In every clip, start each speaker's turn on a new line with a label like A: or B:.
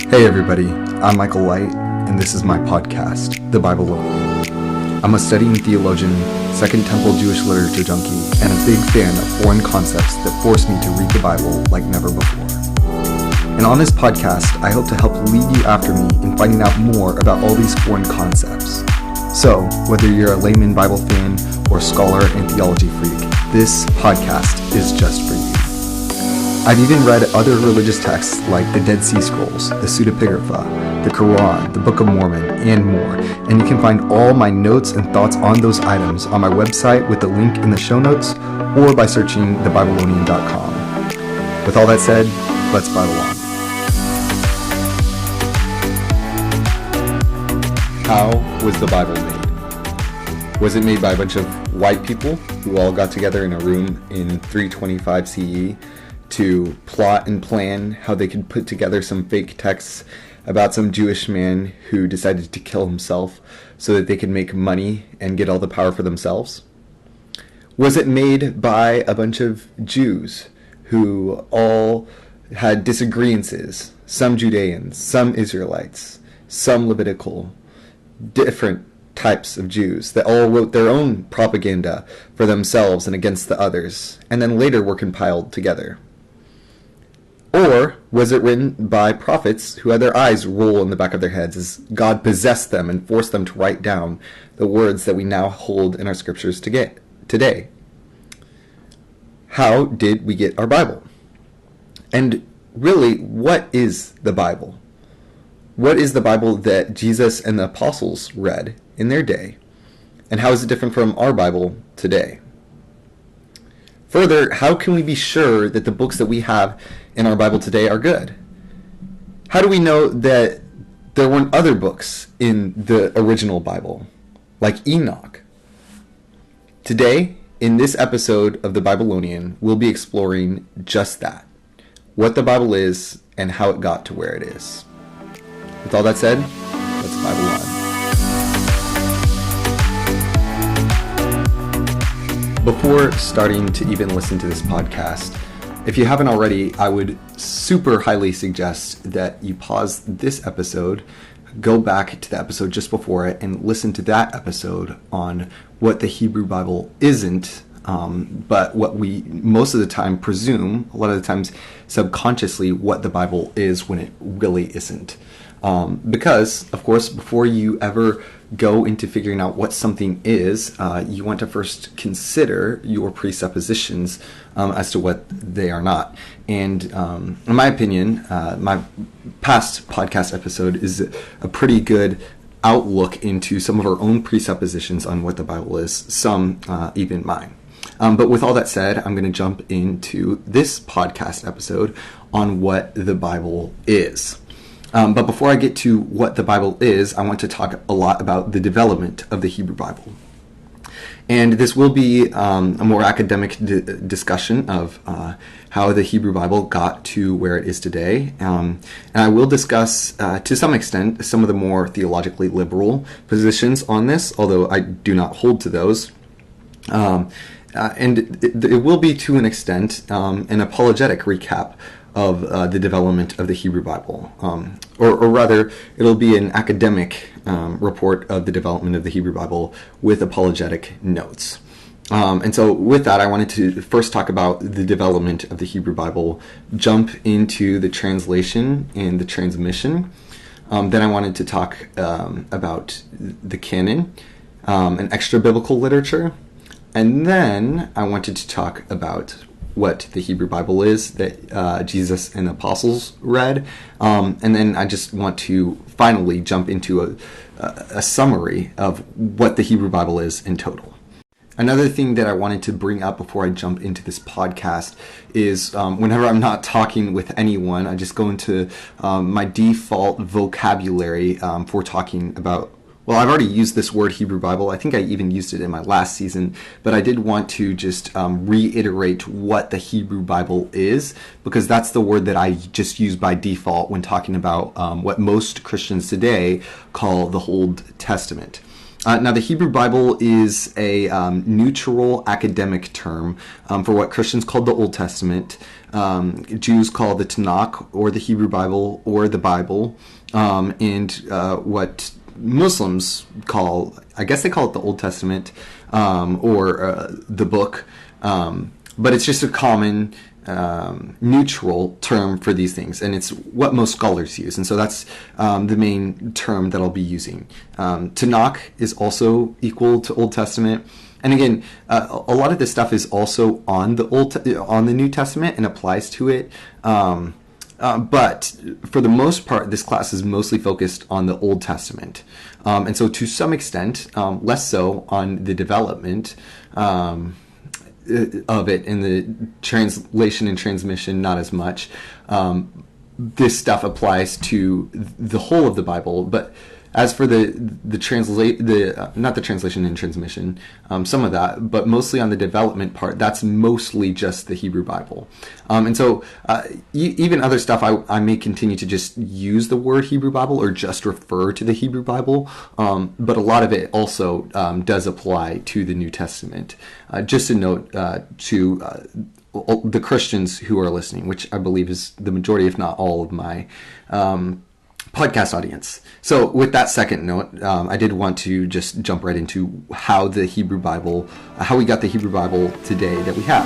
A: Hey everybody, I'm Michael Light, and this is my podcast, The Babylonian. I'm a studying theologian, Second Temple Jewish literature junkie, and a big fan of foreign concepts that force me to read the Bible like never before. And on this podcast, I hope to help lead you after me in finding out more about all these foreign concepts. So, whether you're a layman Bible fan or scholar and theology freak, this podcast is just for you. I've even read other religious texts like the Dead Sea Scrolls, the Pseudepigrapha, the Quran, the Book of Mormon, and more, and you can find all my notes and thoughts on those items on my website with the link in the show notes or by searching thebabylonian.com. With all that said, let's Bible on. How was the Bible made? Was it made by a bunch of white people who all got together in a room in 325 CE to plot and plan how they could put together some fake texts about some Jewish man who decided to kill himself so that they could make money and get all the power for themselves? Was it made by a bunch of Jews who all had disagreements, some Judeans, some Israelites, some Levitical, different types of Jews that all wrote their own propaganda for themselves and against the others, and then later were compiled together? Or was it written by prophets who had their eyes roll in the back of their heads as God possessed them and forced them to write down the words that we now hold in our scriptures today? How did we get our Bible? And really, what is the Bible? What is the Bible that Jesus and the apostles read in their day? And how is it different from our Bible today? Further, how can we be sure that the books that we have in our Bible today are good? How do we know that there weren't other books in the original Bible, like Enoch? Today, in this episode of The Babylonian, we'll be exploring just that, what the Bible is and how it got to where it is. With all that said, let's Bible on. Before starting to even listen to this podcast, if you haven't already, I would super highly suggest that you pause this episode, go back to the episode just before it, and listen to that episode on what the Hebrew Bible isn't, but what we most of the time presume, a lot of the times subconsciously, what the Bible is when it really isn't. Because, of course, before you ever go into figuring out what something is, you want to first consider your presuppositions as to what they are not. And in my opinion, my past podcast episode is a pretty good outlook into some of our own presuppositions on what the Bible is, some even mine. But with all that said, I'm going to jump into this podcast episode on what the Bible is. But before I get to what the Bible is, I want to talk a lot about the development of the Hebrew Bible. And this will be a more academic discussion of how the Hebrew Bible got to where it is today. And I will discuss, to some extent, some of the more theologically liberal positions on this, although I do not hold to those. And it will be, to an extent, an apologetic recap of the development of the Hebrew Bible. Or rather, it'll be an academic report of the development of the Hebrew Bible with apologetic notes. And so with that, I wanted to first talk about the development of the Hebrew Bible, jump into the translation and the transmission. Then I wanted to talk about the canon and extra biblical literature. And then I wanted to talk about what the Hebrew Bible is that Jesus and the apostles read. And then I just want to finally jump into a summary of what the Hebrew Bible is in total. Another thing that I wanted to bring up before I jump into this podcast is whenever I'm not talking with anyone, I just go into my default vocabulary for talking about. Well, I've already used this word Hebrew Bible. I think I even used it in my last season, but I did want to just reiterate what the Hebrew Bible is, because that's the word that I just use by default when talking about what most Christians today call the Old Testament. Now, the Hebrew Bible is a neutral academic term for what Christians call the Old Testament. Jews call the TaNaKh, or the Hebrew Bible, or the Bible, and what Muslims call, I guess they call it the Old Testament, or the book, but it's just a common neutral term for these things, and it's what most scholars use, and so that's the main term that I'll be using. TaNaKh is also equal to Old Testament, and again, a lot of this stuff is also on the New Testament and applies to it. But for the most part, this class is mostly focused on the Old Testament, and so to some extent, less so on the development of it in the translation and transmission, not as much. This stuff applies to the whole of the Bible, but as for not the translation and transmission, some of that, but mostly on the development part, that's mostly just the Hebrew Bible. And so even other stuff, I may continue to just use the word Hebrew Bible or just refer to the Hebrew Bible, but a lot of it also does apply to the New Testament. Just a note to the Christians who are listening, which I believe is the majority, if not all, of my podcast audience. So with that second note, I did want to just jump right into how we got the Hebrew Bible today that we have.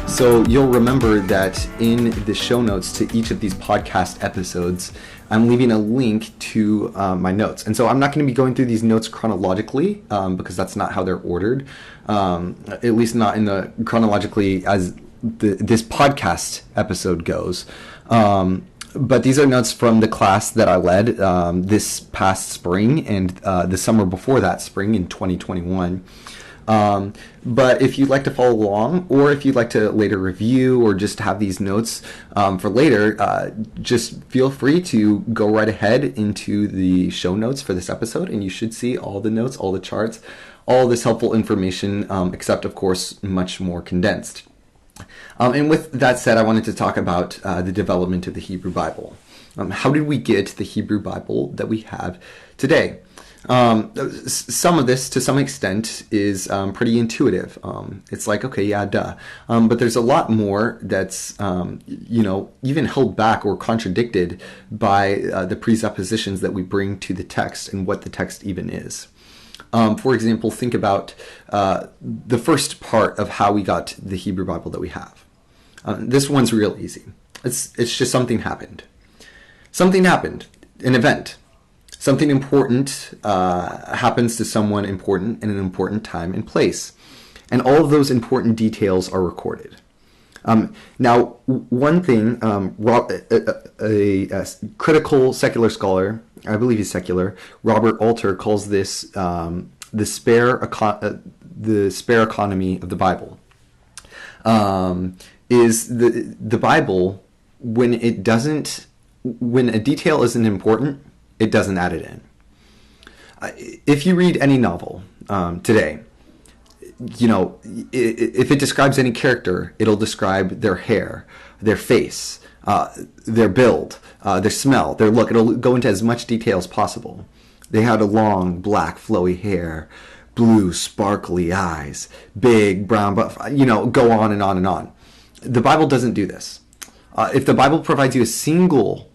A: So you'll remember that in the show notes to each of these podcast episodes, I'm leaving a link to my notes. And so I'm not going to be going through these notes chronologically because that's not how they're ordered, at least not in the chronologically as this podcast episode goes. But these are notes from the class that I led this past spring and the summer before that, spring in 2021. But if you'd like to follow along, or if you'd like to later review or just have these notes for later, just feel free to go right ahead into the show notes for this episode, and you should see all the notes, all the charts, all this helpful information, except, of course, much more condensed. And with that said, I wanted to talk about the development of the Hebrew Bible. How did we get the Hebrew Bible that we have today? Some of this, to some extent, is pretty intuitive. It's like, okay, yeah, duh. But there's a lot more that's, even held back or contradicted by the presuppositions that we bring to the text and what the text even is. For example, think about the first part of how we got the Hebrew Bible that we have. This one's real easy. It's just something happened. Something happened, an event. Something important happens to someone important in an important time and place. And all of those important details are recorded. Now, one thing, a critical secular scholar, I believe he's secular, Robert Alter, calls this the spare economy of the Bible. Is the Bible, when a detail isn't important, it doesn't add it in. If you read any novel today, if it describes any character, it'll describe their hair, their face, their build, their smell, their look. It'll go into as much detail as possible. They had a long, black, flowy hair, blue, sparkly eyes, big, brown, go on and on and on. The Bible doesn't do this. If the Bible provides you a single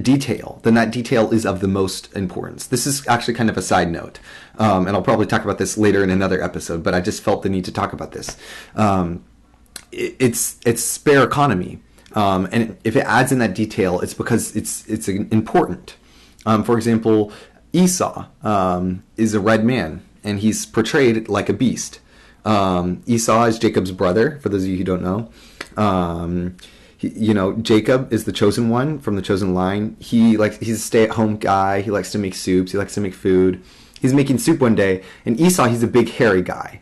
A: detail, then that detail is of the most importance. This is actually kind of a side note, and I'll probably talk about this later in another episode, but I just felt the need to talk about this. It's spare economy, and if it adds in that detail, it's because it's important. For example, Esau is a red man, and he's portrayed like a beast. Esau is Jacob's brother, for those of you who don't know. Jacob is the chosen one from the chosen line. He's a stay-at-home guy. He likes to make soups. He likes to make food. He's making soup one day, and Esau, he's a big hairy guy,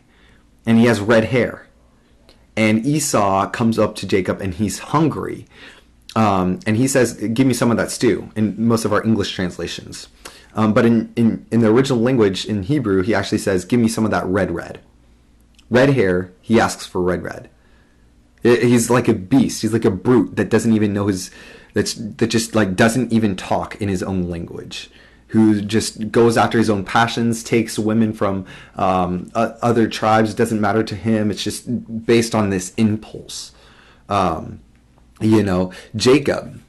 A: and he has red hair. And Esau comes up to Jacob, and he's hungry, and he says, "Give me some of that stew." In most of our English translations, but in the original language in Hebrew, he actually says, "Give me some of that red hair." He asks for red. He's like a beast. He's like a brute that doesn't even know that just like doesn't even talk in his own language, who just goes after his own passions, takes women from other tribes. It doesn't matter to him. It's just based on this impulse. Jacob,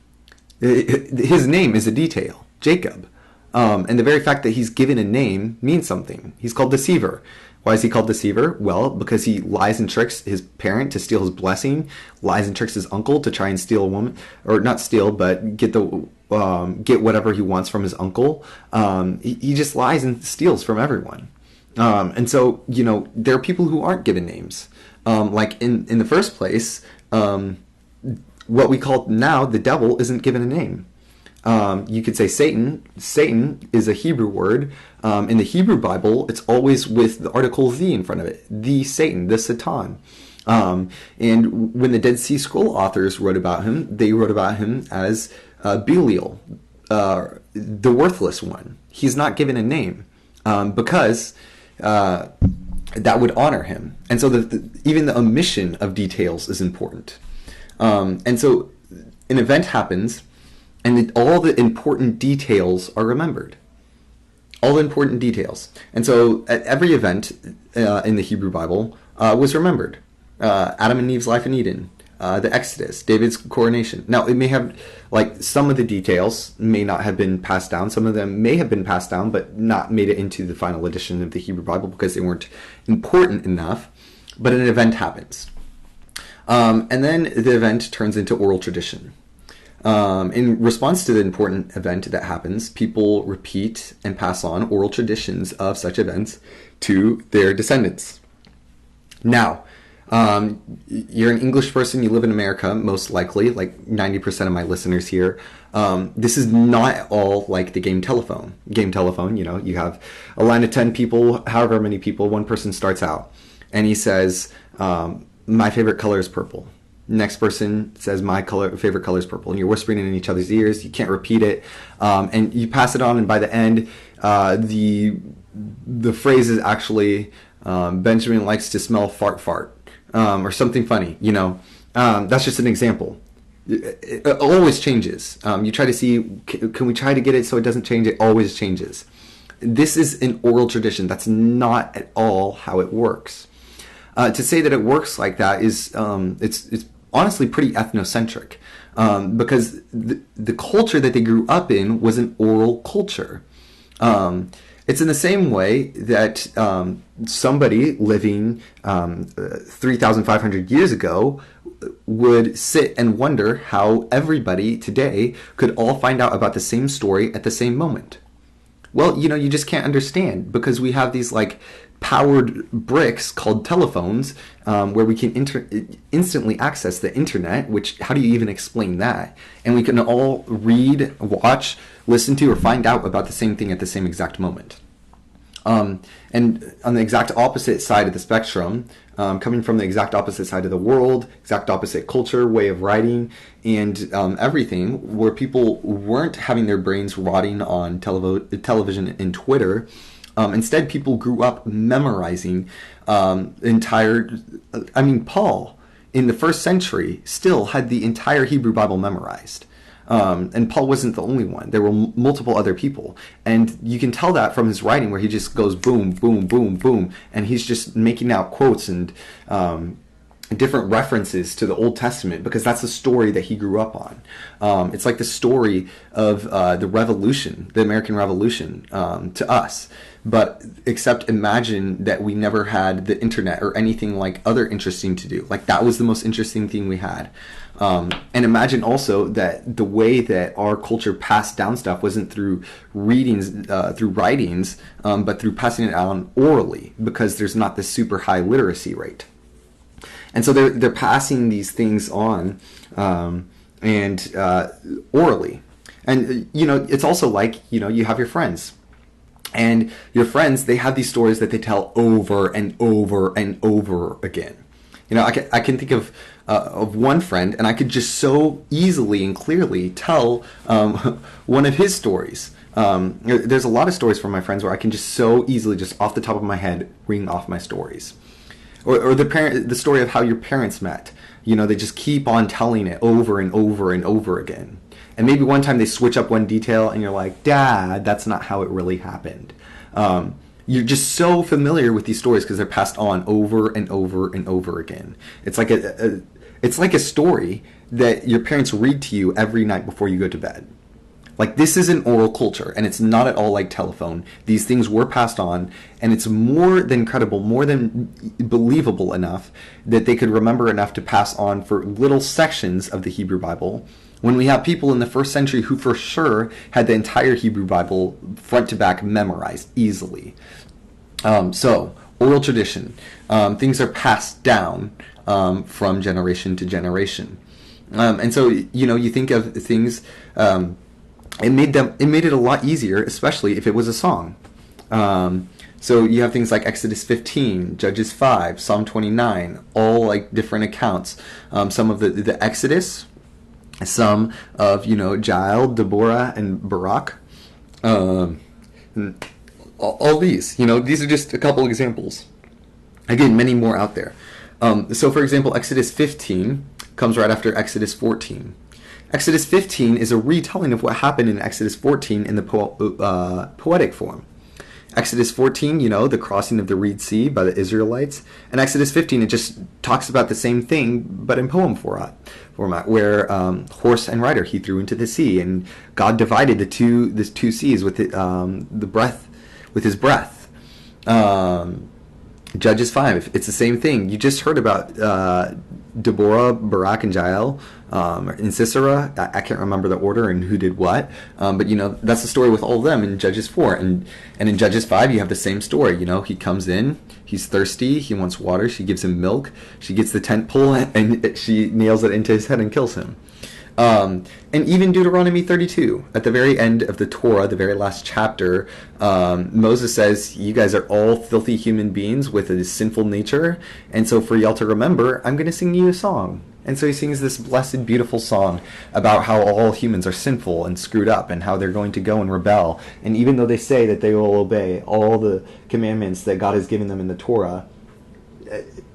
A: his name is a detail, Jacob. And the very fact that he's given a name means something. He's called Deceiver. Why is he called Deceiver? Well, because he lies and tricks his parent to steal his blessing, lies and tricks his uncle to try and steal a woman, or not steal, but get whatever he wants from his uncle. He just lies and steals from everyone. And so, there are people who aren't given names. Like in the first place, what we call now the devil isn't given a name. You could say Satan. Satan is a Hebrew word. In the Hebrew Bible, it's always with the article the in front of it. The Satan, the Satan. And when the Dead Sea Scroll authors wrote about him, they wrote about him as Belial, the worthless one. He's not given a name because that would honor him. And so even the omission of details is important. And so an event happens, and all the important details are remembered. All the important details. And so at every event in the Hebrew Bible was remembered. Adam and Eve's life in Eden, the Exodus, David's coronation. Now, it may have, like, some of the details may not have been passed down. Some of them may have been passed down, but not made it into the final edition of the Hebrew Bible because they weren't important enough. But an event happens. And then the event turns into oral tradition. In response to the important event that happens, people repeat and pass on oral traditions of such events to their descendants. Now, you're an English person, you live in America, most likely, like 90% of my listeners here. This is not all like the game telephone. Game telephone, you have a line of 10 people, however many people, one person starts out, and he says, my favorite color is purple. Next person says my favorite color is purple, and you're whispering in each other's ears. You can't repeat it, and you pass it on. And by the end, the phrase is actually Benjamin likes to smell fart, or something funny. That's just an example. It always changes. You try to see, can we try to get it so it doesn't change? It always changes. This is an oral tradition. That's not at all how it works. To say that it works like that is it's honestly pretty ethnocentric, because the culture that they grew up in was an oral culture. It's in the same way that somebody living 3,500 years ago would sit and wonder how everybody today could all find out about the same story at the same moment. Well, you just can't understand, because we have these like powered bricks called telephones, where we can instantly access the internet, which, how do you even explain that? And we can all read, watch, listen to, or find out about the same thing at the same exact moment. And on the exact opposite side of the spectrum, coming from the exact opposite side of the world, exact opposite culture, way of writing, and everything, where people weren't having their brains rotting on television and Twitter. Instead, people grew up memorizing Paul, in the first century, still had the entire Hebrew Bible memorized. And Paul wasn't the only one. There were multiple other people. And you can tell that from his writing, where he just goes boom, boom, boom, boom. And he's just making out quotes and different references to the Old Testament, because that's the story that he grew up on. It's like the story of the Revolution, the American Revolution, to us. But except imagine that we never had the internet or anything like other interesting to do. Like, that was the most interesting thing we had. And imagine also that the way that our culture passed down stuff wasn't through readings, through writings, but through passing it on orally, because there's not this super high literacy rate. And so they're passing these things on and orally. And, it's also like, you have your friends. And your friends, they have these stories that they tell over and over and over again. I can think of one friend, and I could just so easily and clearly tell one of his stories. There's a lot of stories from my friends where I can just so easily, just off the top of my head, ring off my stories. Or the story of how your parents met. They just keep on telling it over and over and over again. And maybe one time they switch up one detail and you're like, Dad, that's not how it really happened. You're just so familiar with these stories because they're passed on over and over and over again. It's like it's like a story that your parents read to you every night before you go to bed. Like, this is an oral culture, and it's not at all like telephone. These things were passed on, and it's more than credible, more than believable enough that they could remember enough to pass on for little sections of the Hebrew Bible, when we have people in the first century who for sure had the entire Hebrew Bible front to back memorized easily. So, oral tradition. Things are passed down from generation to generation. And so, you think of things... It made it a lot easier, especially if it was a song. So you have things like Exodus 15, Judges 5, Psalm 29, all like different accounts. Some of the Exodus, some of Jael, Deborah, and Barak. And all these, these are just a couple examples. Again, many more out there. So for example, Exodus 15 comes right after Exodus 14. Exodus 15 is a retelling of what happened in Exodus 14 in the poetic form. Exodus 14, the crossing of the Red Sea by the Israelites. And Exodus 15, it just talks about the same thing, but in poem format, where horse and rider he threw into the sea, and God divided the two seas with with his breath. Judges 5, it's the same thing. You just heard about Deborah, Barak, and Jael, and Sisera. I can't remember the order and who did what, but that's the story with all of them in Judges 4. And in Judges 5, you have the same story. He comes in, he's thirsty, he wants water, she gives him milk, she gets the tent pole, and she nails it into his head and kills him. And even Deuteronomy 32, at the very end of the Torah, the very last chapter, Moses says, you guys are all filthy human beings with a sinful nature, and so for y'all to remember, I'm going to sing you a song. And so he sings this blessed, beautiful song about how all humans are sinful and screwed up, and how they're going to go and rebel. And even though they say that they will obey all the commandments that God has given them in the Torah,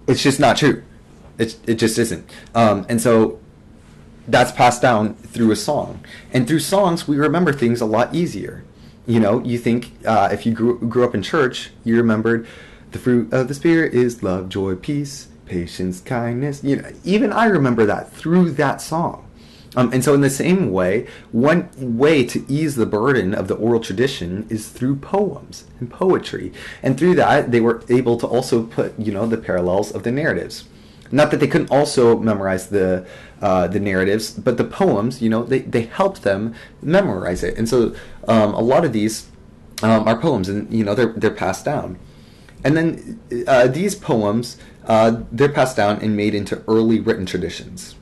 A: it's just not true. It just isn't. And so that's passed down through a song. And through songs, we remember things a lot easier. You think if you grew up in church, you remembered the fruit of the Spirit is love, joy, peace, patience, kindness. Even I remember that through that song. And so in the same way, one way to ease the burden of the oral tradition is through poems and poetry. And through that, they were able to also put, the parallels of the narratives. Not that they couldn't also memorize the narratives, but the poems, they helped them memorize it. And so a lot of these are poems, and they're passed down. And then these poems, they're passed down and made into early written traditions.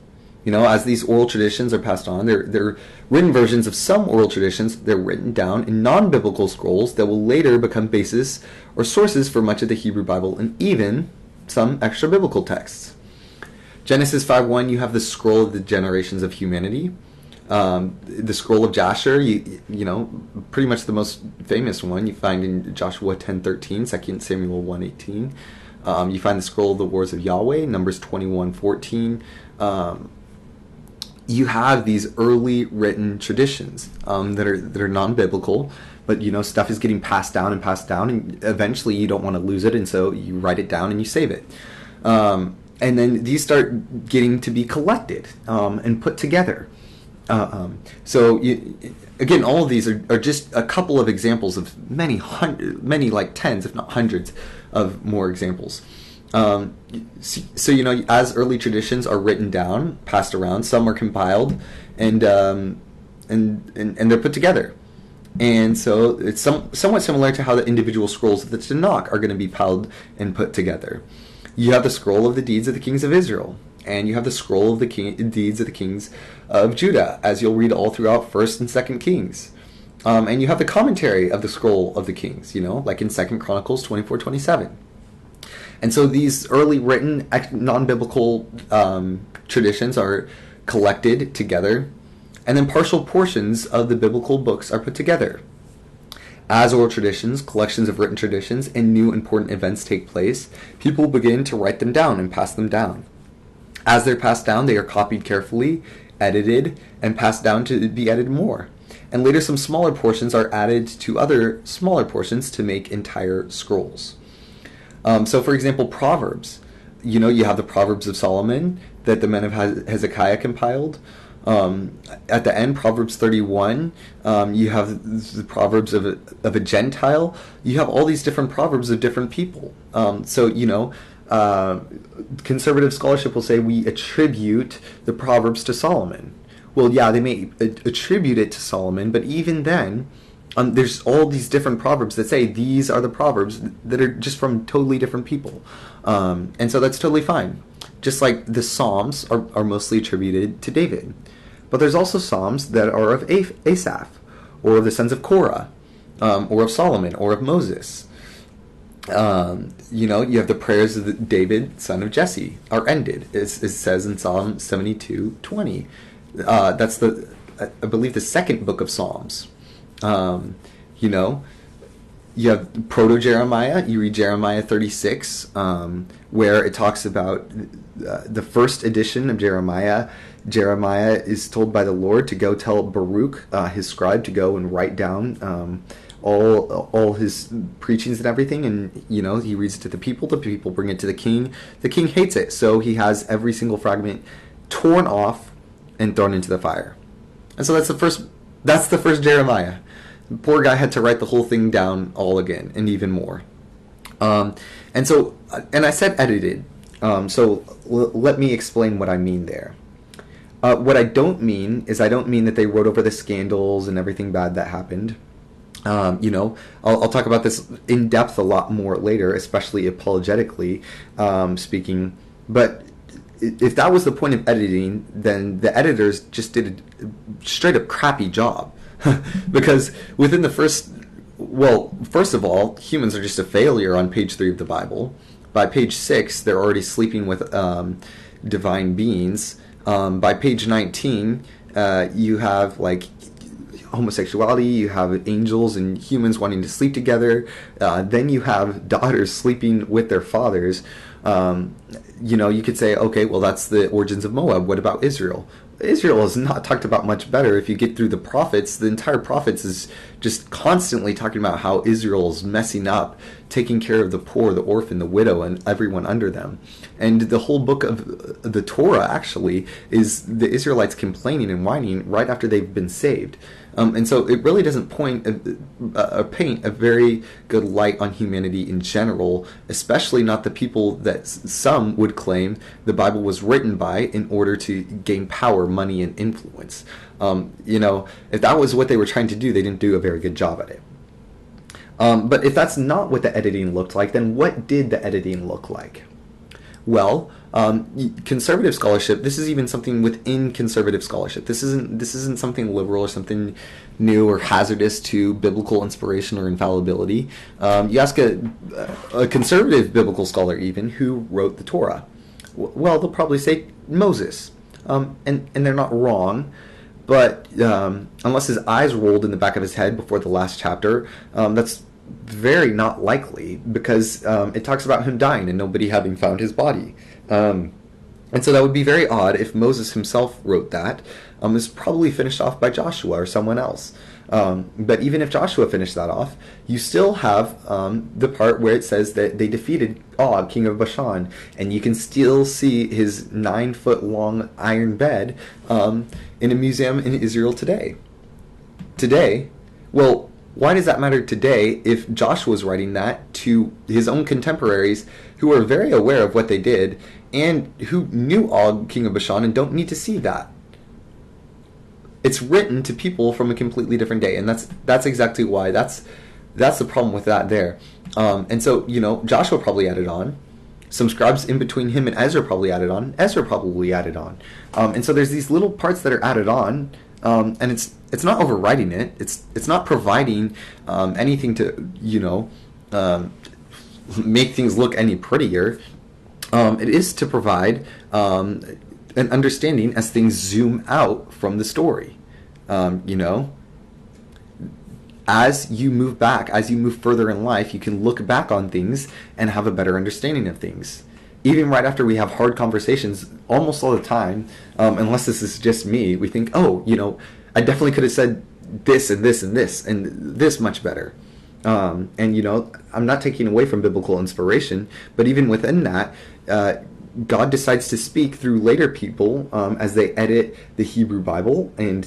A: As these oral traditions are passed on, they're written versions of some oral traditions. They're written down in non-biblical scrolls that will later become basis or sources for much of the Hebrew Bible, and even some extra biblical texts. Genesis 5:1, you have the scroll of the generations of humanity. The scroll of Jasher, pretty much the most famous one, you find in Joshua 10:13, 2 Samuel 1:18. You find the scroll of the wars of Yahweh, Numbers 21:14. You have these early written traditions that are non-biblical, but stuff is getting passed down, and eventually you don't want to lose it, and so you write it down and you save it. And then these start getting to be collected and put together. So again, all of these are just a couple of examples of many like tens, if not hundreds, of more examples. So as early traditions are written down, passed around, some are compiled, and they're put together. And so it's somewhat similar to how the individual scrolls of the TaNaKh are going to be piled and put together. You have the scroll of the deeds of the kings of Israel, and you have the scroll of the deeds of the kings of Judah, as you'll read all throughout 1st and 2nd Kings. And you have the commentary of the scroll of the kings, like in 2nd Chronicles 24:27. And so these early written non-biblical traditions are collected together, and then partial portions of the biblical books are put together. As oral traditions, collections of written traditions, and new important events take place, people begin to write them down and pass them down. As they're passed down, they are copied carefully edited, and passed down to be edited more. And later some smaller portions are added to other smaller portions to make entire scrolls. So for example, Proverbs. You have the Proverbs of Solomon that the men of Hezekiah compiled. At the end, Proverbs 31, you have the Proverbs of a Gentile. You have all these different Proverbs of different people. Conservative scholarship will say we attribute the Proverbs to Solomon. Well, yeah, they may attribute it to Solomon, but even then, there's all these different Proverbs that say these are the Proverbs that are just from totally different people. And so that's totally fine. Just like the Psalms are mostly attributed to David. But there's also Psalms that are of Asaph, or of the sons of Korah, or of Solomon, or of Moses. You have the prayers of David, son of Jesse, are ended. It says in Psalm 72:20. That's I believe, the second book of Psalms. You have Proto-Jeremiah. You read Jeremiah 36, where it talks about the first edition of Jeremiah. Jeremiah is told by the Lord to go tell Baruch, his scribe, to go and write down all his preachings and everything, and he reads it to the people bring it to the king. The king hates it, so he has every single fragment torn off and thrown into the fire. And so that's the first Jeremiah. The poor guy had to write the whole thing down all again, and even more. And I said edited, so let me explain what I mean there. What I don't mean is, I don't mean that they wrote over the scandals and everything bad that happened. I'll talk about this in depth a lot more later, especially apologetically speaking. But if that was the point of editing, then the editors just did a straight up crappy job. Because within the first of all, humans are just a failure on page 3 of the Bible. By page 6, they're already sleeping with divine beings. By page 19, you have homosexuality, you have angels and humans wanting to sleep together. Then you have daughters sleeping with their fathers. You could say, okay, well, that's the origins of Moab. What about Israel? Israel is not talked about much better. If you get through the prophets, the entire prophets is just constantly talking about how Israel is messing up, taking care of the poor, the orphan, the widow, and everyone under them. And the whole book of the Torah actually is the Israelites complaining and whining right after they've been saved. And so it really doesn't paint a very good light on humanity in general, especially not the people that some would claim the Bible was written by in order to gain power, money, and influence. If that was what they were trying to do, they didn't do a very good job at it. But if that's not what the editing looked like, then what did the editing look like? Well, conservative scholarship, this is even something within conservative scholarship. This isn't something liberal or something new or hazardous to biblical inspiration or infallibility. You ask a conservative biblical scholar even who wrote the Torah. Well, they'll probably say Moses. And they're not wrong, but unless his eyes rolled in the back of his head before the last chapter, that's very not likely, because it talks about him dying and nobody having found his body. And so that would be very odd if Moses himself wrote that. It's probably finished off by Joshua or someone else. But even if Joshua finished that off, you still have the part where it says that they defeated Og, king of Bashan, and you can still see his 9-foot-long iron bed in a museum in Israel today. Well, why does that matter today if Joshua was writing that to his own contemporaries who are very aware of what they did and who knew Og, king of Bashan, and don't need to see that? It's written to people from a completely different day, and that's exactly why. That's the problem with that there. And so, Joshua probably added on. Some scribes in between him and Ezra probably added on. Ezra probably added on. And so there's these little parts that are added on, and it's not overwriting it. It's not providing anything to make things look any prettier. It is to provide an understanding as things zoom out from the story. As you move back, as you move further in life, you can look back on things and have a better understanding of things. even right after we have hard conversations, almost all the time, unless this is just me, we think, oh, I definitely could have said this and this and this and this much better. And I'm not taking away from biblical inspiration, but even within that, God decides to speak through later people as they edit the Hebrew Bible and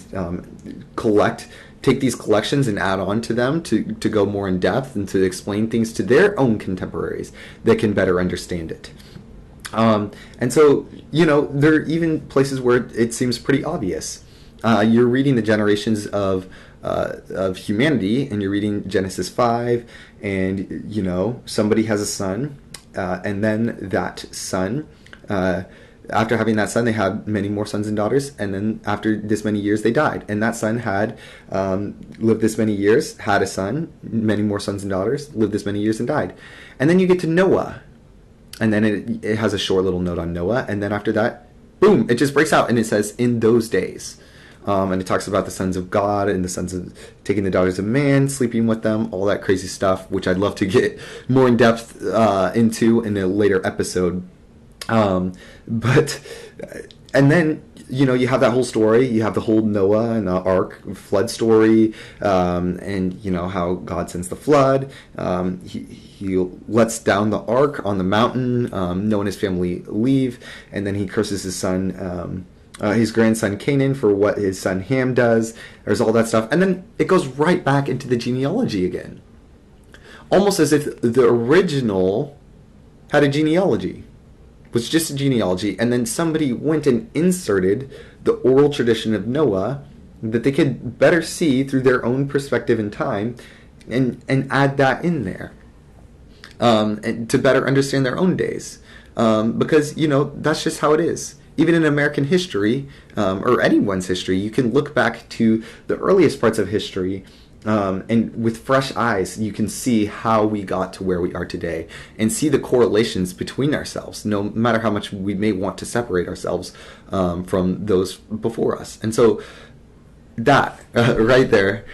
A: take these collections and add on to them to go more in depth and to explain things to their own contemporaries that can better understand it. And so, there are even places where it seems pretty obvious. You're reading the generations of humanity, and you're reading Genesis 5, and, somebody has a son, and then that son, after having that son, they had many more sons and daughters, and then after this many years, they died. And that son had lived this many years, had a son, many more sons and daughters, lived this many years and died. And then you get to Noah, and then it has a short little note on Noah, and then after that, boom, it just breaks out, and it says, in those days. And it talks about the sons of God and the sons of taking the daughters of man, sleeping with them, all that crazy stuff, which I'd love to get more in depth into in a later episode. And then, you have that whole story. You have the whole Noah and the ark flood story, and, how God sends the flood. He lets down the ark on the mountain. Noah and his family leave, and then he curses his son, his grandson Canaan, for what his son Ham does. There's all that stuff. And then it goes right back into the genealogy again. Almost as if the original had a genealogy. Was just a genealogy, and then somebody went and inserted the oral tradition of Noah that they could better see through their own perspective in time, and add that in there, and to better understand their own days, because that's just how it is. Even in American history, or anyone's history, you can look back to the earliest parts of history. And with fresh eyes, you can see how we got to where we are today and see the correlations between ourselves, no matter how much we may want to separate ourselves from those before us. And so that right there,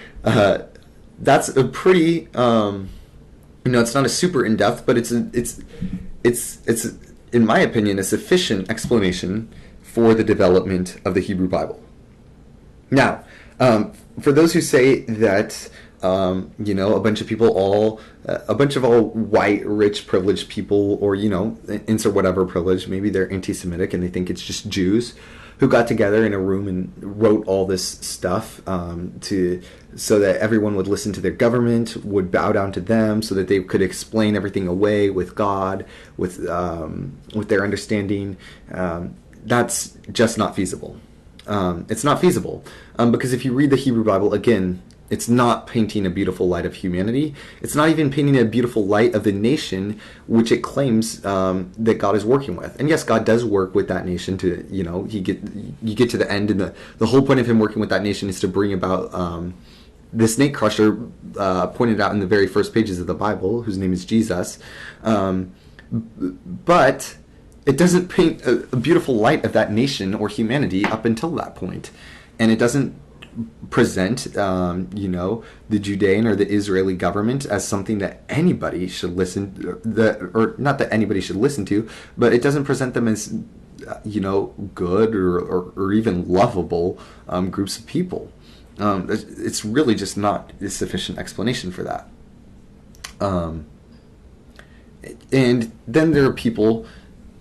A: that's a pretty, it's not a super in-depth, but it's in my opinion, a sufficient explanation for the development of the Hebrew Bible. Now, for those who say that, a bunch of all white, rich, privileged people, or, insert whatever privilege, maybe they're anti-Semitic and they think it's just Jews who got together in a room and wrote all this stuff so that everyone would listen to their government, would bow down to them, so that they could explain everything away with God, with their understanding. That's just not feasible. It's not feasible because if you read the Hebrew Bible, again, it's not painting a beautiful light of humanity. It's not even painting a beautiful light of the nation which it claims that God is working with. And yes, God does work with that nation to, you get to the end, and the whole point of him working with that nation is to bring about the snake crusher pointed out in the very first pages of the Bible, whose name is Jesus. But it doesn't paint a beautiful light of that nation or humanity up until that point. And it doesn't present, the Judean or the Israeli government as something that anybody should or not that anybody should listen to, but it doesn't present them as, good or even lovable groups of people. It's really just not a sufficient explanation for that. And then there are people.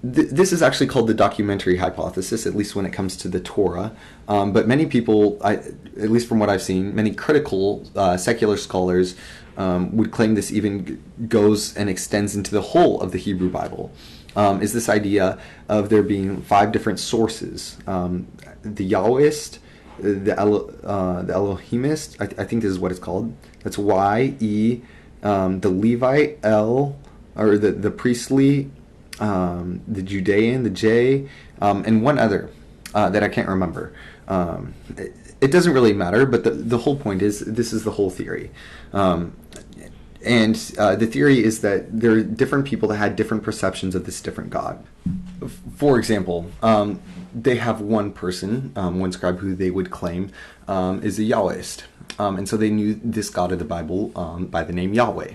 A: This is actually called the documentary hypothesis, at least when it comes to the Torah. But many people, at least from what I've seen, many critical secular scholars would claim this even goes and extends into the whole of the Hebrew Bible. Is this idea of there being 5 different sources. The Yahwehist, the Elohimist, I think this is what it's called. That's Y, E, the Levite, L, or the priestly, the Judean, the J, and one other that I can't remember. It doesn't really matter, but the whole point is this is the whole theory. And the theory is that there are different people that had different perceptions of this different God. For example, they have one person, one scribe who they would claim is a Yahwehist. And so they knew this God of the Bible by the name Yahweh.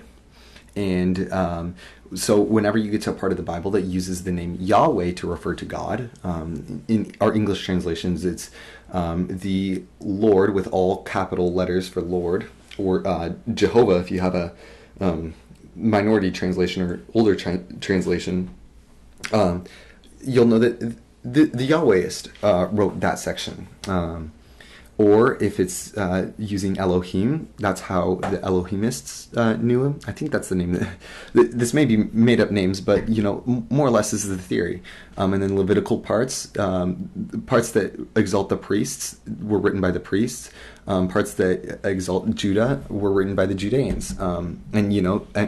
A: And so whenever you get to a part of the Bible that uses the name Yahweh to refer to God, in our English translations, it's the Lord with all capital letters for Lord, or Jehovah if you have a minority translation or older translation. You'll know that the Yahwehist wrote that section. Or if it's using Elohim, that's how the Elohimists knew him. I think that's the name. This may be made up names, but more or less this is the theory. And then Levitical parts that exalt the priests were written by the priests. Parts that exalt Judah were written by the Judeans. And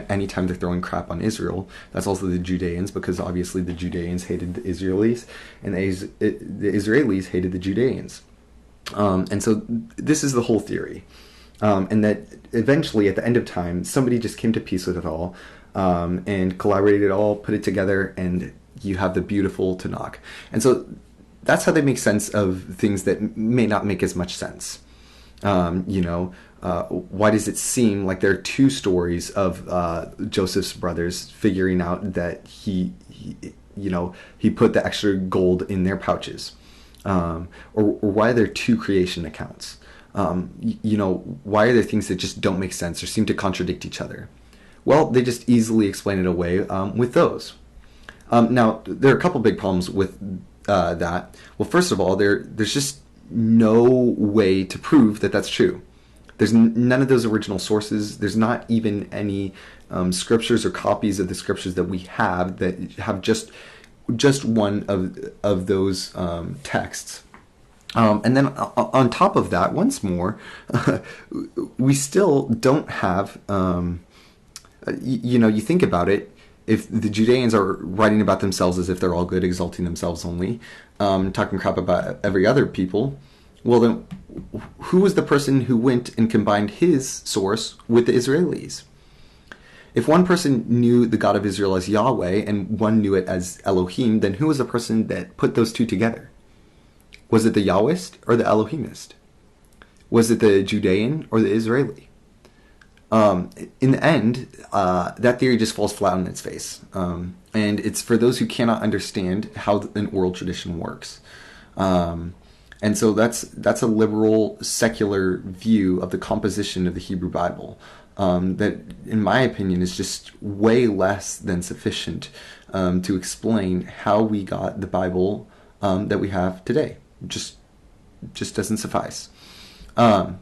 A: anytime they're throwing crap on Israel, that's also the Judeans, because obviously the Judeans hated the Israelis, and the Israelis hated the Judeans. And so this is the whole theory, and that eventually at the end of time, somebody just came to peace with it all, and collaborated it all, put it together, and you have the beautiful TaNaKh. And so that's how they make sense of things that may not make as much sense. Why does it seem like there are two stories of Joseph's brothers figuring out that he put the extra gold in their pouches? Or why are there two creation accounts? Why are there things that just don't make sense or seem to contradict each other? Well, they just easily explain it away with those. Now, there are a couple big problems with that. Well, first of all, there's just no way to prove that that's true. There's none of those original sources. There's not even any scriptures or copies of the scriptures that we have that have just one of those texts. And then on top of that, once more, we still don't have, you think about it, if the Judeans are writing about themselves as if they're all good, exalting themselves only, talking crap about every other people, well then, who was the person who went and combined his source with the Israelis? If one person knew the God of Israel as Yahweh and one knew it as Elohim, then who was the person that put those two together? Was it the Yahwist or the Elohimist? Was it the Judean or the Israeli? In the end, that theory just falls flat on its face. And it's for those who cannot understand how an oral tradition works. And so that's a liberal, secular view of the composition of the Hebrew Bible. That, in my opinion, is just way less than sufficient to explain how we got the Bible that we have today. Just doesn't suffice. I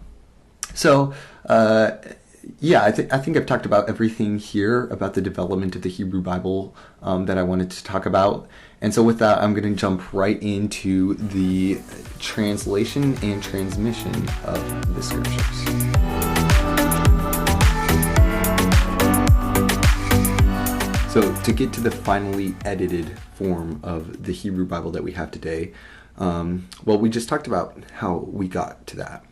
A: think I've talked about everything here about the development of the Hebrew Bible that I wanted to talk about. And so with that, I'm going to jump right into the translation and transmission of the scriptures. So to get to the finally edited form of the Hebrew Bible that we have today, we just talked about how we got to that.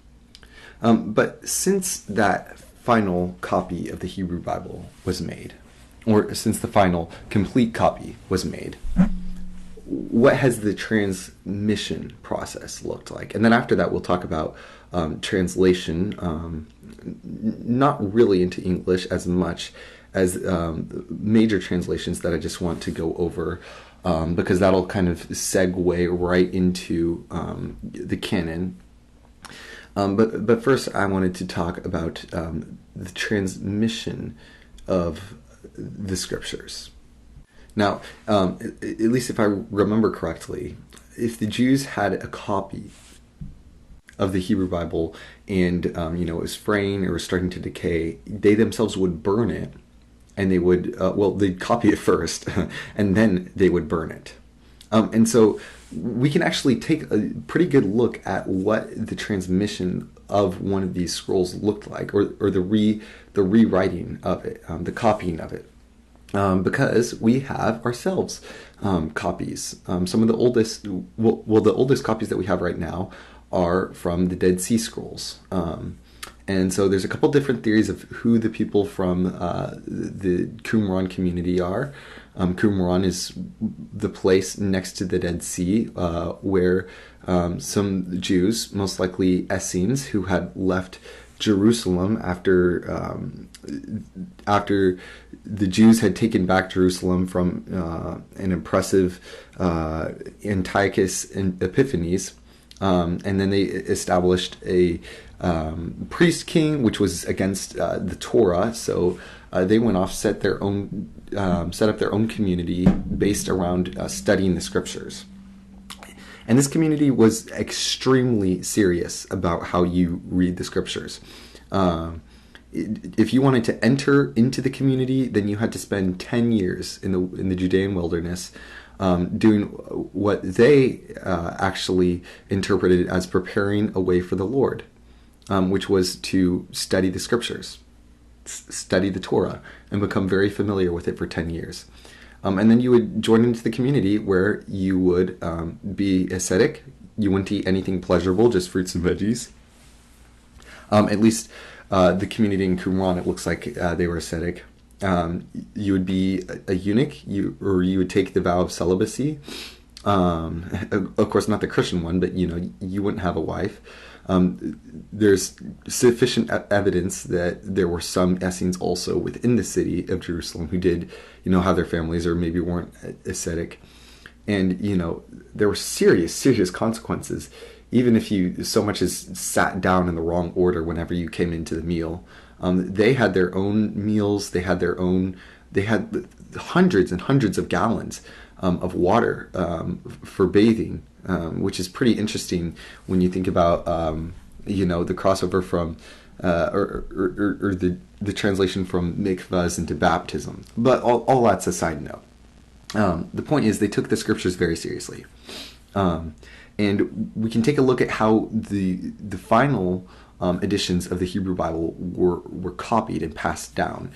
A: But since that final copy of the Hebrew Bible was made, or since the final complete copy was made, what has the transmission process looked like? And then after that, we'll talk about translation, not really into English as much as major translations that I just want to go over, because that'll kind of segue right into the canon. But first, I wanted to talk about the transmission of the scriptures. Now, at least if I remember correctly, if the Jews had a copy of the Hebrew Bible and it was fraying or was starting to decay, they themselves would burn it, and they would they'd copy it first, and then they would burn it. And so we can actually take a pretty good look at what the transmission of one of these scrolls looked like, or the rewriting of it, the copying of it. Because we have ourselves copies. Some of the oldest, the oldest copies that we have right now are from the Dead Sea Scrolls. And so there's a couple different theories of who the people from the Qumran community are. Qumran is the place next to the Dead Sea where some Jews, most likely Essenes, who had left Jerusalem after the Jews had taken back Jerusalem from an impressive Antiochus Epiphanes, and then they established a priest king, which was against the Torah. So they went off, set up their own community based around studying the scriptures. And this community was extremely serious about how you read the scriptures. If you wanted to enter into the community, then you had to spend 10 years in the Judean wilderness doing what they actually interpreted as preparing a way for the Lord, which was to study the scriptures, study the Torah, and become very familiar with it for 10 years. And then you would join into the community where you would be ascetic. You wouldn't eat anything pleasurable, just fruits and veggies. At least the community in Qumran, it looks like they were ascetic. You would be a eunuch, you would take the vow of celibacy. Of course, not the Christian one, but you wouldn't have a wife. There's sufficient evidence that there were some Essenes also within the city of Jerusalem who did, have their families or maybe weren't ascetic. And, there were serious consequences, even if you so much as sat down in the wrong order whenever you came into the meal. They had their own meals. They had hundreds and hundreds of gallons of water for bathing, which is pretty interesting when you think about the crossover from or the translation from mikvahs into baptism. But all that's a side note. The point is they took the scriptures very seriously, and we can take a look at how the final editions of the Hebrew Bible were copied and passed down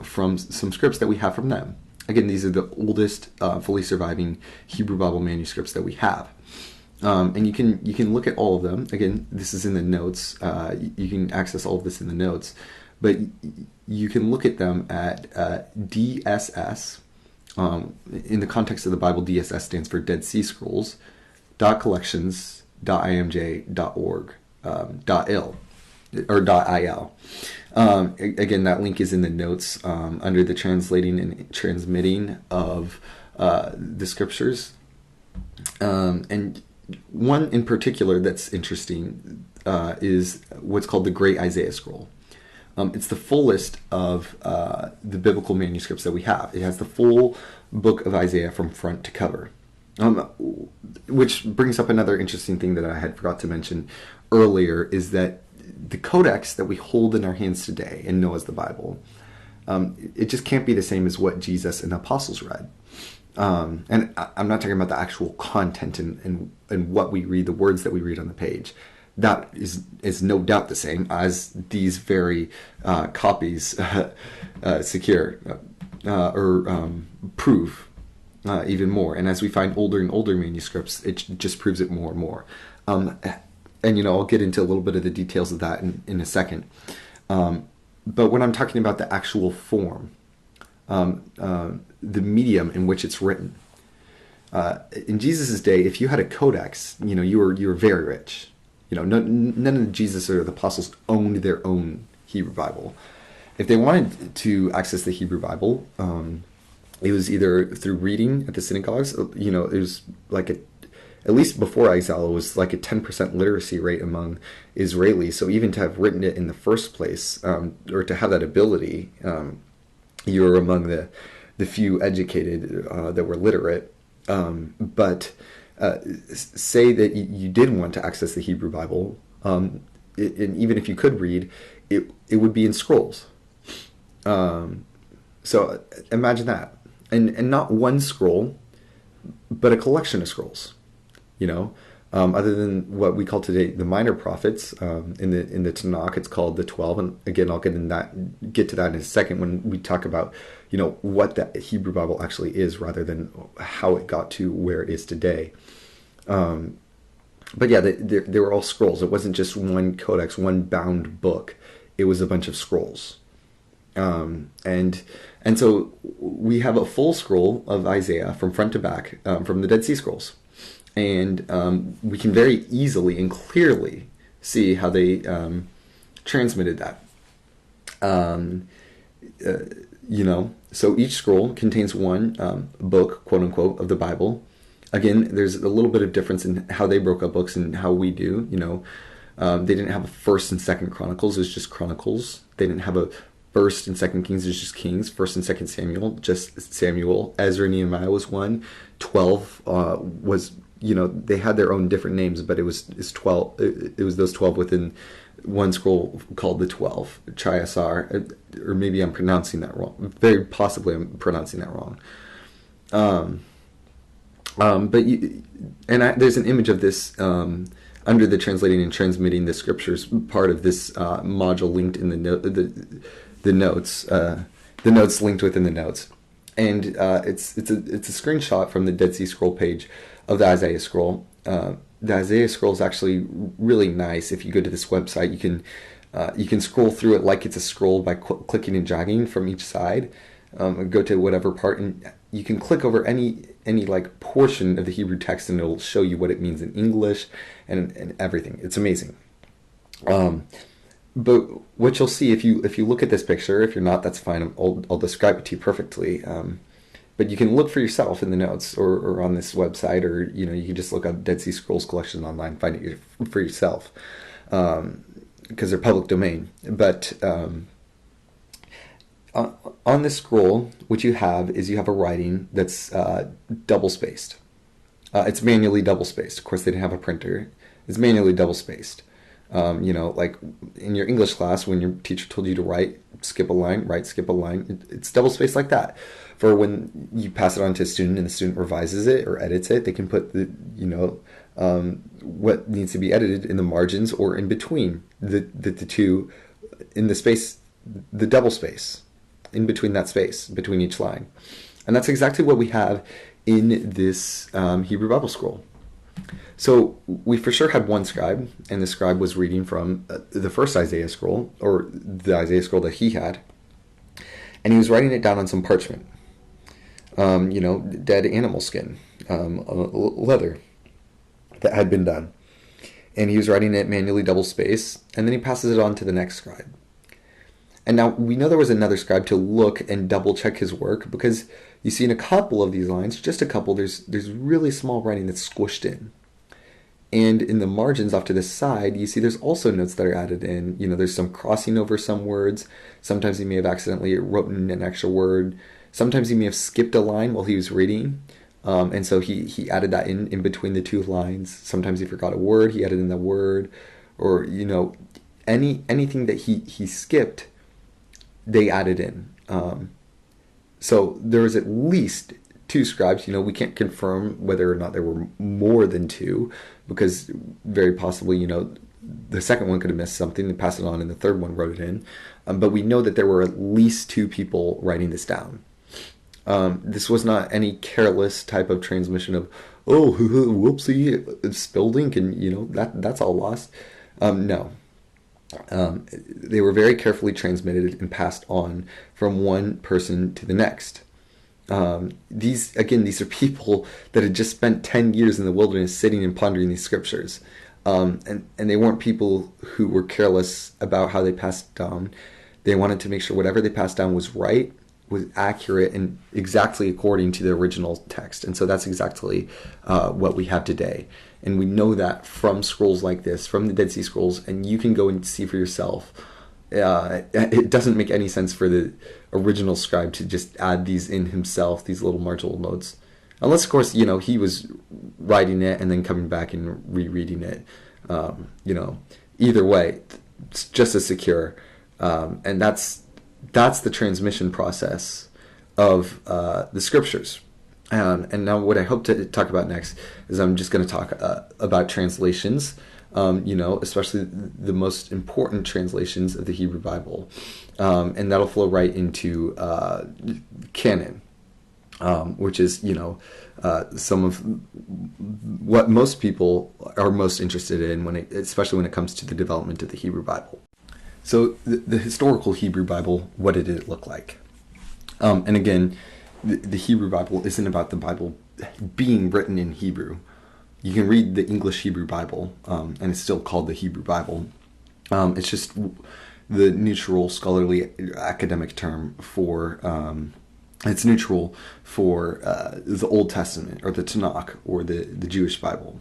A: from some scripts that we have from them. Again, these are the oldest fully surviving Hebrew Bible manuscripts that we have. And you can look at all of them. Again, this is in the notes. You can access all of this in the notes. But you can look at them at DSS. In the context of the Bible, DSS stands for Dead Sea Scrolls, .collections.imj.org, .il, or .il. Again, that link is in the notes under the translating and transmitting of the scriptures. And one in particular that's interesting is what's called the Great Isaiah Scroll. It's the fullest of the biblical manuscripts that we have. It has the full book of Isaiah from front to cover. Which brings up another interesting thing that I had forgot to mention earlier, is that the codex that we hold in our hands today and know as the Bible, it just can't be the same as what Jesus and the apostles read. And I'm not talking about the actual content and what we read, the words that we read on the page. That is no doubt the same as these very copies secure or prove even more. And as we find older and older manuscripts, it just proves it more and more. And I'll get into a little bit of the details of that in a second. But when I'm talking about the actual form, the medium in which it's written, in Jesus' day, if you had a codex, you were very rich. None of Jesus or the apostles owned their own Hebrew Bible. If they wanted to access the Hebrew Bible, it was either through reading at the synagogues. It was like at least before exile, it was like a 10% literacy rate among Israelis. So even to have written it in the first place, or to have that ability, you were among the few educated that were literate. But say that you did want to access the Hebrew Bible, and even if you could read, it would be in scrolls. So imagine that, and not one scroll, but a collection of scrolls. Other than what we call today the minor prophets, in the TaNaKh, it's called the 12. And again, I'll get to that in a second when we talk about what the Hebrew Bible actually is, rather than how it got to where it is today. But yeah, they were all scrolls. It wasn't just one codex, one bound book. It was a bunch of scrolls. And so we have a full scroll of Isaiah from front to back, from the Dead Sea Scrolls. And we can very easily and clearly see how they transmitted that. So each scroll contains one book, quote unquote, of the Bible. Again, there's a little bit of difference in how they broke up books and how we do. They didn't have a First and Second Chronicles; it was just Chronicles. They didn't have a First and Second Kings; it was just Kings. First and Second Samuel, just Samuel. Ezra and Nehemiah was one. 12 was, they had their own different names, but it was 12. It was those 12 within one scroll called the 12, Chiasar, or maybe I'm pronouncing that wrong. Very possibly I'm pronouncing that wrong. There's an image of this under the translating and transmitting the scriptures part of this module linked in the notes. The notes linked within the notes, and it's a screenshot from the Dead Sea Scroll page of the Isaiah Scroll. The Isaiah Scroll is actually really nice. If you go to this website, you can scroll through it like it's a scroll by clicking and dragging from each side. Go to whatever part, and you can click over any like portion of the Hebrew text, and it'll show you what it means in English and everything. It's amazing. But what you'll see if you look at this picture, if you're not, that's fine. I'll describe it to you perfectly. But you can look for yourself in the notes or on this website, or you can just look up Dead Sea Scrolls collection online, find it for yourself, because they're public domain. But on this scroll, what you have is a writing that's double spaced. It's manually double spaced. Of course, they didn't have a printer. It's manually double spaced. Like in your English class, when your teacher told you to skip a line, skip a line, it's double spaced like that. For when you pass it on to a student and the student revises it or edits it, they can put what needs to be edited in the margins or in between the two, in the space, the double space, in between that space, between each line. And that's exactly what we have in this Hebrew Bible scroll. So we for sure had one scribe, and the scribe was reading from the first Isaiah scroll, or the Isaiah scroll that he had, and he was writing it down on some parchment, dead animal skin, leather that had been done. And he was writing it manually double space, and then he passes it on to the next scribe. And now we know there was another scribe to look and double check his work, because you see in a couple of these lines, just a couple, there's really small writing that's squished in. And in the margins off to the side, you see there's also notes that are added in. There's some crossing over some words. Sometimes he may have accidentally written an extra word. Sometimes he may have skipped a line while he was reading. And so he added that in between the two lines. Sometimes he forgot a word, he added in the word. Or, anything that he skipped, they added in. So there was at least two scribes. We can't confirm whether or not there were more than two, because very possibly, the second one could have missed something and passed it on, and the third one wrote it in. But we know that there were at least two people writing this down. This was not any careless type of transmission of, oh, whoopsie, spilled ink, and that's all lost. No. They were very carefully transmitted and passed on from one person to the next. These are people that had just spent 10 years in the wilderness sitting and pondering these scriptures. And they weren't people who were careless about how they passed down. They wanted to make sure whatever they passed down was right, was accurate, and exactly according to the original text. And so that's exactly what we have today. And we know that from scrolls like this, from the Dead Sea Scrolls, and you can go and see for yourself. It doesn't make any sense for the original scribe to just add these in himself, these little marginal notes. Unless, of course, he was writing it and then coming back and rereading it. Either way, it's just as secure. And that's the transmission process of the scriptures. And now what I hope to talk about next is I'm just going to talk about translations, especially the most important translations of the Hebrew Bible. And that'll flow right into canon, which is, some of what most people are most interested in, especially when it comes to the development of the Hebrew Bible. So the historical Hebrew Bible, what did it look like? And again, the Hebrew Bible isn't about the Bible being written in Hebrew. You can read the English Hebrew Bible, and it's still called the Hebrew Bible. It's just the neutral scholarly academic term for it's neutral for the Old Testament, or the TaNaKh, or the Jewish Bible.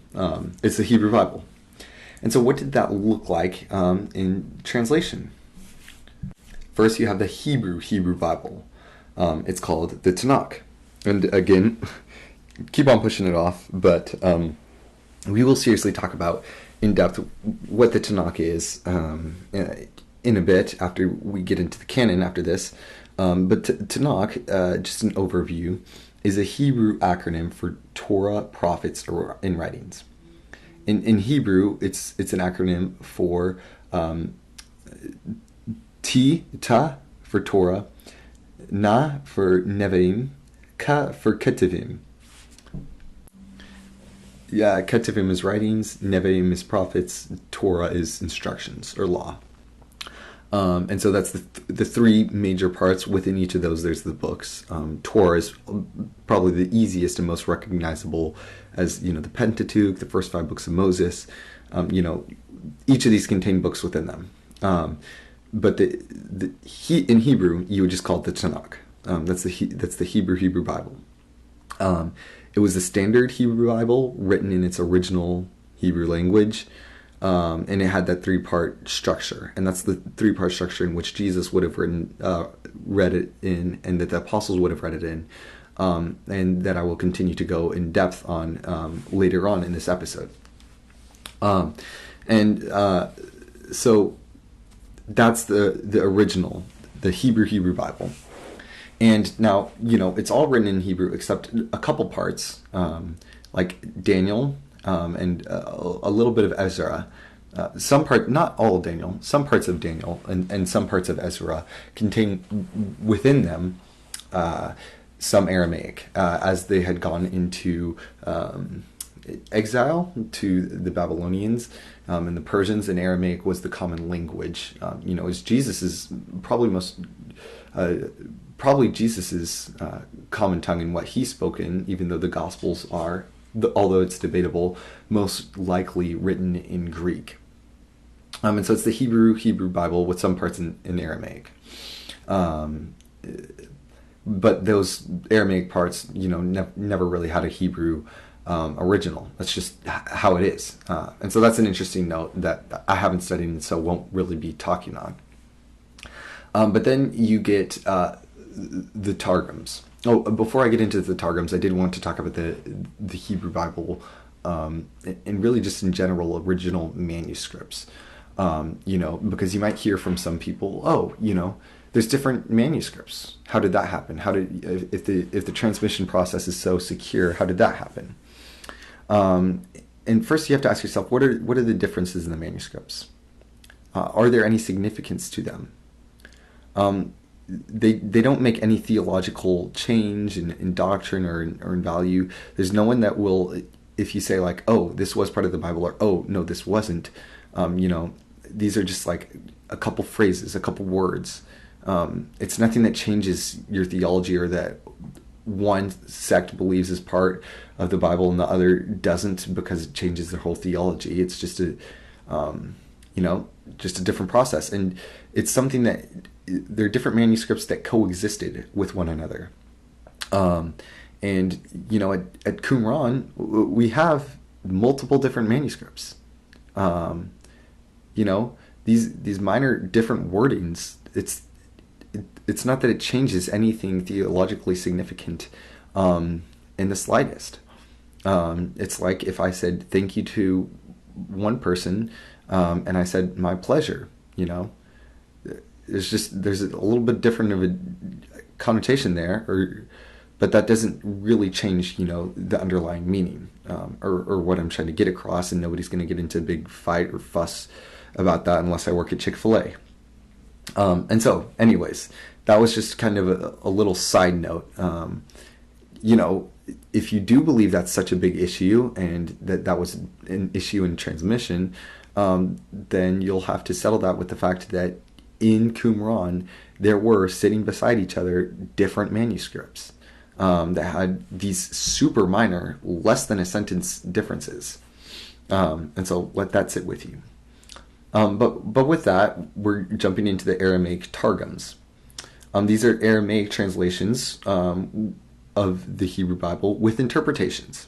A: It's the Hebrew Bible. And so what did that look like in translation? First, you have the Hebrew Bible. It's called the TaNaKh. And again, keep on pushing it off, but we will seriously talk about in depth what the TaNaKh is in a bit after we get into the canon after this. But TaNaKh, just an overview, is a Hebrew acronym for Torah, Prophets, and Writings. In Hebrew, it's an acronym for Ta for Torah, Na for Nevi'im, Ka for Ketuvim. Yeah, Ketuvim is writings, Nevi'im is prophets, Torah is instructions or law. And so that's the three major parts. Within each of those, there's the books. Torah is probably the easiest and most recognizable as, the Pentateuch, the first 5 books of Moses. Each of these contain books within them. But in Hebrew, you would just call it the TaNaKh. That's the Hebrew Bible. It was the standard Hebrew Bible written in its original Hebrew language. And it had that 3-part structure, and that's the 3-part structure in which Jesus would have read it in, and that the apostles would have read it in, and that I will continue to go in depth on later on in this episode. So that's the original, the Hebrew Bible. And now, it's all written in Hebrew except a couple parts, like Daniel, and a little bit of Ezra. Not all of Daniel, some parts of Daniel and some parts of Ezra contain within them some Aramaic, as they had gone into exile to the Babylonians and the Persians, and Aramaic was the common language. As Jesus's probably Jesus's common tongue in what he spoke in, even though the Gospels are, although it's debatable, most likely written in Greek. And so it's the Hebrew Bible with some parts in Aramaic. But those Aramaic parts, never really had a Hebrew original. That's just how it is. And so that's an interesting note that I haven't studied and so won't really be talking on. But then you get the Targums. Oh, before I get into the Targums, I did want to talk about the Hebrew Bible, and really just in general original manuscripts. Because you might hear from some people, there's different manuscripts. How did that happen? If the transmission process is so secure, how did that happen? And first you have to ask yourself, what are the differences in the manuscripts? Are there any significance to them? They don't make any theological change in doctrine or in value. There's no one that will, if you say like, oh, this was part of the Bible, or oh, no, this wasn't, these are just like a couple phrases, a couple words. It's nothing that changes your theology, or that one sect believes is part of the Bible and the other doesn't, because it changes their whole theology. It's just a different process. And it's something that there are different manuscripts that coexisted with one another. And at Qumran, we have multiple different manuscripts. These minor different wordings, it's not that it changes anything theologically significant in the slightest. It's like if I said thank you to one person, and I said my pleasure, there's a little bit different of a connotation there, but that doesn't really change, the underlying meaning, or what I'm trying to get across, and nobody's going to get into a big fight or fuss about that unless I work at Chick-fil-A. And so, anyways, that was just kind of a little side note. If you do believe that's such a big issue, and that was an issue in transmission, then you'll have to settle that with the fact that in Qumran, there were, sitting beside each other, different manuscripts that had these super minor, less than a sentence differences. And so let that sit with you. But with that, we're jumping into the Aramaic Targums. These are Aramaic translations of the Hebrew Bible with interpretations.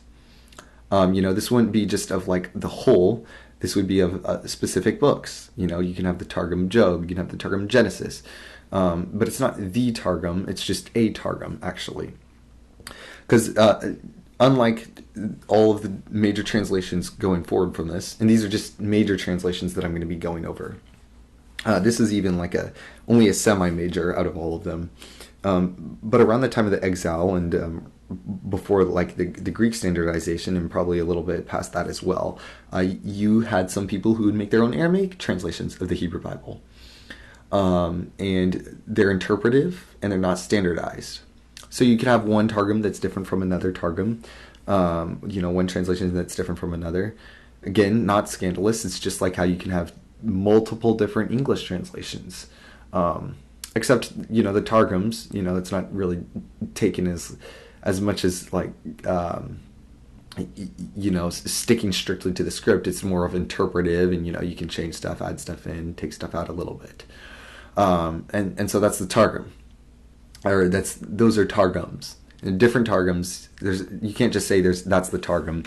A: This wouldn't be just of like the whole. This would be of specific books. You can have the Targum Job, you can have the Targum Genesis, but it's not the Targum. It's just a Targum, actually, because unlike all of the major translations going forward from this, and these are just major translations that I'm going to be going over. This is even like only a semi-major out of all of them. But around the time of the exile and before like the Greek standardization, and probably a little bit past that as well, you had some people who would make their own Aramaic translations of the Hebrew Bible. And they're interpretive and they're not standardized. So you can have one Targum that's different from another Targum, one translation that's different from another. Again, not scandalous. It's just like how you can have multiple different English translations. Except, the Targums, it's not really taken as much as like, sticking strictly to the script. It's more of interpretive, and, you can change stuff, add stuff in, take stuff out a little bit. And so that's the Targum. Or those are Targums. And different Targums, you can't just say that's the Targum,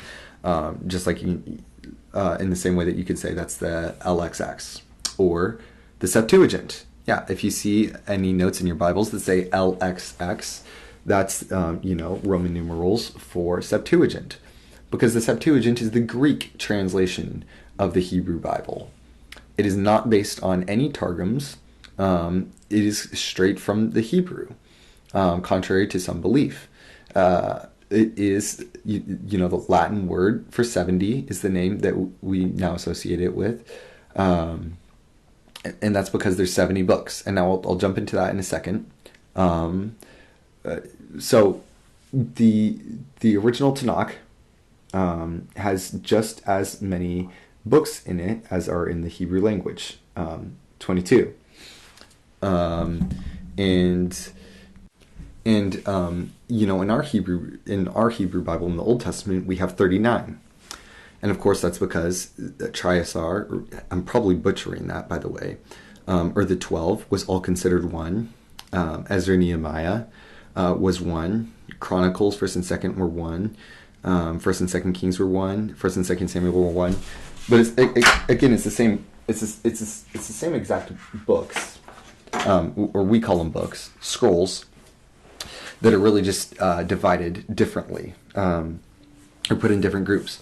A: just like in the same way that you could say that's the LXX or the Septuagint. Yeah, if you see any notes in your Bibles that say LXX, that's Roman numerals for Septuagint, because the Septuagint is the Greek translation of the Hebrew Bible. It is not based on any Targums. It is straight from the Hebrew, contrary to some belief. It is, the Latin word for 70 is the name that we now associate it with. And that's because there's 70 books. And now I'll jump into that in a second. So the original TaNaKh has just as many books in it as are in the Hebrew language, 22. In our Hebrew Bible in the Old Testament, we have 39. And of course, that's because the Triasar, I'm probably butchering that, by the way, or the 12 was all considered one. Ezra and Nehemiah was one. Chronicles, 1st and 2nd were one. 1st and 2nd Kings were one. 1st and 2nd Samuel were one. But it's the same. It's the same exact books, or we call them books, scrolls, that are really just divided differently, or put in different groups.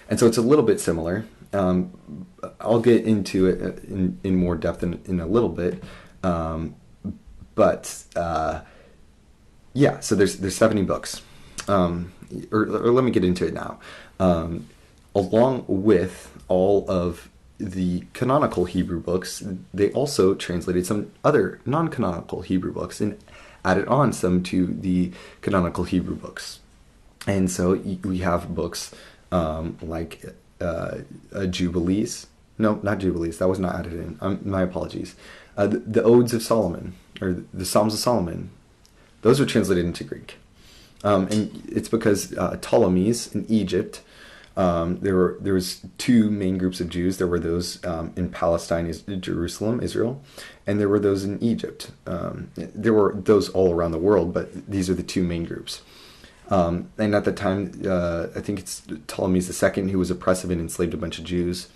A: And so it's a little bit similar. I'll get into it in more depth in a little bit. So there's 70 books. Or let me get into it now. Along with all of the canonical Hebrew books, they also translated some other non-canonical Hebrew books and added on some to the canonical Hebrew books. And so we have books like Jubilees. No, not Jubilees. That was not added in. My apologies. The Odes of Solomon, or the Psalms of Solomon. Those are translated into Greek. And it's because Ptolemies in Egypt, there was two main groups of Jews. There were those in Palestine, Jerusalem, Israel, and there were those in Egypt. There were those all around the world, but these are the two main groups. And at the time, I think it's Ptolemies II who was oppressive and enslaved a bunch of Jews.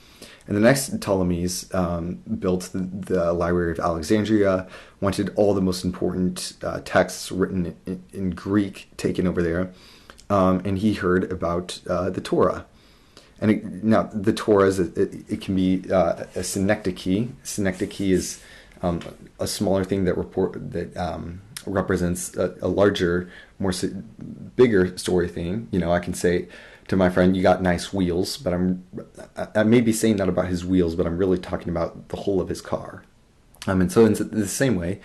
A: And the next Ptolemies built the Library of Alexandria, wanted all the most important texts written in Greek taken over there. And he heard about the Torah. And now the Torah it can be a synecdoche. Synecdoche is a smaller thing that represents a larger, bigger story thing. I can say to my friend, "You got nice wheels," but I may be saying that about his wheels, but I'm really talking about the whole of his car. And so in the same way,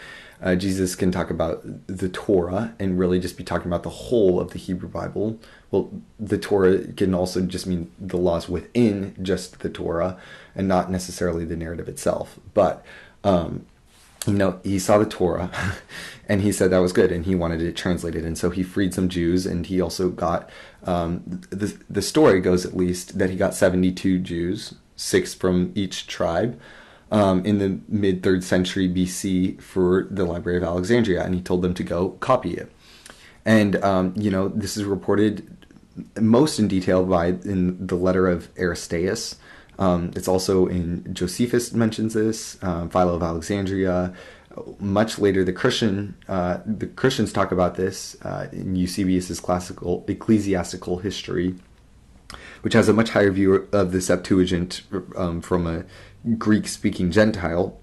A: Jesus can talk about the Torah and really just be talking about the whole of the Hebrew Bible. Well, the Torah can also just mean the laws within just the Torah and not necessarily the narrative itself. But, he saw the Torah and he said that was good and he wanted it translated. And so he freed some Jews, and he also got, the story goes at least that he got 72 Jews 6 from each tribe, in the mid 3rd century BC for the Library of Alexandria, and he told them to go copy it. And this is reported most in detail in the letter of Aristeas. It's also in Josephus mentions this, Philo of Alexandria. Much later, the Christians talk about this in Eusebius's classical ecclesiastical history, which has a much higher view of the Septuagint from a Greek-speaking Gentile,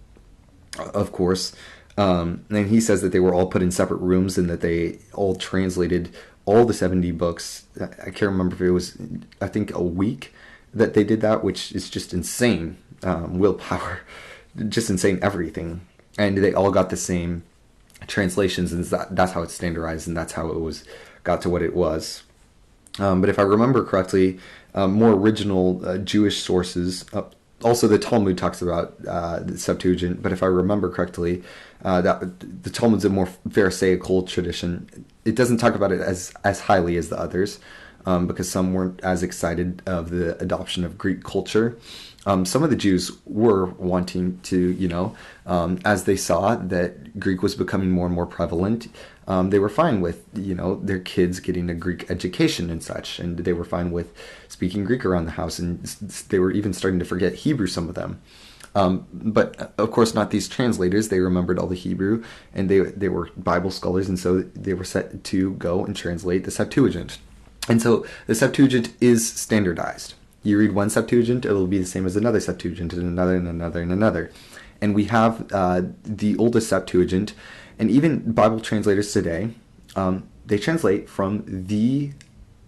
A: of course. And he says that they were all put in separate rooms and that they all translated all the 70 books. I can't remember if it was, I think, a week that they did that, which is just insane willpower, just insane everything. And they all got the same translations, and that's how it's standardized, and that's how it got to what it was. But if I remember correctly, more original Jewish sources, also the Talmud talks about the Septuagint, but if I remember correctly, that the Talmud's a more Pharisaical tradition. It doesn't talk about it as highly as the others, because some weren't as excited of the adoption of Greek culture. Some of the Jews were wanting to, as they saw that Greek was becoming more and more prevalent, they were fine with, their kids getting a Greek education and such, and they were fine with speaking Greek around the house, and they were even starting to forget Hebrew, some of them. But of course not these translators. They remembered all the Hebrew, and they were Bible scholars, and so they were set to go and translate the Septuagint. And so the Septuagint is standardized. You read one Septuagint, it'll be the same as another Septuagint, and another, and another, and another. And we have the oldest Septuagint, and even Bible translators today, they translate from the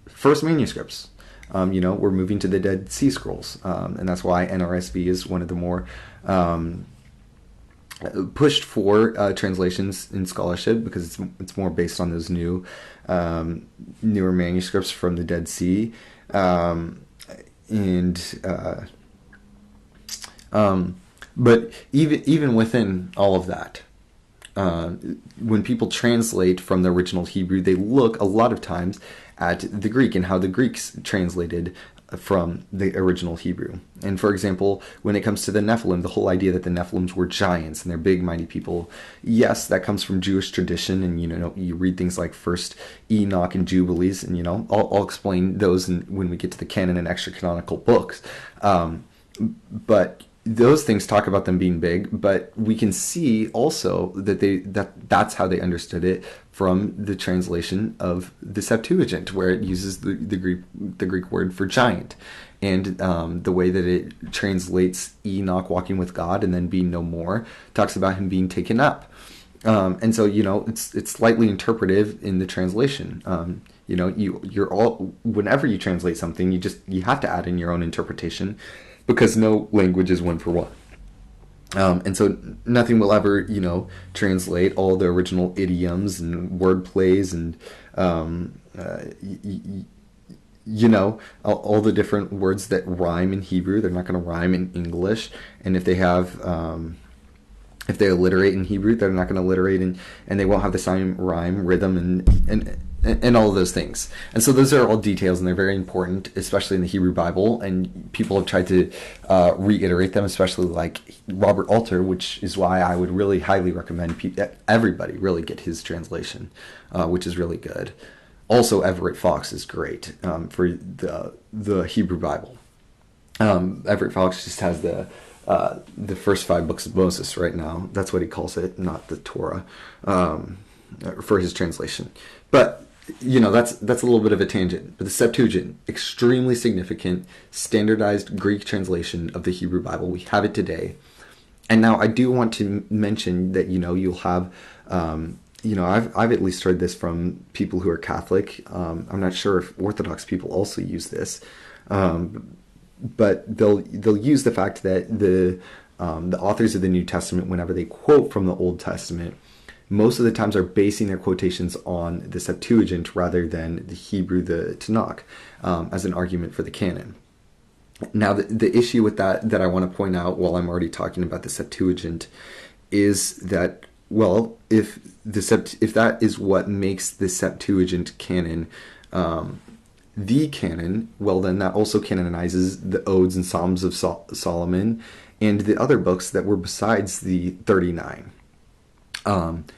A: first manuscripts. We're moving to the Dead Sea Scrolls, and that's why NRSV is one of the more pushed for translations in scholarship, because it's more based on those newer manuscripts from the Dead Sea, but even within all of that, when people translate from the original Hebrew, they look a lot of times at the Greek and how the Greeks translated from the original Hebrew. And for example, when it comes to the Nephilim, the whole idea that the Nephilims were giants and they're big, mighty people, yes, that comes from Jewish tradition. And, you read things like First Enoch and Jubilees, and, I'll explain those when we get to the canon and extra canonical books. But those things talk about them being big, but we can see also that that's how they understood it from the translation of the Septuagint, where it uses the Greek word for giant, and the way that it translates Enoch walking with God and then being no more talks about him being taken up, and so it's slightly interpretive in the translation. You're all, whenever you translate something, you have to add in your own interpretation, because no language is one for one. And so nothing will ever, translate all the original idioms and word plays and, all the different words that rhyme in Hebrew. They're not going to rhyme in English. And if they have, if they alliterate in Hebrew, they're not going to alliterate and they won't have the same rhyme, rhythm, and all of those things. And so those are all details, and they're very important, especially in the Hebrew Bible, and people have tried to reiterate them, especially like Robert Alter, which is why I would really highly recommend everybody really get his translation, which is really good. Also, Everett Fox is great for the Hebrew Bible. Everett Fox just has the first 5 books of Moses right now. That's what he calls it, not the Torah, for his translation. But that's a little bit of a tangent. But the Septuagint, extremely significant, standardized Greek translation of the Hebrew Bible. We have it today. And now I do want to mention that, you'll have, I've at least heard this from people who are Catholic. I'm not sure if Orthodox people also use this. But they'll use the fact that the authors of the New Testament, whenever they quote from the Old Testament, most of the times are basing their quotations on the Septuagint rather than the Hebrew, the TaNaKh, as an argument for the canon. Now, the issue with that I want to point out while I'm already talking about the Septuagint is that, well, if that is what makes the Septuagint canon, the canon, well, then that also canonizes the Odes and Psalms of Solomon and the other books that were besides the 39,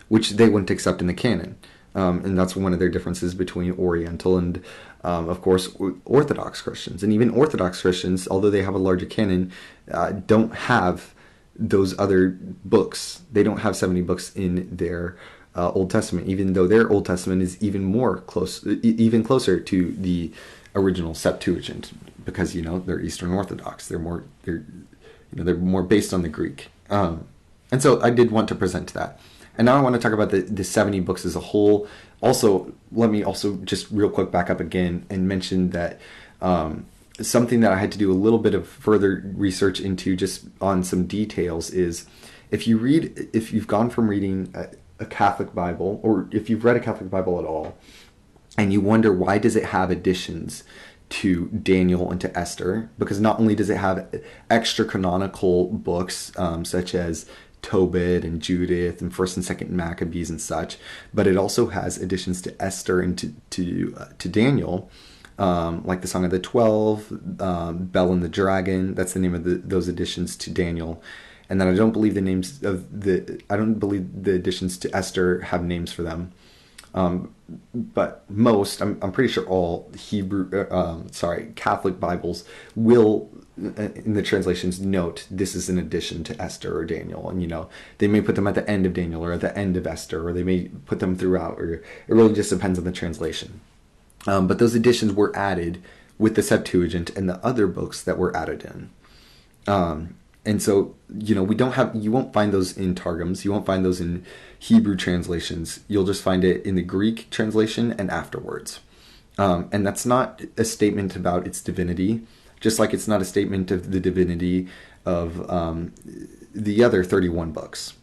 A: which they wouldn't accept in the canon. And that's one of their differences between Oriental and, of course, Orthodox Christians. And even Orthodox Christians, although they have a larger canon, don't have those other books. They don't have 70 books in their Old Testament, even though their Old Testament is even closer to the original Septuagint, because they're Eastern Orthodox. They're more based on the Greek. And so I did want to present that. And now I want to talk about the 70 books as a whole. Also, let me also just real quick back up again and mention that something that I had to do a little bit of further research into just on some details is if you've gone from reading a Catholic Bible, or if you've read a Catholic Bible at all, and you wonder why does it have additions to Daniel and to Esther, because not only does it have extra canonical books such as Tobit and Judith and First and Second Maccabees and such, but it also has additions to Esther and to Daniel, like the Song of the 12, Bel and the Dragon. That's the name of those additions to Daniel. And then I don't believe the additions to Esther have names for them. But most, I'm pretty sure all Catholic Bibles will, in the translations, note this is an addition to Esther or Daniel. And, they may put them at the end of Daniel or at the end of Esther, or they may put them throughout, or it really just depends on the translation. But those additions were added with the Septuagint and the other books that were added in. And so, you won't find those in Targums. You won't find those in Hebrew translations. You'll just find it in the Greek translation and afterwards. And that's not a statement about its divinity, just like it's not a statement of the divinity of the other 31 books.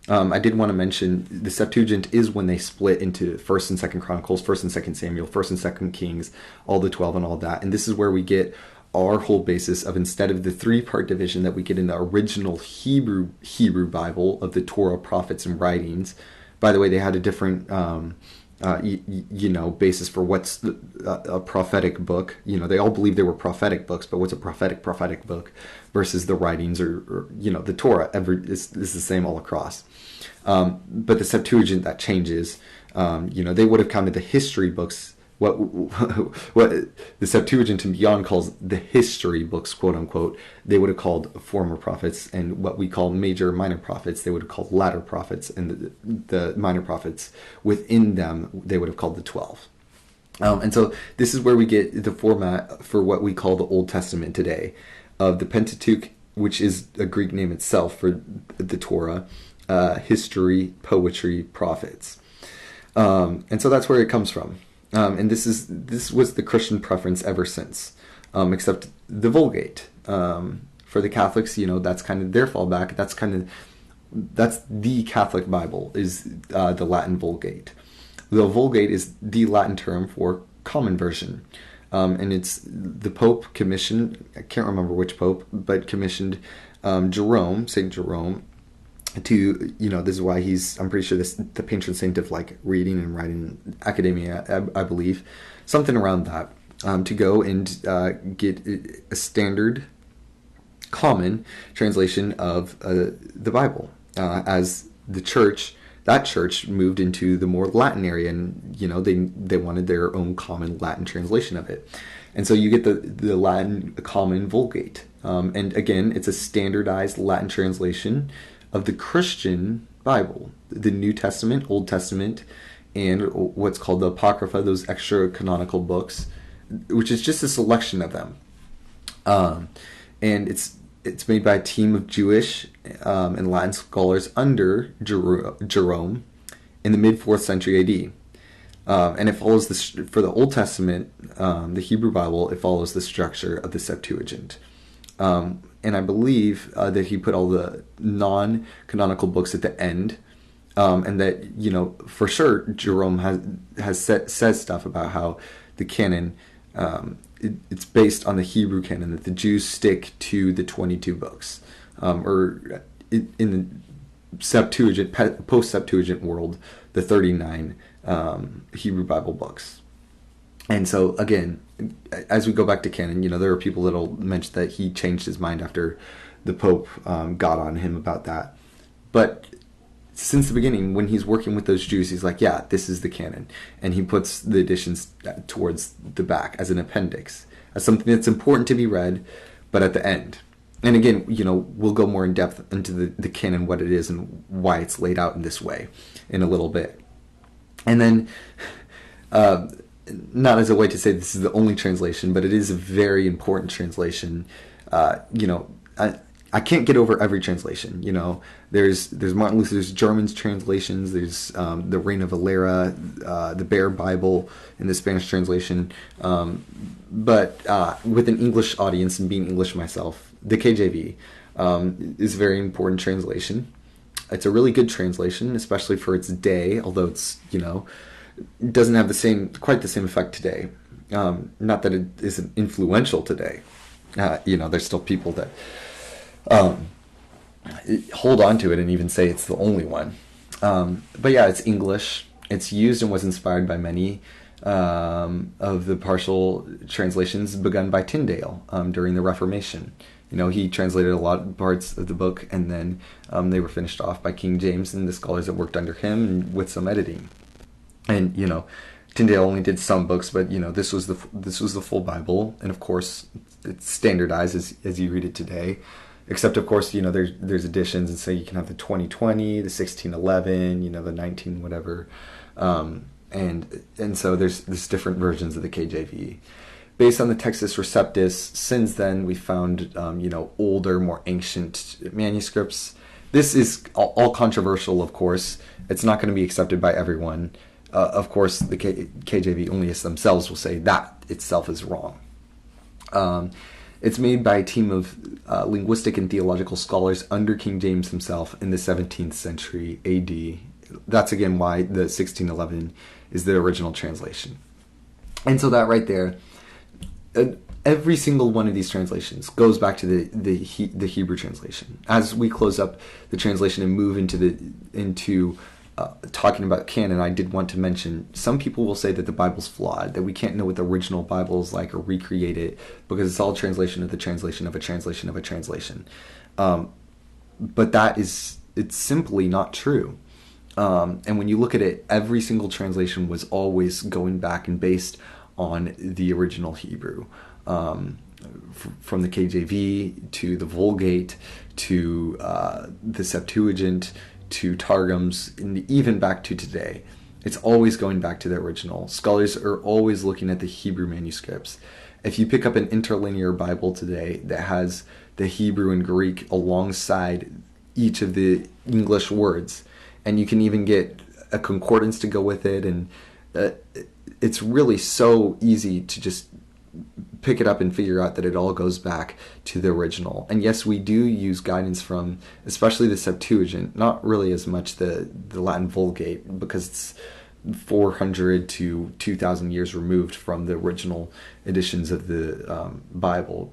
A: I did want to mention the Septuagint is when they split into 1st and 2nd Chronicles, 1st and 2nd Samuel, 1st and 2nd Kings, all the 12 and all that. And this is where we get our whole basis of, instead of the 3-part division that we get in the original Hebrew Bible of the Torah, prophets, and writings. By the way, they had a different basis for what's a prophetic book. They all believe they were prophetic books, but what's a prophetic book versus the writings or the Torah is the same all across. But the Septuagint, that changes. They would have counted the history books, what the Septuagint and beyond calls the history books, quote unquote, they would have called former prophets, and what we call major minor prophets, they would have called latter prophets, and the minor prophets within them, they would have called the 12. And so this is where we get the format for what we call the Old Testament today, of the Pentateuch, which is a Greek name itself for the Torah, history, poetry, prophets. And so that's where it comes from. And this was the Christian preference ever since, except the Vulgate. For the Catholics, that's kind of their fallback. That's the Catholic Bible, is the Latin Vulgate. The Vulgate is the Latin term for common version. And it's the Pope commissioned, I can't remember which Pope, but commissioned St. Jerome, to, this is why I'm pretty sure this the patron saint of like reading and writing academia, I believe, something around that, to go and get a standard common translation of the Bible, as that church moved into the more Latin area, and they wanted their own common Latin translation of it. And so you get the Latin common Vulgate, and again, it's a standardized Latin translation of the Christian Bible, the New Testament, Old Testament, and what's called the Apocrypha, those extra canonical books, which is just a selection of them. And it's made by a team of Jewish and Latin scholars under Jerome in the mid-4th century AD. And it follows for the Old Testament, the Hebrew Bible, it follows the structure of the Septuagint. And I believe that he put all the non-canonical books at the end, and that, for sure, Jerome says stuff about how the canon, it's based on the Hebrew canon, that the Jews stick to the 22 books, or in the Septuagint, post-Septuagint world, the 39 Hebrew Bible books. And so, again, as we go back to canon, there are people that'll mention that he changed his mind after the Pope got on him about that. But since the beginning, when he's working with those Jews, he's like, yeah, this is the canon. And he puts the additions towards the back as an appendix, as something that's important to be read, but at the end. And again, we'll go more in depth into the canon, what it is, and why it's laid out in this way in a little bit. And then, not as a way to say this is the only translation, but it is a very important translation. I can't get over every translation. There's Martin Luther's German translations. There's the Reina Valera, the Bear Bible in the Spanish translation. But with an English audience and being English myself, the KJV is a very important translation. It's a really good translation, especially for its day, although it's, it doesn't have quite the same effect today. Not that it isn't influential today. There's still people that hold on to it and even say it's the only one. But yeah, it's English. It's used and was inspired by many of the partial translations begun by Tyndale during the Reformation. He translated a lot of parts of the book, and then they were finished off by King James and the scholars that worked under him, and with some editing. And Tyndale only did some books, but this was the full Bible, and of course it's standardized as you read it today. Except of course there's additions, and so you can have the 2020, the 1611, the 19 whatever, and so there's different versions of the KJV. Based on the Textus Receptus, since then we found older, more ancient manuscripts. This is all controversial, of course. It's not going to be accepted by everyone. Of course, the KJV onlyists themselves will say that itself is wrong. It's made by a team of linguistic and theological scholars under King James himself in the 17th century AD. That's again why the 1611 is the original translation. And so that right there, every single one of these translations goes back to the Hebrew translation. As we close up the translation and move into talking about canon, I did want to mention some people will say that the Bible's flawed, that we can't know what the original Bible is like or recreate it because it's all translation of the translation of a translation of a translation. But it's simply not true. And when you look at it, every single translation was always going back and based on the original Hebrew. From the KJV to the Vulgate to the Septuagint to Targums, and even back to today. It's always going back to the original. Scholars are always looking at the Hebrew manuscripts. If you pick up an interlinear Bible today that has the Hebrew and Greek alongside each of the English words, and you can even get a concordance to go with it, and it's really so easy to just pick it up and figure out that it all goes back to the original. And yes, we do use guidance from especially the Septuagint, not really as much the Latin Vulgate, because it's 400 to 2,000 years removed from the original editions of the Bible.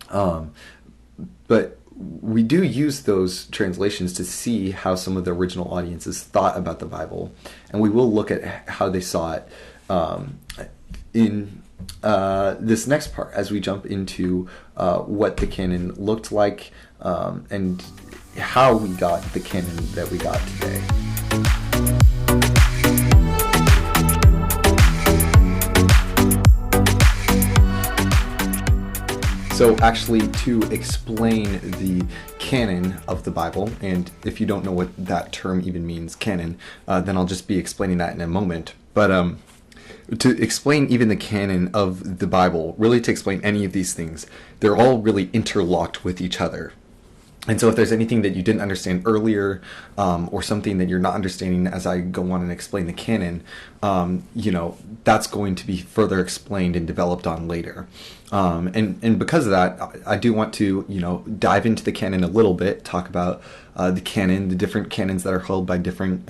A: But we do use those translations to see how some of the original audiences thought about the Bible, and we will look at how they saw it in this next part as we jump into what the canon looked like and how we got the canon that we got today. So actually, to explain the canon of the Bible, and if you don't know what that term even means, canon, then I'll just be explaining that in a moment. But to explain even the canon of the Bible, really to explain any of these things, they're all really interlocked with each other. And so if there's anything that you didn't understand earlier, or something that you're not understanding as I go on and explain the canon, that's going to be further explained and developed on later. And because of that, I do want to, dive into the canon a little bit, talk about the canon, the different canons that are held by different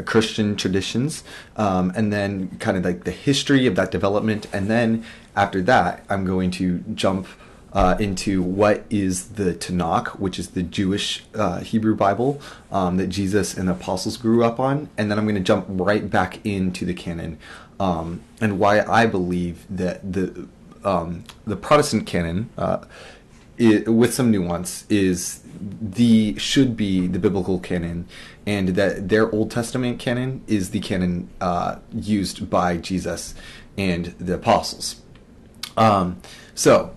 A: Christian traditions, and then kind of like the history of that development. And then after that, I'm going to jump into what is the TaNaKh, which is the Jewish Hebrew Bible that Jesus and the apostles grew up on, and then I'm going to jump right back into the canon and why I believe that the Protestant canon, with some nuance, should be the biblical canon, and that their Old Testament canon is the canon used by Jesus and the apostles. So,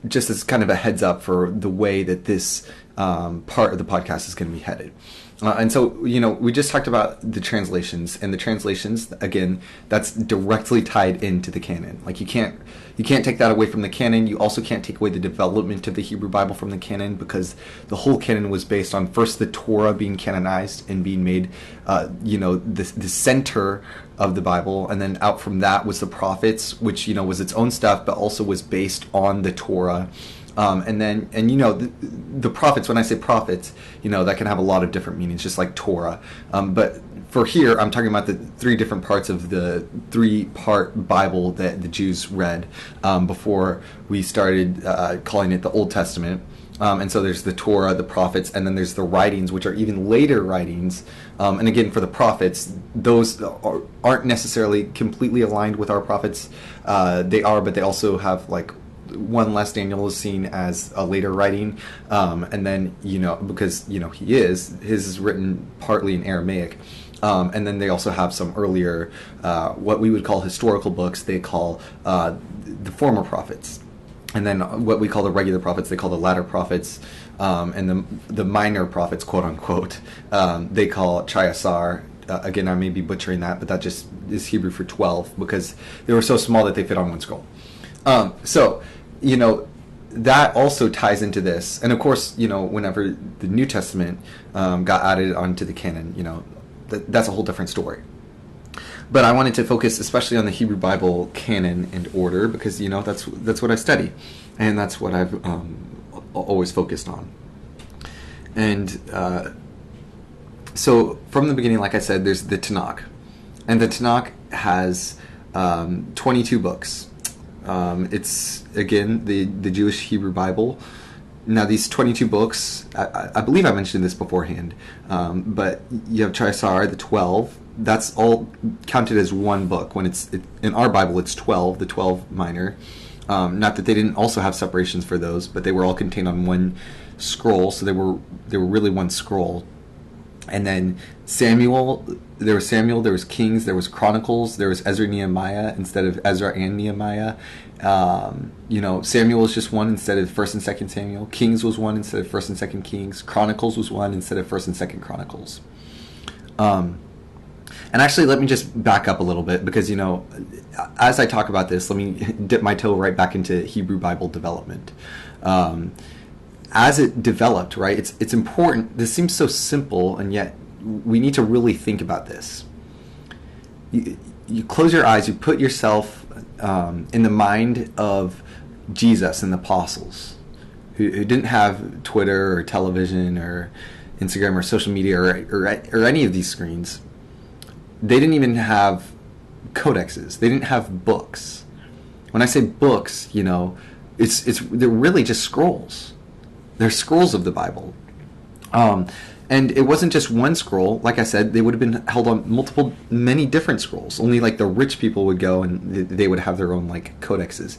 A: just as kind of a heads up for the way that this part of the podcast is going to be headed. And so, we just talked about the translations, and the translations, again, that's directly tied into the canon. Like, you can't take that away from the canon. You also can't take away the development of the Hebrew Bible from the canon, because the whole canon was based on first the Torah being canonized and being made, the center of the Bible, and then out from that was the prophets, which, was its own stuff, but also was based on the Torah. The prophets, when I say prophets, that can have a lot of different meanings, just like Torah. But for here, I'm talking about the three different parts of the three-part Bible that the Jews read before we started calling it the Old Testament. And so there's the Torah, the prophets, and then there's the writings, which are even later writings. And again, for the prophets, those aren't necessarily completely aligned with our prophets. They are, but they also have, like, 1 less Daniel is seen as a later writing, and then because his is written partly in Aramaic, and then they also have some earlier what we would call historical books. They call the former prophets, and then what we call the regular prophets they call the latter prophets, and the minor prophets, quote unquote, they call Chayasar. Again, I may be butchering that, but that just is Hebrew for 12, because they were so small that they fit on one scroll. So, that also ties into this. And of course, whenever the New Testament got added onto the canon, that's a whole different story. But I wanted to focus especially on the Hebrew Bible canon and order, because, that's what I study. And that's what I've always focused on. And so from the beginning, like I said, there's the TaNaKh. And the TaNaKh has 22 books. It's, again, the Jewish Hebrew Bible. Now, these 22 books, I believe I mentioned this beforehand, but you have Chayasar, the 12. That's all counted as one book. When in our Bible, it's 12, the 12 minor. Not that they didn't also have separations for those, but they were all contained on one scroll, so they were really one scroll. And then there was Kings, there was Chronicles, there was Ezra, Nehemiah instead of Ezra and Nehemiah. Samuel was just one instead of 1st and 2nd Samuel. Kings was one instead of 1st and 2nd Kings. Chronicles was one instead of 1st and 2nd Chronicles. And actually, let me just back up a little bit, because, as I talk about this, let me dip my toe right back into Hebrew Bible development. As it developed, right, it's important. This seems so simple, and yet we need to really think about this. You close your eyes, you put yourself in the mind of Jesus and the apostles, who didn't have Twitter or television or Instagram or social media or any of these screens. They didn't even have codexes. They didn't have books. When I say books, they're really just scrolls. They're scrolls of the Bible. And it wasn't just one scroll. Like I said, they would have been held on many different scrolls. Only like the rich people would go and they would have their own like codexes.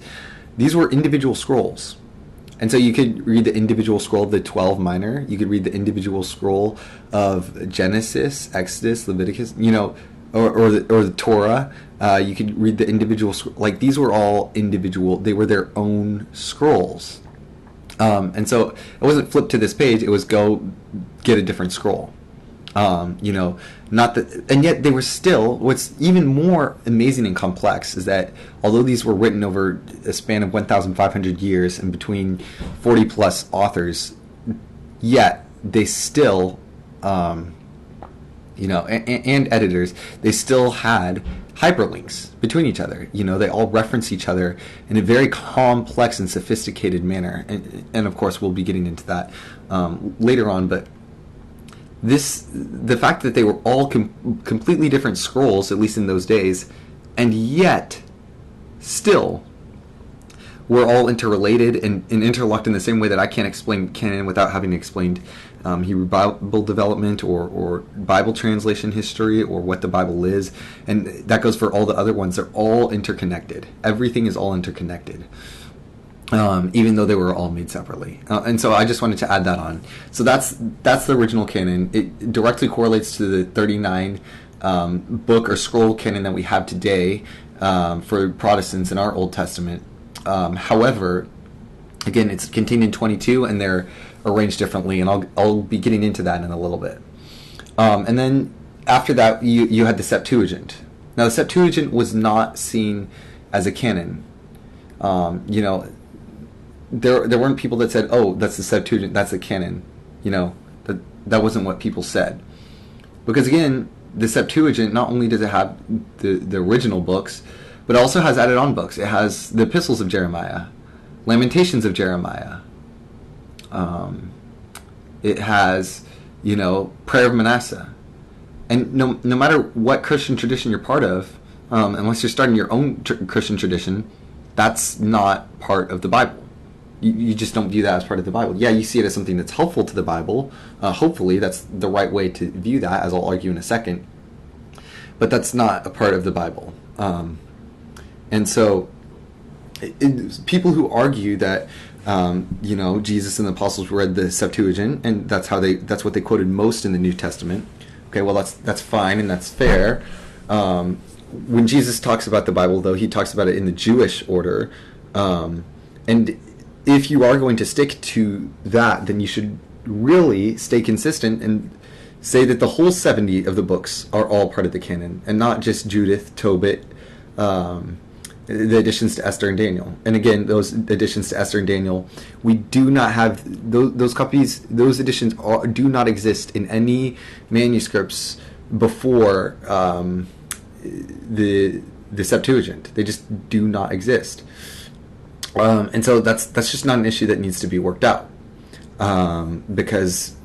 A: These were individual scrolls. And so you could read the individual scroll of the 12 minor. You could read the individual scroll of Genesis, Exodus, Leviticus, or the Torah. You could read the individual, like these were all individual. They were their own scrolls. And so it wasn't flip to this page, it was go get a different scroll. Not that, and yet they were still, what's even more amazing and complex is that although these were written over a span of 1,500 years and between 40 plus authors, yet they still, and editors, they still had hyperlinks between each other. They all reference each other in a very complex and sophisticated manner. And of course, we'll be getting into that later on. But the fact that they were all completely different scrolls, at least in those days, and yet still we're all interrelated and interlocked in the same way that I can't explain canon without having explained Hebrew Bible development or Bible translation history or what the Bible is. And that goes for all the other ones. They're all interconnected. Everything is all interconnected. Even though they were all made separately. And so I just wanted to add that on. So that's the original canon. It directly correlates to the 39 book or scroll canon that we have today for Protestants in our Old Testament. However, again, it's contained in 22 and they're arranged differently, and I'll be getting into that in a little bit. And then after that, you had the Septuagint. Now, the Septuagint was not seen as a canon. There weren't people that said, "Oh, that's the Septuagint, that's the canon." That wasn't what people said. Because again, the Septuagint, not only does it have the original books, but it also has added on books. It has the epistles of Jeremiah, Lamentations of Jeremiah. It has, Prayer of Manasseh. And no matter what Christian tradition you're part of, unless you're starting your own Christian tradition, that's not part of the Bible. You just don't view that as part of the Bible. Yeah, you see it as something that's helpful to the Bible. Hopefully, that's the right way to view that, as I'll argue in a second. But that's not a part of the Bible. And so, people who argue that, Jesus and the apostles read the Septuagint, and that's what they quoted most in the New Testament. Okay, well, that's fine and that's fair. When Jesus talks about the Bible, though, he talks about it in the Jewish order. And if you are going to stick to that, then you should really stay consistent and say that the whole 70 of the books are all part of the canon, and not just Judith, Tobit, the additions to Esther and Daniel. And again, those additions to Esther and Daniel, we do not have those copies. Those editions do not exist in any manuscripts before the Septuagint. They just do not exist. And so that's just not an issue that needs to be worked out, because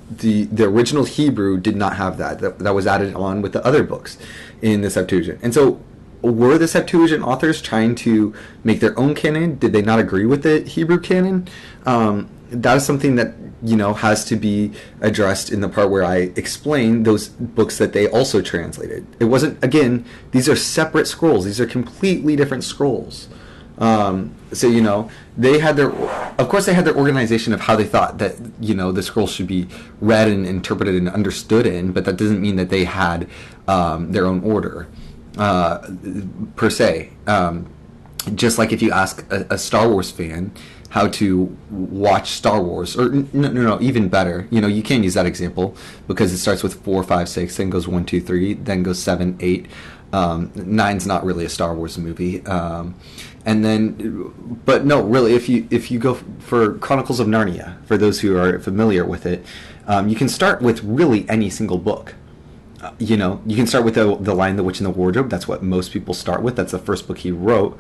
A: the original Hebrew did not have that was added on with the other books in the Septuagint. And so, were the Septuagint authors trying to make their own canon? Did they not agree with the Hebrew canon? That is something that has to be addressed in the part where I explain those books that they also translated. It wasn't, again, these are separate scrolls. These are completely different scrolls. So they had of course they had their organization of how they thought that the scrolls should be read and interpreted and understood in, but that doesn't mean that they had their own order per se. Just like if you ask a Star Wars fan how to watch Star Wars, or no, even better, you can use that example because it starts with 4, 5, 6, then goes 1, 2, 3, then goes 7, 8. 9's not really a Star Wars movie. And then, but no, really, if you go for Chronicles of Narnia, for those who are familiar with it, you can start with really any single book. You can start with the Lion, the Witch, and the Wardrobe. That's what most people start with. That's the first book he wrote.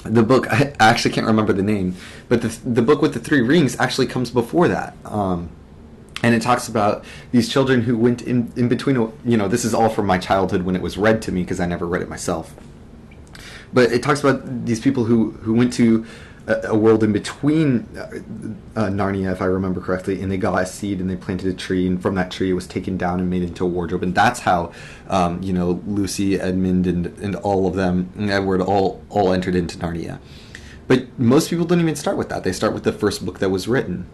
A: The book, I actually can't remember the name, but the book with the 3 rings actually comes before that. And it talks about these children who went in between, this is all from my childhood when it was read to me because I never read it myself. But it talks about these people who went to a world in between Narnia, if I remember correctly, and they got a seed and they planted a tree, and from that tree it was taken down and made into a wardrobe. And that's how, Lucy, Edmund, and all of them, and Edward, all entered into Narnia. But most people don't even start with that. They start with the first book that was written.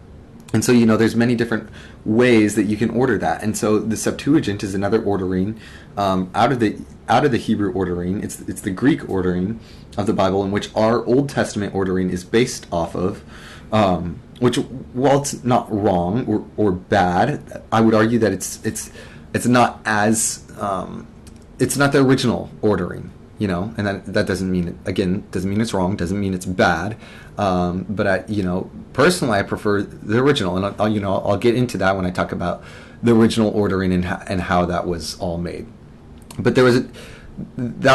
A: And so, there's many different ways that you can order that. And so the Septuagint is another ordering out of the Hebrew ordering. It's the Greek ordering of the Bible, in which our Old Testament ordering is based off of, which, while it's not wrong or bad, I would argue that it's not as it's not the original ordering. And that doesn't mean it's wrong, doesn't mean it's bad. But personally, I prefer the original, and I'll get into that when I talk about the original ordering and how that was all made. But that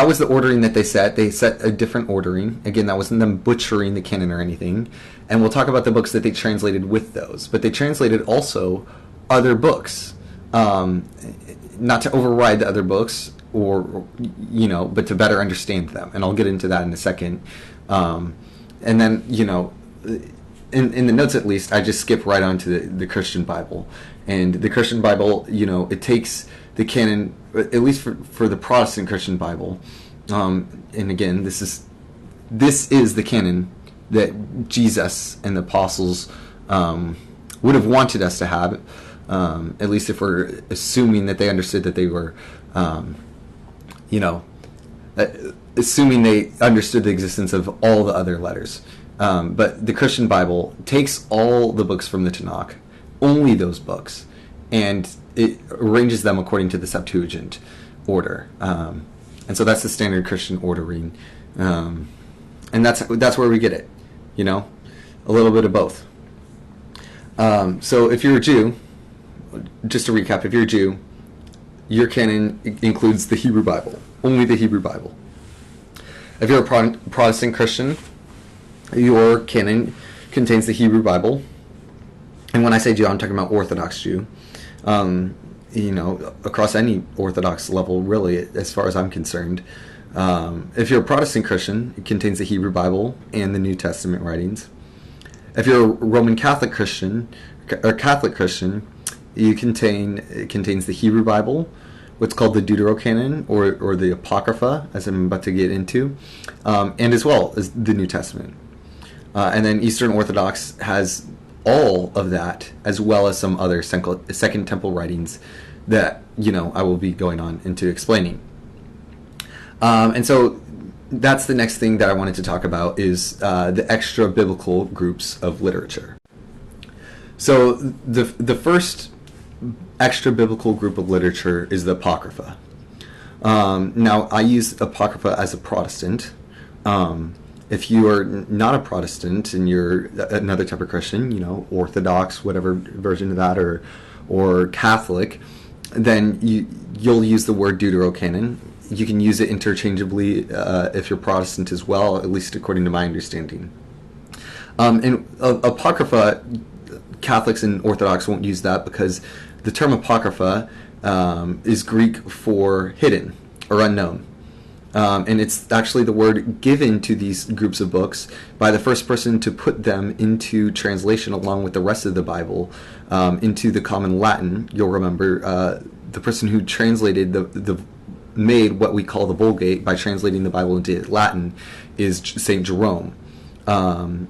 A: was the ordering that they set. They set a different ordering. Again, that wasn't them butchering the canon or anything. And we'll talk about the books that they translated with those. But they translated also other books, not to override the other books or but to better understand them. And I'll get into that in a second. And then, in the notes at least, I just skip right on to the Christian Bible. And the Christian Bible, it takes the canon, at least for the Protestant Christian Bible. And again, this is the canon that Jesus and the apostles would have wanted us to have, at least if we're assuming that they understood that they were, assuming they understood the existence of all the other letters. But the Christian Bible takes all the books from the TaNaKh, only those books, and it arranges them according to the Septuagint order. And so that's the standard Christian ordering. And that's where we get it, a little bit of both. So if you're a Jew, just to recap, if you're a Jew, your canon includes the Hebrew Bible, only the Hebrew Bible. If you're a Protestant Christian, your canon contains the Hebrew Bible. And when I say Jew, I'm talking about Orthodox Jew. Across any Orthodox level, really, as far as I'm concerned. If you're a Protestant Christian, it contains the Hebrew Bible and the New Testament writings. If you're a Roman Catholic Christian, or Catholic Christian, it contains the Hebrew Bible, what's called the Deuterocanon, or the Apocrypha, as I'm about to get into, and as well as the New Testament. And then Eastern Orthodox has all of that, as well as some other Second Temple writings that, I will be going on into explaining. And so that's the next thing that I wanted to talk about is the extra biblical groups of literature. So the first extra biblical group of literature is the Apocrypha. Now, I use Apocrypha as a Protestant. If you are not a Protestant and you're another type of Christian, Orthodox, whatever version of that, or Catholic, then you'll use the word Deuterocanon. You can use it interchangeably if you're Protestant as well, at least according to my understanding. And Apocrypha, Catholics and Orthodox won't use that because the term Apocrypha is Greek for hidden or unknown. And it's actually the word given to these groups of books by the first person to put them into translation along with the rest of the Bible into the common Latin. You'll remember the person who translated made what we call the Vulgate by translating the Bible into Latin is Saint Jerome. And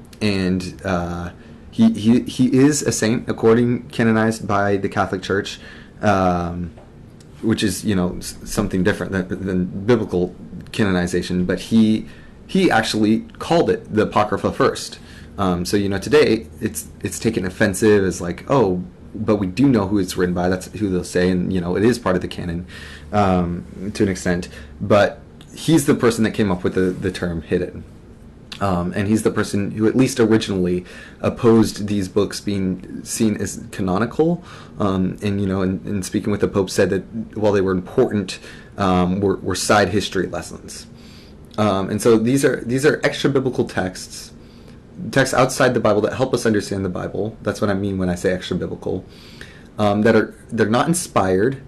A: he is a saint, canonized by the Catholic Church, which is something different than biblical canonization. But he actually called it the Apocrypha first. So today it's taken offensive as like, oh, but we do know who it's written by. That's who they'll say, and it is part of the canon to an extent. But he's the person that came up with the term hidden. And he's the person who at least originally opposed these books being seen as canonical, and speaking with the Pope said that while they were important, were side history lessons. And so these are extra biblical texts outside the Bible that help us understand the Bible. That's what I mean when I say extra biblical. They're not inspired.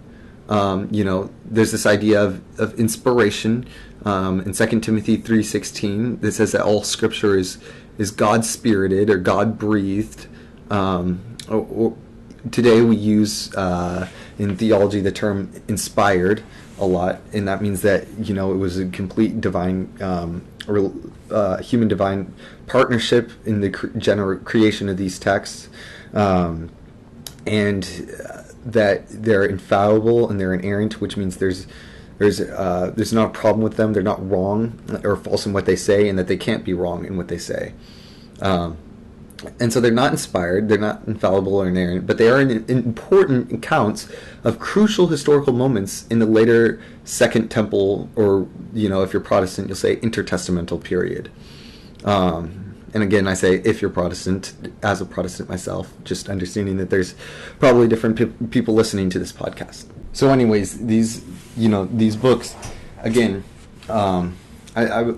A: There's this idea of inspiration. In 2 Timothy 3:16, it says that all Scripture is God-spirited or God-breathed. Today we use in theology the term inspired a lot, and that means that it was a complete divine, human divine partnership in the creation of these texts, and that they're infallible and they're inerrant, which means there's not a problem with them. They're not wrong or false in what they say, and that they can't be wrong in what they say. And so they're not inspired, they're not infallible or inerrant, but they are important accounts of crucial historical moments in the later Second Temple, or if you're Protestant, you'll say intertestamental period. And again, I say if you're Protestant, as a Protestant myself, just understanding that there's probably different people listening to this podcast. So anyways, these books, again, I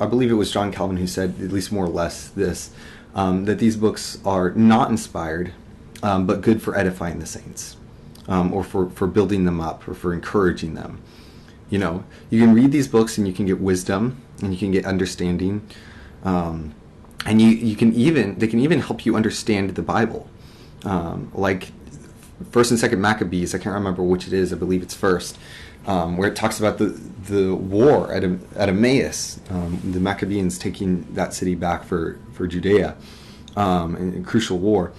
A: believe it was John Calvin who said, at least more or less, this, that these books are not inspired, but good for edifying the saints, or for building them up, or for encouraging them. You can read these books and you can get wisdom and you can get understanding, and they can even help you understand the Bible, like First and Second Maccabees. I can't remember which it is. I believe it's First, where it talks about the war at Emmaus, the Maccabees taking that city back for Judea, in a crucial war.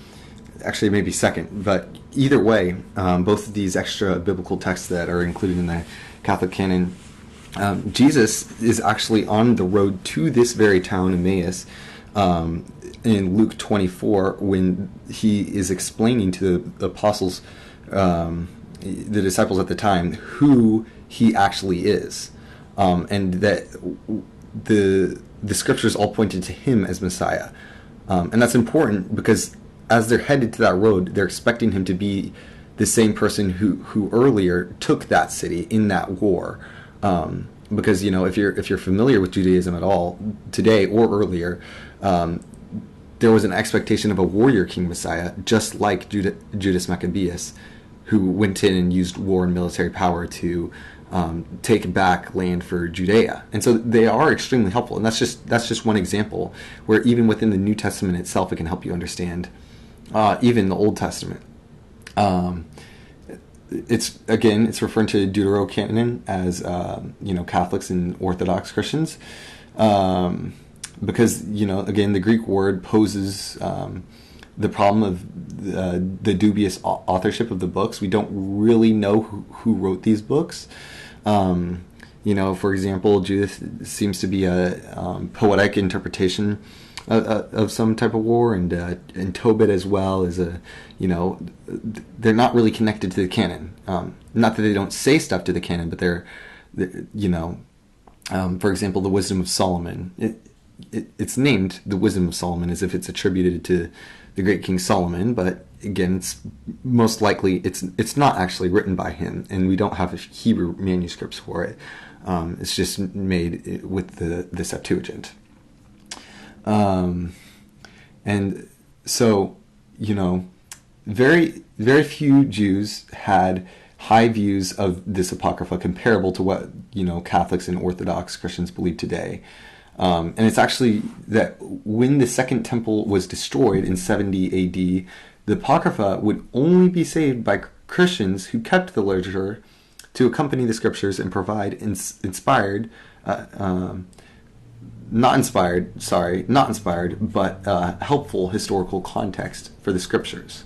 A: Actually, it may be Second, but either way, both of these extra biblical texts that are included in the Catholic canon, Jesus is actually on the road to this very town, Emmaus, in Luke 24, when he is explaining to the apostles, the disciples at the time, who he actually is, and that the scriptures all pointed to him as Messiah. And that's important because as they're headed to that road, they're expecting him to be the same person who earlier took that city in that war. Because if you're familiar with Judaism at all today or earlier, there was an expectation of a warrior king Messiah, just like Judas Maccabeus, who went in and used war and military power to take back land for Judea. And so they are extremely helpful. And that's just one example where even within the New Testament itself, it can help you understand even the Old Testament. It's referring to Deuterocanon as Catholics and Orthodox Christians, because again, the Greek word poses the problem of the dubious authorship of the books. We don't really know who wrote these books. For example, Judith seems to be a poetic interpretation of some type of war, and Tobit as well is they're not really connected to the canon. Not that they don't say stuff to the canon, but they're for example, the Wisdom of Solomon. It's named the Wisdom of Solomon as if it's attributed to the great King Solomon, but again, it's most likely it's not actually written by him, and we don't have Hebrew manuscripts for it. It's just made with the Septuagint. And so, very, very few Jews had high views of this Apocrypha comparable to what, Catholics and Orthodox Christians believe today. And it's actually that when the Second Temple was destroyed in 70 AD, the Apocrypha would only be saved by Christians who kept the literature to accompany the scriptures and provide not inspired, but helpful historical context for the scriptures.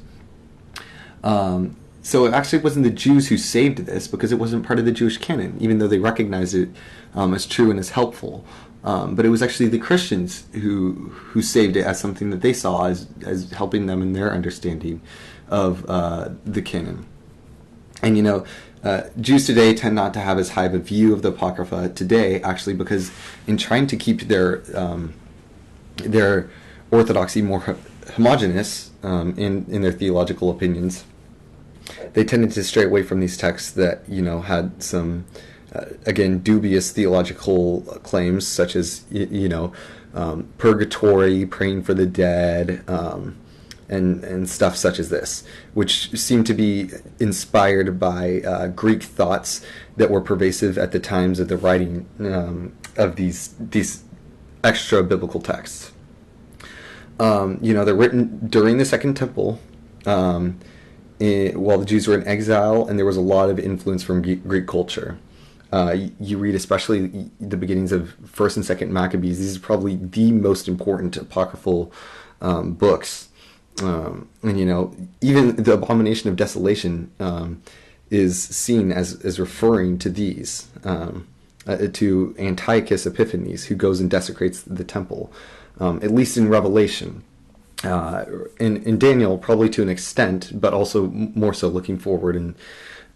A: So it actually wasn't the Jews who saved this, because it wasn't part of the Jewish canon, even though they recognized it as true and as helpful. But it was actually the Christians who saved it as something that they saw as helping them in their understanding of the canon. And Jews today tend not to have as high of a view of the Apocrypha today, actually, because in trying to keep their orthodoxy more homogeneous in their theological opinions, they tended to stray away from these texts that had some again dubious theological claims, such as purgatory, praying for the dead, and stuff such as this, which seemed to be inspired by Greek thoughts that were pervasive at the times of the writing of these extra biblical texts. They're written during the Second Temple, while the Jews were in exile, and there was a lot of influence from Greek culture. You read especially the beginnings of First and Second Maccabees. These are probably the most important apocryphal books. And even the abomination of desolation is seen as referring to these, to Antiochus Epiphanes, who goes and desecrates the temple, at least in Revelation. In Daniel, probably to an extent, but also more so looking forward, and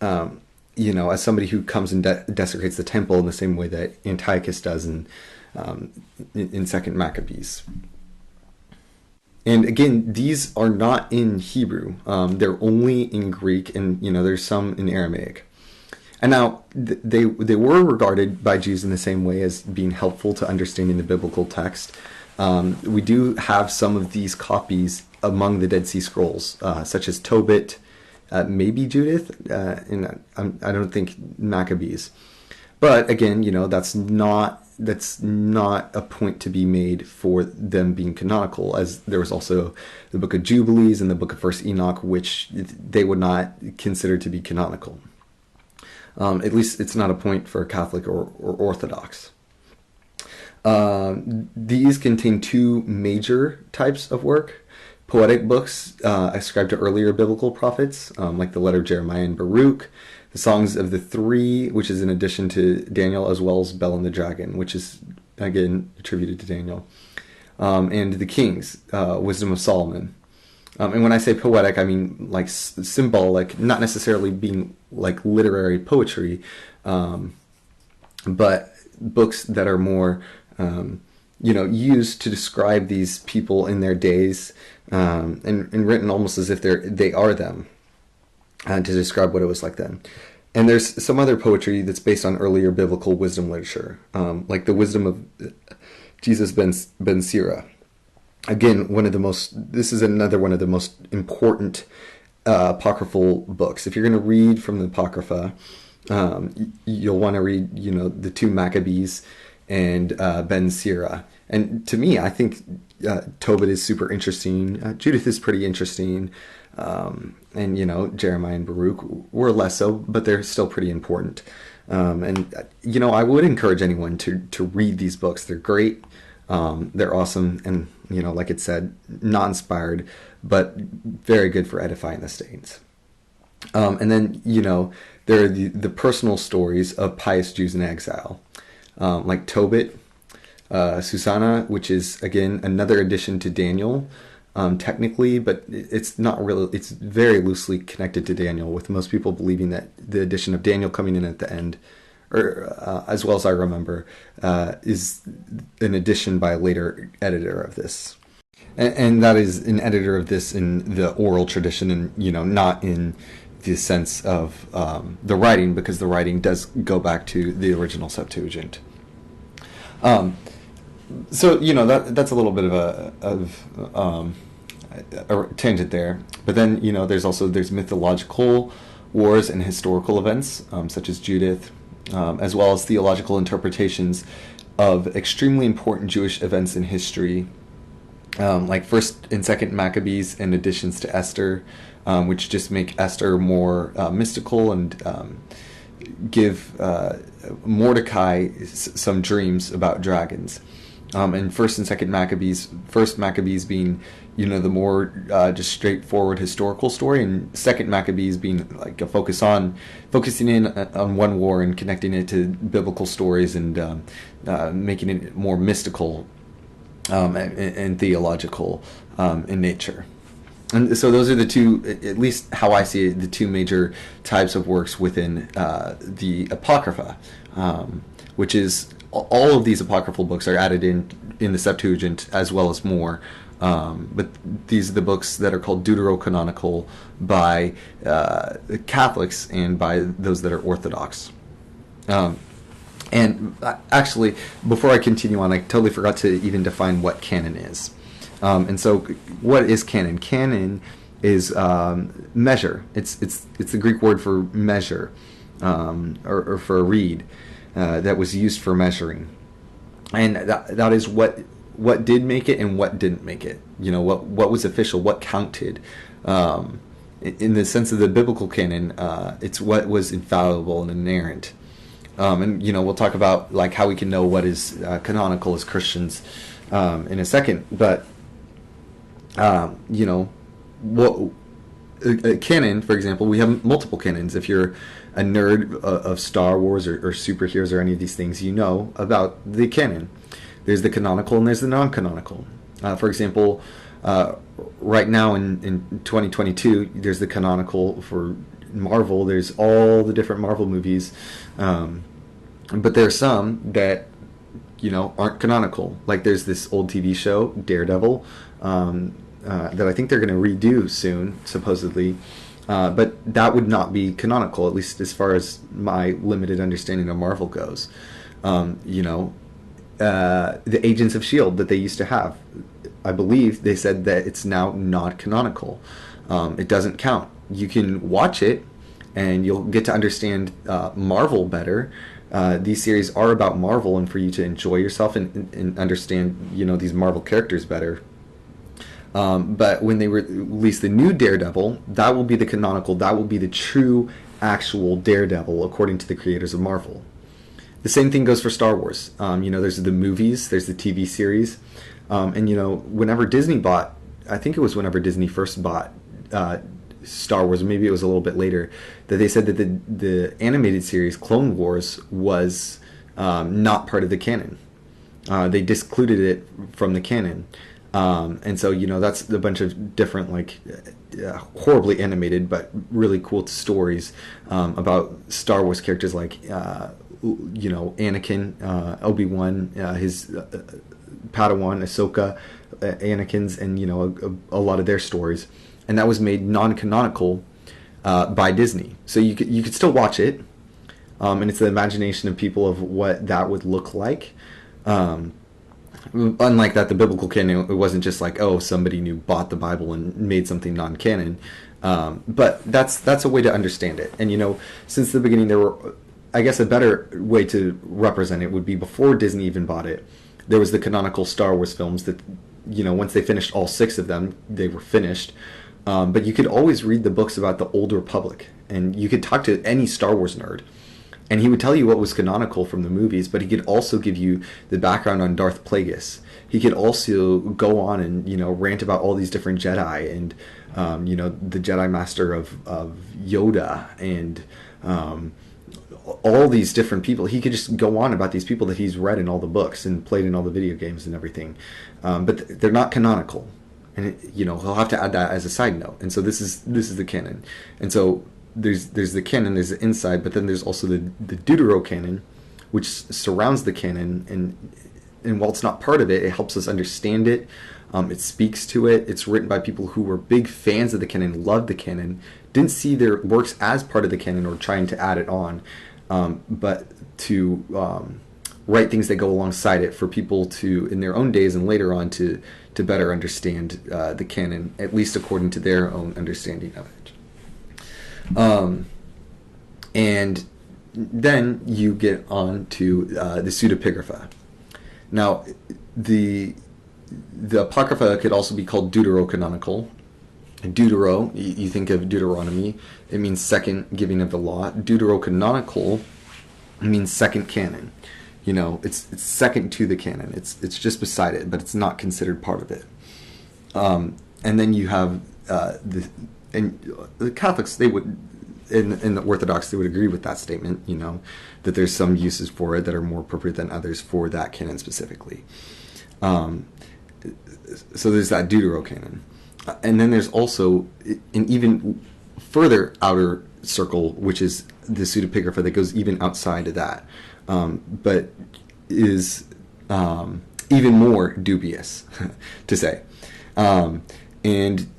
A: as somebody who comes and desecrates the temple in the same way that Antiochus does in Second Maccabees. And again, these are not in Hebrew. They're only in Greek, and there's some in Aramaic. And now they were regarded by Jews in the same way as being helpful to understanding the biblical text. We do have some of these copies among the Dead Sea Scrolls, such as Tobit, maybe Judith, and I don't think Maccabees. But again, that's not a point to be made for them being canonical, as there was also the Book of Jubilees and the Book of First Enoch, which they would not consider to be canonical. At least it's not a point for Catholic or Orthodox. These contain two major types of work. Poetic books ascribed to earlier biblical prophets, like the letter of Jeremiah and Baruch, the Songs of the Three, which is in addition to Daniel, as well as Bel and the Dragon, which is, again, attributed to Daniel, and the Kings, Wisdom of Solomon. And when I say poetic, I mean like symbolic, not necessarily being like literary poetry, but books that are more, used to describe these people in their days, and written almost as if they are them, to describe what it was like then. And there's some other poetry that's based on earlier biblical wisdom literature, like the Wisdom of Jesus ben Sira. Again, this is another one of the most important apocryphal books. If you're going to read from the Apocrypha, you'll want to read, the two Maccabees and Ben Sira. And to me, I think Tobit is super interesting. Judith is pretty interesting. And, Jeremiah and Baruch were less so, but they're still pretty important. And I would encourage anyone to read these books. They're great. They're awesome. And, like it said, not inspired, but very good for edifying the saints. And then, there are the personal stories of pious Jews in exile, like Tobit, Susanna, which is, again, another addition to Daniel, technically, but it's not really, it's very loosely connected to Daniel, with most people believing that the addition of Daniel coming in at the end, or as well as I remember, is an addition by a later editor of this. And that is an editor of this in the oral tradition, and, not in the sense of the writing, because the writing does go back to the original Septuagint. So that's a little bit of a tangent there. But then there's mythological wars and historical events, such as Judith, as well as theological interpretations of extremely important Jewish events in history, like First and Second Maccabees and additions to Esther, which just make Esther more mystical and give Mordecai some dreams about dragons. And First and Second Maccabees, First Maccabees being, the more just straightforward historical story, and Second Maccabees being like a focusing in on one war and connecting it to biblical stories and making it more mystical and theological in nature. And so those are the two, at least how I see it, the two major types of works within the Apocrypha, which is all of these apocryphal books are added in the Septuagint as well as more. But these are the books that are called deuterocanonical by Catholics and by those that are Orthodox. And actually, before I continue on, I totally forgot to even define what canon is. And so, what is canon? Canon is measure. It's the Greek word for measure, or for a reed, that was used for measuring, and that is what did make it and what didn't make it. What was official, what counted. In the sense of the biblical canon, it's what was infallible and inerrant. And we'll talk about like how we can know what is canonical as Christians in a second. But what a canon, for example, we have multiple canons. If you're a nerd of Star Wars or superheroes or any of these things, you know about the canon. There's the canonical and there's the non-canonical. For example, right now in 2022, there's the canonical for Marvel. There's all the different Marvel movies, but there's some that aren't canonical. Like there's this old TV show, Daredevil, that I think they're going to redo soon, supposedly. But that would not be canonical, at least as far as my limited understanding of Marvel goes. The Agents of S.H.I.E.L.D. that they used to have, I believe they said that it's now not canonical. It doesn't count. You can watch it, and you'll get to understand Marvel better. These series are about Marvel, and for you to enjoy yourself and understand, these Marvel characters better. But when they release the new Daredevil, that will be the canonical, that will be the true, actual Daredevil, according to the creators of Marvel. The same thing goes for Star Wars. There's the movies, there's the TV series, and whenever Disney bought, I think it was whenever Disney first bought Star Wars, or maybe it was a little bit later, that they said that the animated series Clone Wars was not part of the canon. They discluded it from the canon. And so, that's a bunch of different, horribly animated but really cool stories about Star Wars characters like, Anakin, Obi-Wan, his Padawan, Ahsoka, Anakin's, and, a lot of their stories. And that was made non-canonical by Disney. So you could still watch it, and it's the imagination of people of what that would look like. Unlike that, the biblical canon, it wasn't just like, somebody new bought the Bible and made something non-canon. But that's a way to understand it. And, since the beginning, there were, I guess a better way to represent it would be before Disney even bought it. There was the canonical Star Wars films that, once they finished all 6 of them, they were finished. But you could always read the books about the Old Republic, and you could talk to any Star Wars nerd, and he would tell you what was canonical from the movies, but he could also give you the background on Darth Plagueis. He could also go on and, rant about all these different Jedi and, the Jedi Master of Yoda and all these different people. He could just go on about these people that he's read in all the books and played in all the video games and everything. But they're not canonical. And he'll have to add that as a side note. And so this is the canon. And so there's the canon, there's the inside, but then there's also the deuterocanon, which surrounds the canon. And while it's not part of it, it helps us understand it. It speaks to it. It's written by people who were big fans of the canon, loved the canon, didn't see their works as part of the canon or trying to add it on, but to write things that go alongside it for people to, in their own days and later on, to better understand the canon, at least according to their own understanding of it. And then you get on to the pseudepigrapha. Now, the Apocrypha could also be called deuterocanonical. Deutero, you think of Deuteronomy, it means second giving of the law. Deuterocanonical means second canon. It's second to the canon. It's just beside it, but it's not considered part of it. And then you have the Catholics. They would, in the Orthodox, they would agree with that statement. That there's some uses for it that are more appropriate than others for that canon specifically. So there's that Deuterocanon, and then there's also an even further outer circle, which is the pseudepigrapha that goes even outside of that. But is even more dubious to say. And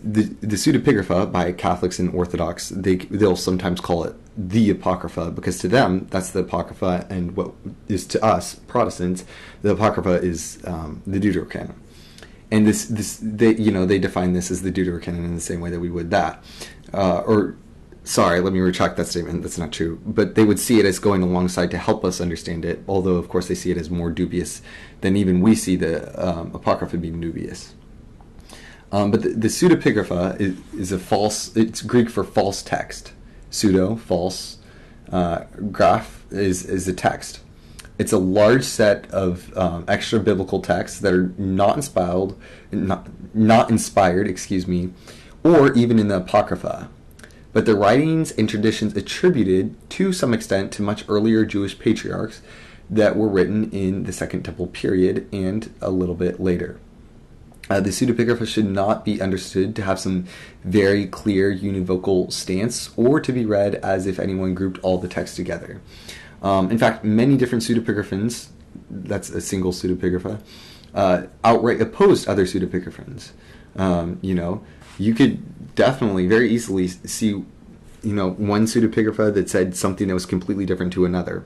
A: the pseudepigrapha by Catholics and Orthodox, they'll sometimes call it the Apocrypha, because to them that's the Apocrypha, and what is to us Protestants, the Apocrypha is the Deuterocanon. And they define this as the Deuterocanon in the same way that we would that. Sorry, let me retract that statement. That's not true. But they would see it as going alongside to help us understand it, although, of course, they see it as more dubious than even we see the Apocrypha being dubious. But the pseudepigrapha is a false, it's Greek for false text. Pseudo, false. Graph is a text. It's a large set of extra biblical texts that are not inspired, or even in the Apocrypha. But the writings and traditions attributed to some extent to much earlier Jewish patriarchs that were written in the Second Temple period and a little bit later. The pseudepigrapha should not be understood to have some very clear univocal stance, or to be read as if anyone grouped all the texts together. In fact, many different pseudepigraphans, that's a single pseudepigrapha, outright opposed other pseudepigraphans. You could definitely very easily see, one pseudepigrapha that said something that was completely different to another.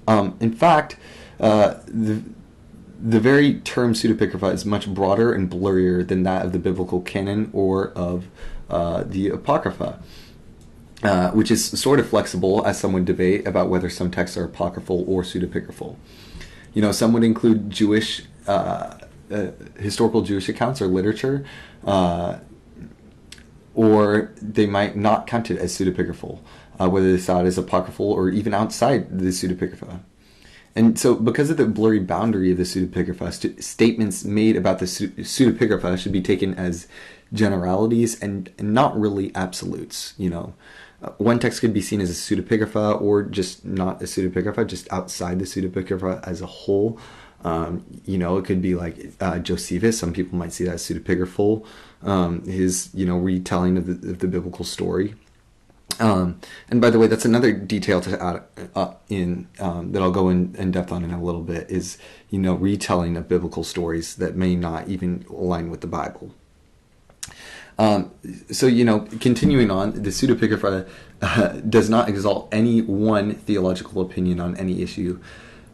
A: In fact, the very term pseudepigrapha is much broader and blurrier than that of the biblical canon or of the Apocrypha. which is sort of flexible, as some would debate about whether some texts are apocryphal or pseudepigraphal. Some would include Jewish, historical Jewish accounts or literature, or they might not count it as pseudepigraphal, whether they saw it as apocryphal or even outside the pseudepigrapha. And so, because of the blurry boundary of the pseudepigrapha, statements made about the pseudepigrapha should be taken as generalities and not really absolutes. One text could be seen as a pseudepigrapha or just not a pseudepigrapha, just outside the pseudepigrapha as a whole. It could be like Josephus. Some people might see that as pseudepigraphal, his retelling of the biblical story. And by the way, that's another detail to add that I'll go in depth on in a little bit, is retelling of biblical stories that may not even align with the Bible. Continuing on, the pseudepigrapha does not exalt any one theological opinion on any issue.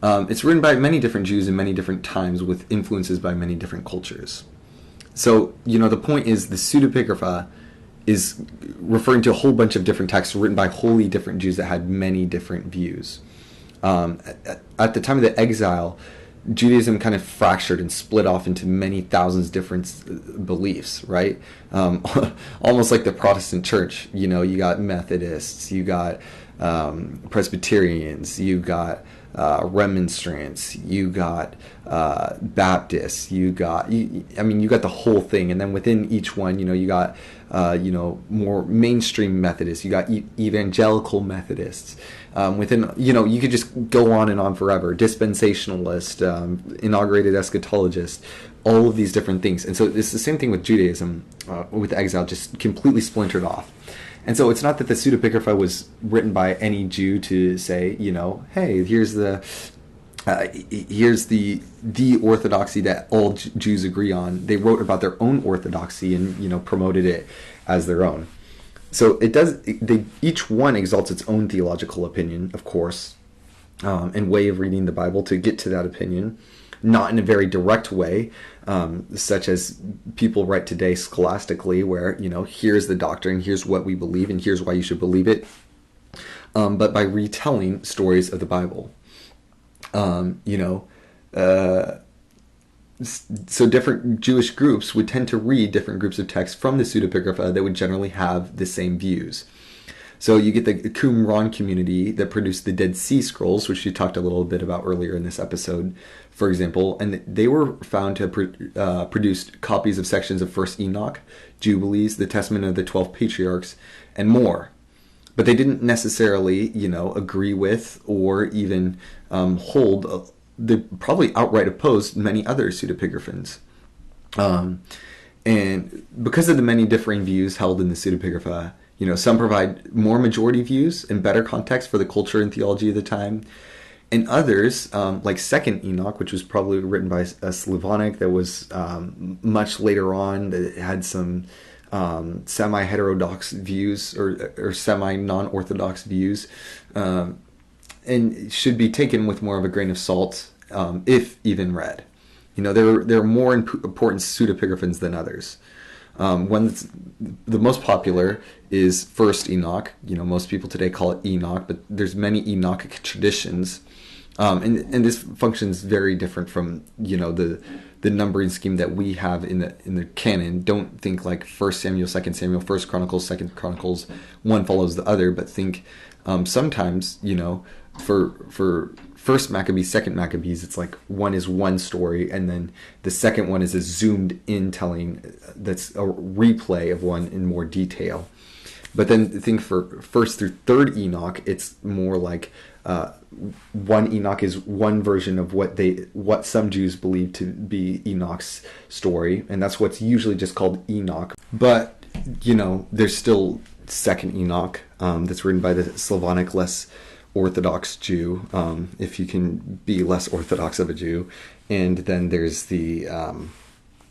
A: It's written by many different Jews in many different times with influences by many different cultures. So, the point is the pseudepigrapha is referring to a whole bunch of different texts written by wholly different Jews that had many different views. At the time of the exile, Judaism kind of fractured and split off into many thousands different beliefs, right? Almost like the Protestant church. You got Methodists, you got Presbyterians, you got Remonstrants, you got Baptists, you got the whole thing. And then within each one, you got more mainstream Methodists, you got evangelical Methodists. Within, you could just go on and on forever. Dispensationalist, inaugurated eschatologist, all of these different things. And so it's the same thing with Judaism, with exile, just completely splintered off. And so it's not that the pseudepigrapha was written by any Jew to say, hey, here's the orthodoxy that all Jews agree on. They wrote about their own orthodoxy and promoted it as their own. So each one exalts its own theological opinion, of course, and way of reading the Bible to get to that opinion, not in a very direct way, such as people write today scholastically, where, here's the doctrine, here's what we believe, and here's why you should believe it, but by retelling stories of the Bible. So different Jewish groups would tend to read different groups of texts from the pseudepigrapha that would generally have the same views. So you get the Qumran community that produced the Dead Sea Scrolls, which we talked a little bit about earlier in this episode, for example, and they were found to have produced copies of sections of First Enoch, Jubilees, the Testament of the 12 Patriarchs, and more. But they didn't necessarily, agree with or even hold. They probably outright opposed many other pseudepigraphans. And because of the many differing views held in the pseudepigrapha, some provide more majority views and better context for the culture and theology of the time. And others, like Second Enoch, which was probably written by a Slavonic that was much later on, that had some semi-heterodox views or semi-non-orthodox views, and should be taken with more of a grain of salt, if even read. There are more important pseudepigraphans than others. One that's the most popular is First Enoch. Most people today call it Enoch, but there's many Enochic traditions, and this functions very different from the numbering scheme that we have in the canon. Don't think like 1 Samuel, 2 Samuel, 1 Chronicles, 2 Chronicles, one follows the other, but think sometimes for First Maccabees, Second Maccabees, it's like one is one story, and then the second one is a zoomed in telling that's a replay of one in more detail. But then the thing for First through Third Enoch, it's more like one Enoch is one version of what some Jews believe to be Enoch's story, and that's what's usually just called Enoch. But there's still Second Enoch that's written by the Slavonic, less Orthodox Jew, if you can be less Orthodox of a Jew. And then there's the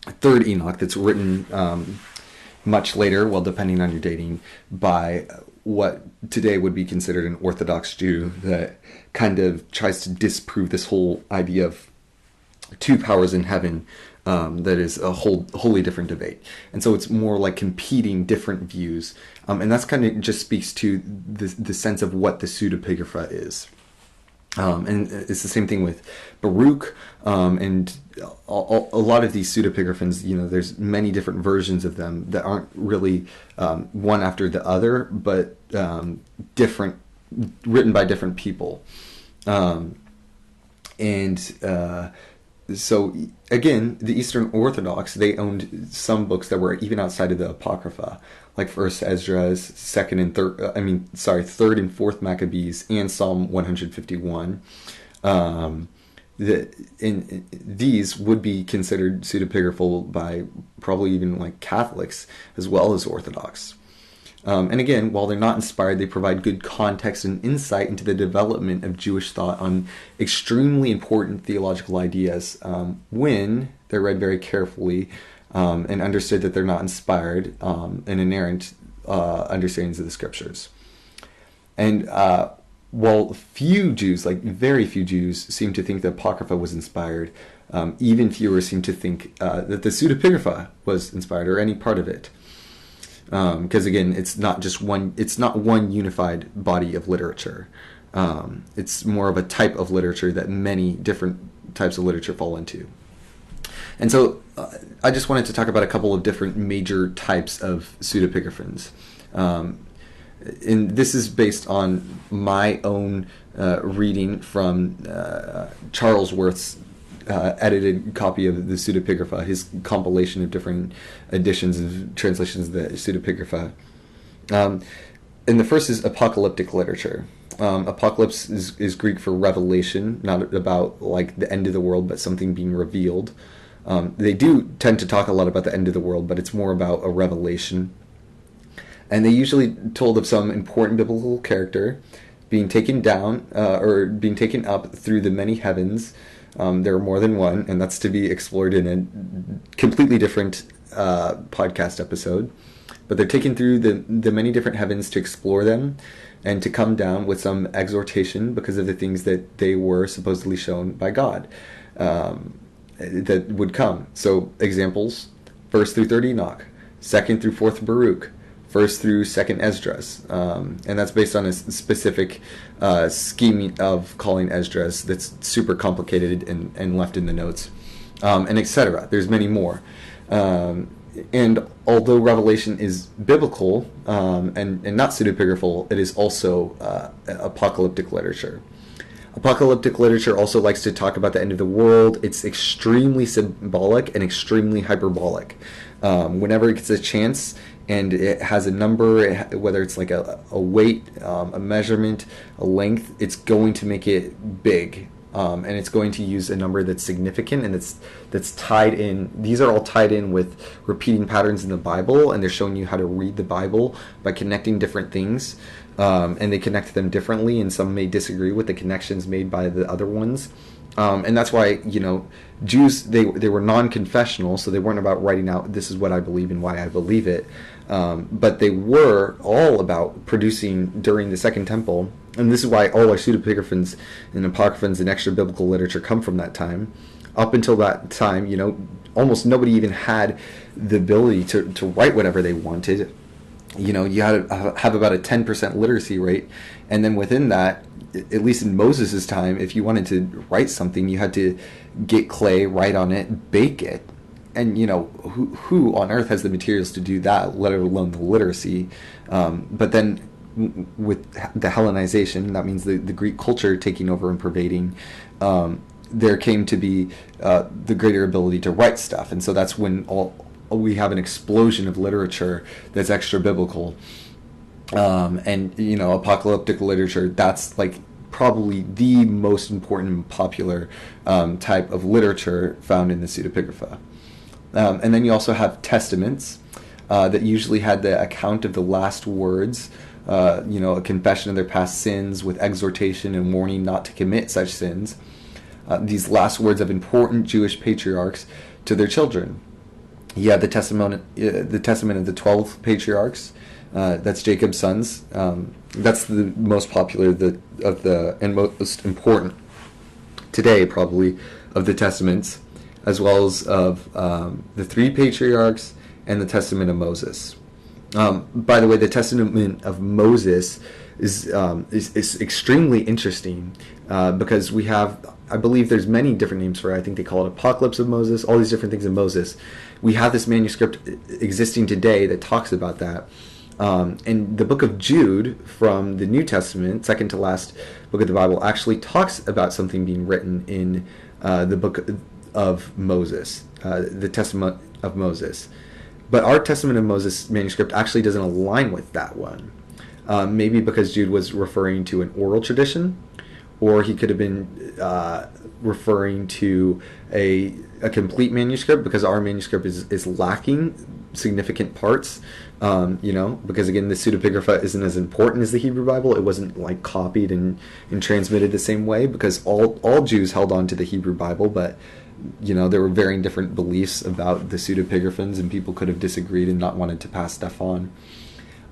A: Third Enoch that's written much later, well, depending on your dating, by what today would be considered an Orthodox Jew that kind of tries to disprove this whole idea of two powers in heaven, that is a wholly different debate. And so it's more like competing different views. And that's kind of just speaks to the sense of what the pseudepigrapha is. And it's the same thing with Baruch, and a lot of these pseudepigraphans, there's many different versions of them that aren't really one after the other, but different, written by different people. So again, the Eastern Orthodox, they owned some books that were even outside of the Apocrypha, like First Esdras, Third and Fourth Maccabees, and Psalm 151. These would be considered pseudepigraphal by probably even like Catholics as well as Orthodox. And again, while they're not inspired, they provide good context and insight into the development of Jewish thought on extremely important theological ideas when they're read very carefully and understood that they're not inspired and inerrant understandings of the scriptures. And while few Jews, like very few Jews, seem to think the Apocrypha was inspired, even fewer seem to think that the pseudepigrapha was inspired or any part of it. Because again, it's not one unified body of literature. It's more of a type of literature that many different types of literature fall into. And so I just wanted to talk about a couple of different major types of pseudepigraphans. And this is based on my own reading from Charles Worth's edited copy of the pseudepigrapha, his compilation of different editions and translations of the pseudepigrapha. And the first is apocalyptic literature. Apocalypse is Greek for revelation, not about like the end of the world, but something being revealed. They do tend to talk a lot about the end of the world, but it's more about a revelation. And they usually told of some important biblical character being taken down or being taken up through the many heavens. There are more than one, and that's to be explored in a completely different podcast episode. But they're taken through the many different heavens to explore them and to come down with some exhortation because of the things that they were supposedly shown by God that would come. So examples, 1st through 3rd Enoch, 2nd through 4th Baruch, 1st through 2nd Esdras, and that's based on a specific scheme of calling Esdras that's super complicated and left in the notes, and etc. There's many more. And although Revelation is biblical and not pseudepigraphal, it is also apocalyptic literature. Apocalyptic literature also likes to talk about the end of the world. It's extremely symbolic and extremely hyperbolic. Whenever it gets a chance, and it has a number, whether it's like a weight, a measurement, a length, it's going to make it big. And it's going to use a number that's significant and that's tied in. These are all tied in with repeating patterns in the Bible, and they're showing you how to read the Bible by connecting different things. And they connect them differently, and some may disagree with the connections made by the other ones. And that's why, Jews, they were non-confessional, so they weren't about writing out, this is what I believe and why I believe it. But they were all about producing during the Second Temple, and this is why all our pseudepigraphans and apocryphans and extra biblical literature come from that time. Up until that time, almost nobody even had the ability to write whatever they wanted. You had to have about a 10% literacy rate, and then within that, at least in Moses' time, if you wanted to write something, you had to get clay, write on it, bake it. And, who on earth has the materials to do that, let alone the literacy? But then with the Hellenization, that means the Greek culture taking over and pervading, there came to be the greater ability to write stuff. And so that's when we have an explosion of literature that's extra biblical. And apocalyptic literature, that's like probably the most important and popular type of literature found in the pseudepigrapha. And then you also have testaments that usually had the account of the last words, a confession of their past sins with exhortation and warning not to commit such sins. These last words of important Jewish patriarchs to their children. You have the testament of the 12 patriarchs. That's Jacob's sons. That's the most popular and most important today, probably, of the testaments. as well as of the three patriarchs and the Testament of Moses. By the way, the Testament of Moses is extremely interesting because we have, I believe there's many different names for it. I think they call it Apocalypse of Moses, all these different things of Moses. We have this manuscript existing today that talks about that. And the book of Jude from the New Testament, second to last book of the Bible, actually talks about something being written in the book of Moses, the Testament of Moses. But our Testament of Moses manuscript actually doesn't align with that one. Maybe because Jude was referring to an oral tradition, or he could have been referring to a complete manuscript, because our manuscript is lacking significant parts. Because again, the pseudepigrapha isn't as important as the Hebrew Bible. It wasn't like copied and transmitted the same way, because all Jews held on to the Hebrew Bible, but there were varying different beliefs about the pseudepigraphans, and people could have disagreed and not wanted to pass stuff on.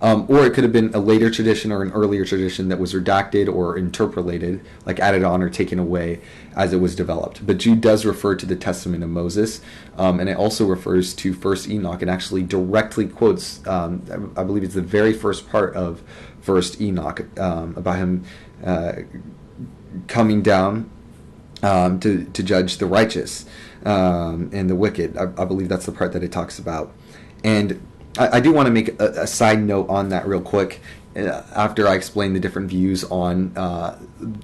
A: Or it could have been a later tradition or an earlier tradition that was redacted or interpolated, like added on or taken away as it was developed. But Jude does refer to the Testament of Moses, and it also refers to First Enoch, and actually directly quotes, I believe it's the very first part of First Enoch, about him coming down to judge the righteous and the wicked. I believe that's the part that it talks about. And I do want to make a side note on that real quick after I explain the different views on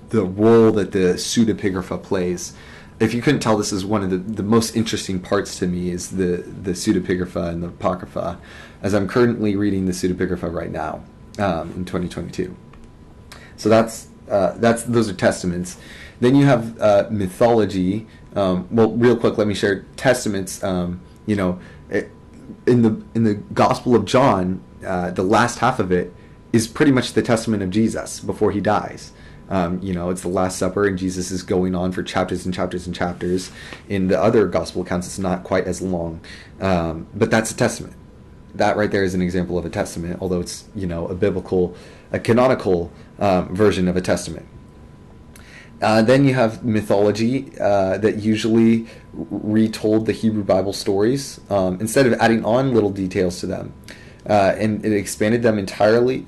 A: the role that the pseudepigrapha plays. If you couldn't tell, this is one of the most interesting parts to me, is the pseudepigrapha and the apocrypha, as I'm currently reading the pseudepigrapha right now in 2022. So those are testaments. Then you have mythology. Well, real quick, let me share testaments. In the Gospel of John, the last half of it is pretty much the testament of Jesus before he dies. It's the Last Supper, and Jesus is going on for chapters and chapters and chapters. In the other Gospel accounts, it's not quite as long, but that's a testament. That right there is an example of a testament, although it's a canonical version of a testament. Then you have mythology that usually retold the Hebrew Bible stories instead of adding on little details to them, and it expanded them entirely,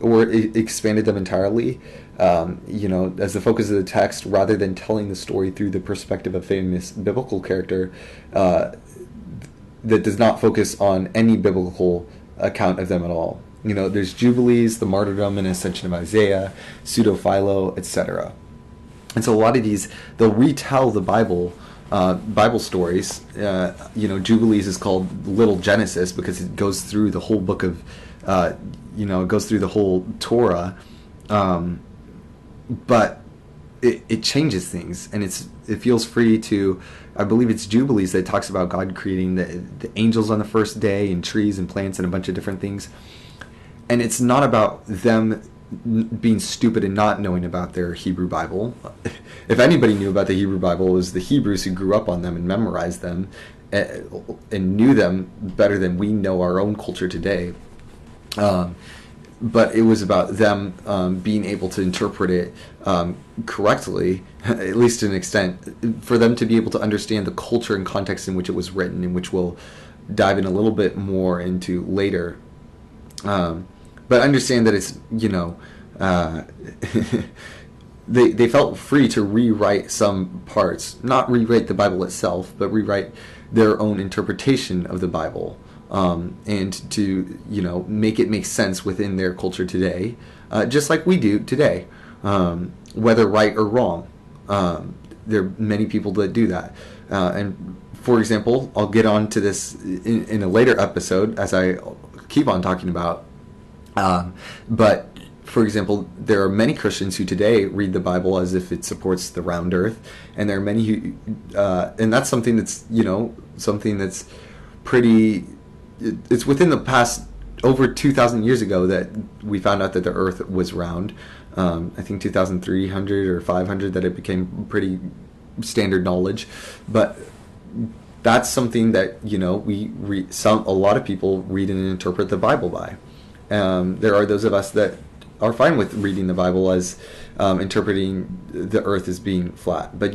A: as the focus of the text, rather than telling the story through the perspective of a famous biblical character that does not focus on any biblical account of them at all. There's Jubilees, the martyrdom and ascension of Isaiah, pseudo-Philo, etc. And so a lot of these, they'll retell the Bible stories. Jubilees is called Little Genesis because it goes through the whole book of, it goes through the whole Torah. But it changes things, and it feels free to, I believe it's Jubilees that talks about God creating the angels on the first day, and trees and plants and a bunch of different things. And it's not about them being stupid and not knowing about their Hebrew Bible. If anybody knew about the Hebrew Bible, it was the Hebrews who grew up on them and memorized them and knew them better than we know our own culture today. But it was about them being able to interpret it correctly, at least to an extent, for them to be able to understand the culture and context in which it was written, in which we'll dive in a little bit more into later. But understand that it's, they felt free to rewrite some parts, not rewrite the Bible itself, but rewrite their own interpretation of the Bible, and to, make it make sense within their culture today, just like we do today, whether right or wrong. There are many people that do that. And for example, I'll get on to this in a later episode as I keep on talking about. But for example, there are many Christians who today read the Bible as if it supports the round earth, and there are many who, and that's something that's, something that's pretty, it's within the past over 2,000 years ago that we found out that the earth was round. I think 2,300 or 500 that it became pretty standard knowledge, but that's something that, a lot of people read and interpret the Bible by. There are those of us that are fine with reading the Bible as interpreting the earth as being flat. But,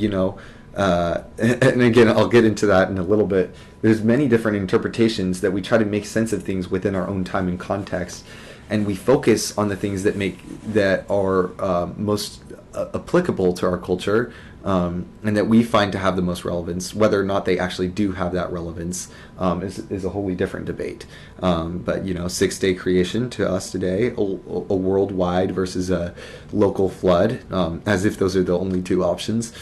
A: and again, I'll get into that in a little bit. There's many different interpretations that we try to make sense of things within our own time and context, and we focus on the things that are most applicable to our culture, and that we find to have the most relevance. Whether or not they actually do have that relevance is a wholly different debate. But 6-day creation to us today, a worldwide versus a local flood, as if those are the only two options.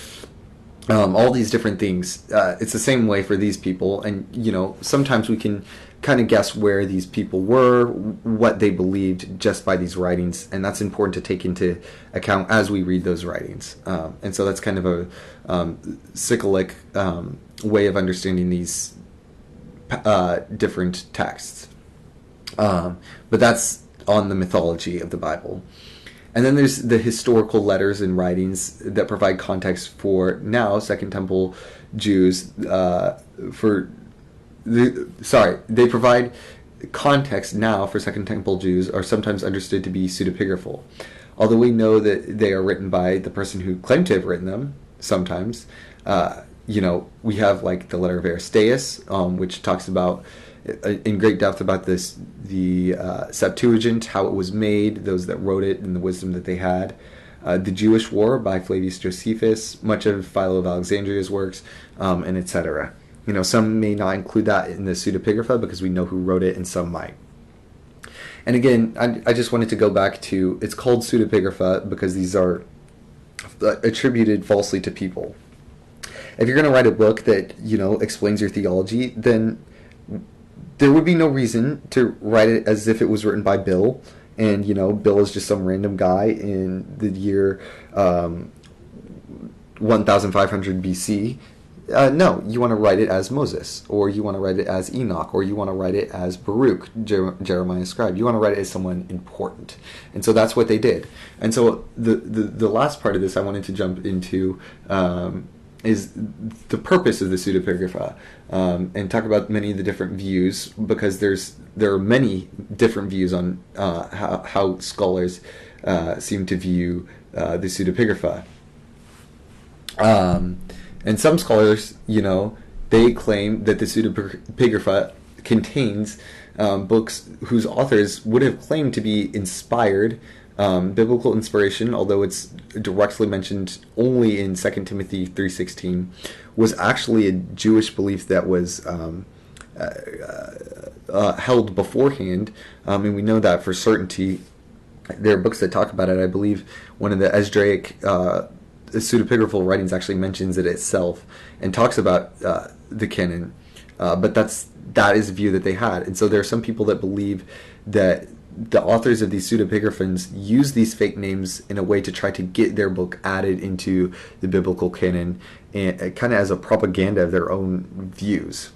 A: All these different things. It's the same way for these people, and sometimes we can kind of guess where these people were, what they believed just by these writings, and that's important to take into account as we read those writings. And so that's kind of a cyclic way of understanding these different texts. But that's on the mythology of the Bible. And then there's the historical letters and writings that provide context for now Second Temple Jews. They provide context now for Second Temple Jews are sometimes understood to be pseudepigraphal. Although we know that they are written by the person who claimed to have written them, sometimes, we have like the letter of Aristeas, which talks about in great depth about the Septuagint, how it was made, those that wrote it, and the wisdom that they had. The Jewish War by Flavius Josephus, much of Philo of Alexandria's works, and etc. Some may not include that in the pseudepigrapha because we know who wrote it, and some might. And again, I just wanted to go back to, it's called pseudepigrapha because these are attributed falsely to people. If you're going to write a book that, explains your theology, then there would be no reason to write it as if it was written by Bill, and, Bill is just some random guy in the year 1500 BC. No, you want to write it as Moses, or you want to write it as Enoch, or you want to write it as Baruch, Jeremiah's scribe. You want to write it as someone important. And so that's what they did. And so the last part of this I wanted to jump into is the purpose of the pseudepigrapha, and talk about many of the different views, because there are many different views on how scholars seem to view the pseudepigrapha. And some scholars, they claim that the pseudepigrapha contains books whose authors would have claimed to be inspired, biblical inspiration, although it's directly mentioned only in 2 Timothy 3:16, was actually a Jewish belief that was held beforehand, and we know that for certainty. There are books that talk about it. I believe one of the Esdraic pseudepigraphal writings actually mentions it itself and talks about the canon, but that is a view that they had. And so there are some people that believe that the authors of these pseudepigraphans use these fake names in a way to try to get their book added into the biblical canon, and kind of as a propaganda of their own views.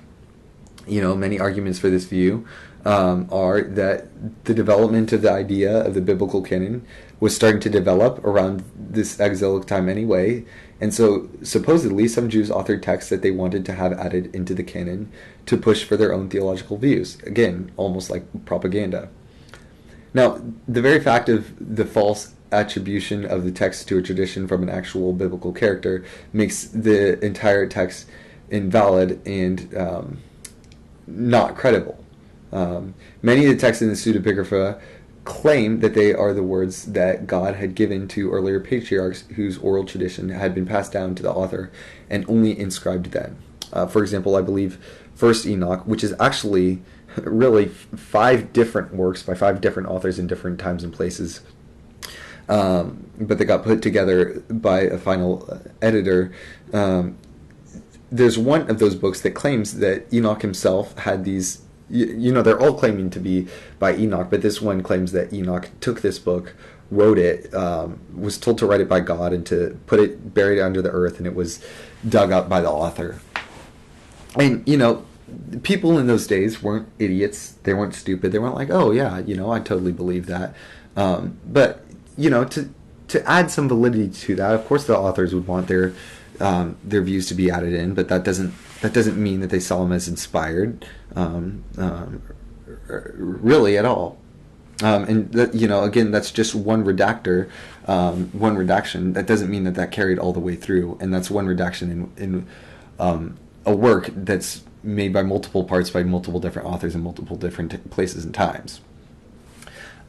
A: Many arguments for this view are that the development of the idea of the biblical canon was starting to develop around this exilic time anyway, and so supposedly some Jews authored texts that they wanted to have added into the canon to push for their own theological views. Again, almost like propaganda. Now, the very fact of the false attribution of the text to a tradition from an actual biblical character makes the entire text invalid and not credible. Many of the texts in the pseudepigrapha claim that they are the words that God had given to earlier patriarchs whose oral tradition had been passed down to the author and only inscribed then. For example, I believe First Enoch, which is actually really 5 different works by 5 different authors in different times and places, but they got put together by a final editor. There's one of those books that claims that Enoch himself had these, they're all claiming to be by Enoch, but this one claims that Enoch took this book, wrote it, was told to write it by God and to bury it under the earth, and it was dug up by the author. And, people in those days weren't idiots. They weren't stupid. They weren't like, oh yeah, I totally believe that. But, to add some validity to that, of course the authors would want their views to be added in, but that doesn't mean that they saw them as inspired, really at all. And that, again, that's just one redactor, one redaction. That doesn't mean that that carried all the way through, and that's one redaction in a work that's made by multiple parts by multiple different authors in multiple different places and times.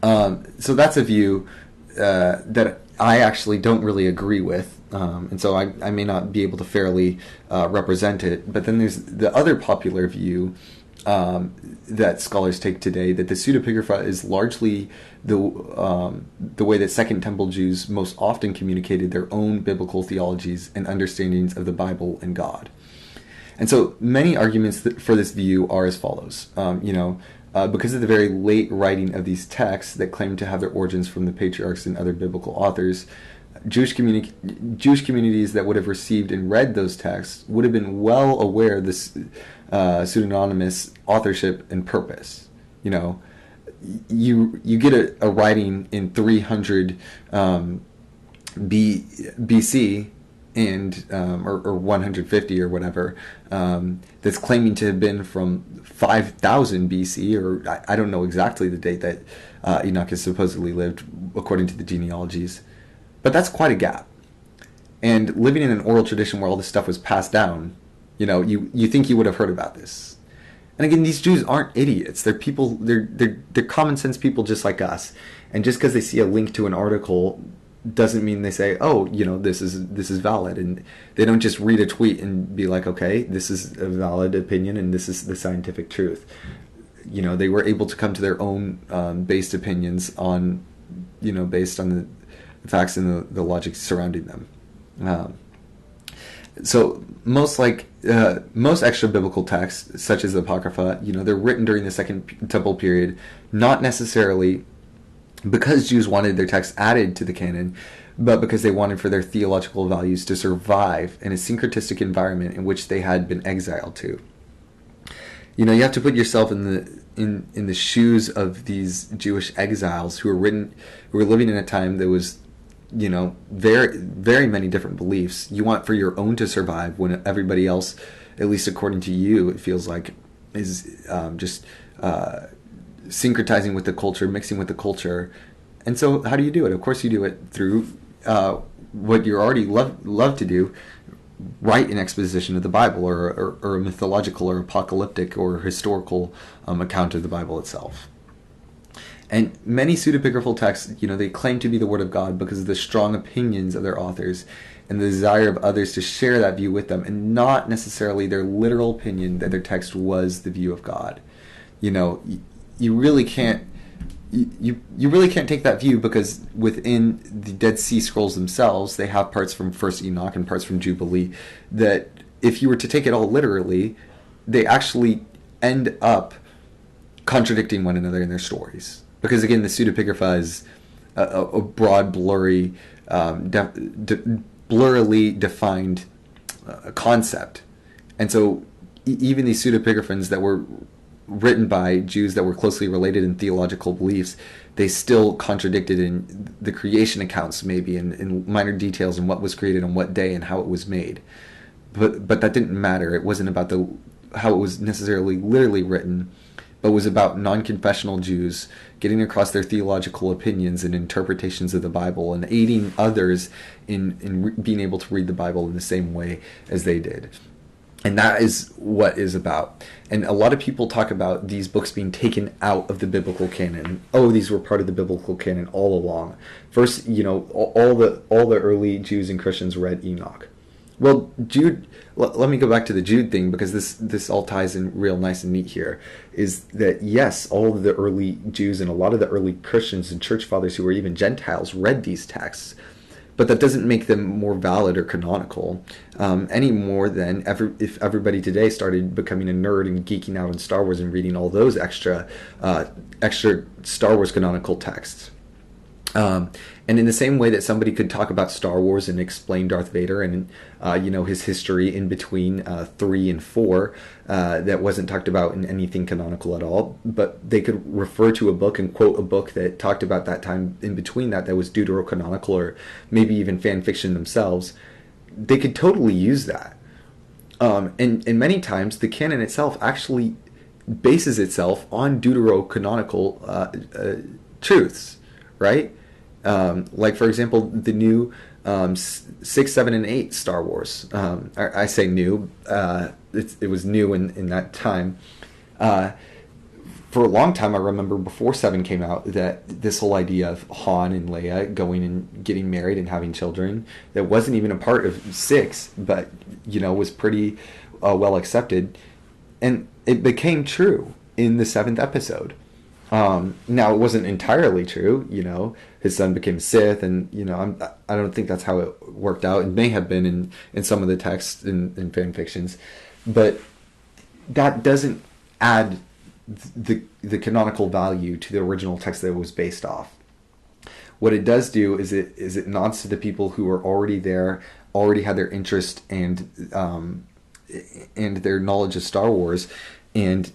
A: So that's a view that I actually don't really agree with, and so I may not be able to fairly represent it. But then there's the other popular view that scholars take today, that the pseudepigrapha is largely the way that Second Temple Jews most often communicated their own biblical theologies and understandings of the Bible and God. And so many arguments for this view are as follows. Because of the very late writing of these texts that claim to have their origins from the patriarchs and other biblical authors, Jewish communities that would have received and read those texts would have been well aware of this pseudonymous authorship and purpose. You get a writing in 300 BC and or 150 or whatever, that's claiming to have been from 5000 BC, or I don't know exactly the date that Enoch has supposedly lived according to the genealogies, but that's quite a gap. And living in an oral tradition where all this stuff was passed down, you think you would have heard about this. And again, these Jews aren't idiots. They're people. They're common sense people just like us. And just because they see a link to an article doesn't mean they say, oh, this is valid. And they don't just read a tweet and be like, okay, this is a valid opinion and this is the scientific truth. They were able to come to their own based opinions on, based on the facts and the logic surrounding them. So most extra biblical texts, such as the Apocrypha, they're written during the Second Temple period, not necessarily because Jews wanted their texts added to the canon, but because they wanted for their theological values to survive in a syncretistic environment in which they had been exiled to. You have to put yourself in the shoes of these Jewish exiles who were living in a time that was, very, very many different beliefs. You want for your own to survive when everybody else, at least according to you, it feels like, is just syncretizing with the culture, mixing with the culture. And so how do you do it? Of course you do it through what you already love to do, write an exposition of the Bible, or a mythological or apocalyptic or historical account of the Bible itself. And many pseudepigraphal texts, they claim to be the Word of God because of the strong opinions of their authors and the desire of others to share that view with them, and not necessarily their literal opinion that their text was the view of God. You really can't take that view, because within the Dead Sea Scrolls themselves, they have parts from First Enoch and parts from Jubilee that, if you were to take it all literally, they actually end up contradicting one another in their stories. Because again, the pseudepigrapha is a broad, blurry, blurrily defined concept, and so even these pseudepigraphans that were written by Jews that were closely related in theological beliefs, they still contradicted in the creation accounts, maybe in minor details, and what was created on what day and how it was made. But that didn't matter. It wasn't about how it was necessarily literally written, but was about non-confessional Jews getting across their theological opinions and interpretations of the Bible, and aiding others in being able to read the Bible in the same way as they did. And that is what is about. And a lot of people talk about these books being taken out of the biblical canon. Oh, these were part of the biblical canon all along. First, all the early Jews and Christians read Enoch. Well, Jude, let me go back to the Jude thing, because this all ties in real nice and neat here, is that yes, all of the early Jews and a lot of the early Christians and church fathers who were even Gentiles read these texts. But that doesn't make them more valid or canonical, any more than if everybody today started becoming a nerd and geeking out on Star Wars and reading all those extra Star Wars canonical texts. And in the same way that somebody could talk about Star Wars and explain Darth Vader and his history in between 3 and 4, that wasn't talked about in anything canonical at all, but they could refer to a book and quote a book that talked about that time in between that was deuterocanonical, or maybe even fan fiction themselves. They could totally use that. And many times the canon itself actually bases itself on deuterocanonical truths, right? Like, for example, the new 6, 7, and 8 Star Wars. I say new. It was new in that time. For a long time, I remember before 7 came out, that this whole idea of Han and Leia going and getting married and having children, that wasn't even a part of 6, but, was pretty well accepted. And it became true in the 7th episode. Now, it wasn't entirely true, his son became a Sith, and, I don't think that's how it worked out. It may have been in some of the texts in fan fictions, but that doesn't add the canonical value to the original text that it was based off. What it does do is it nods to the people who are already there, already had their interest and their knowledge of Star Wars, and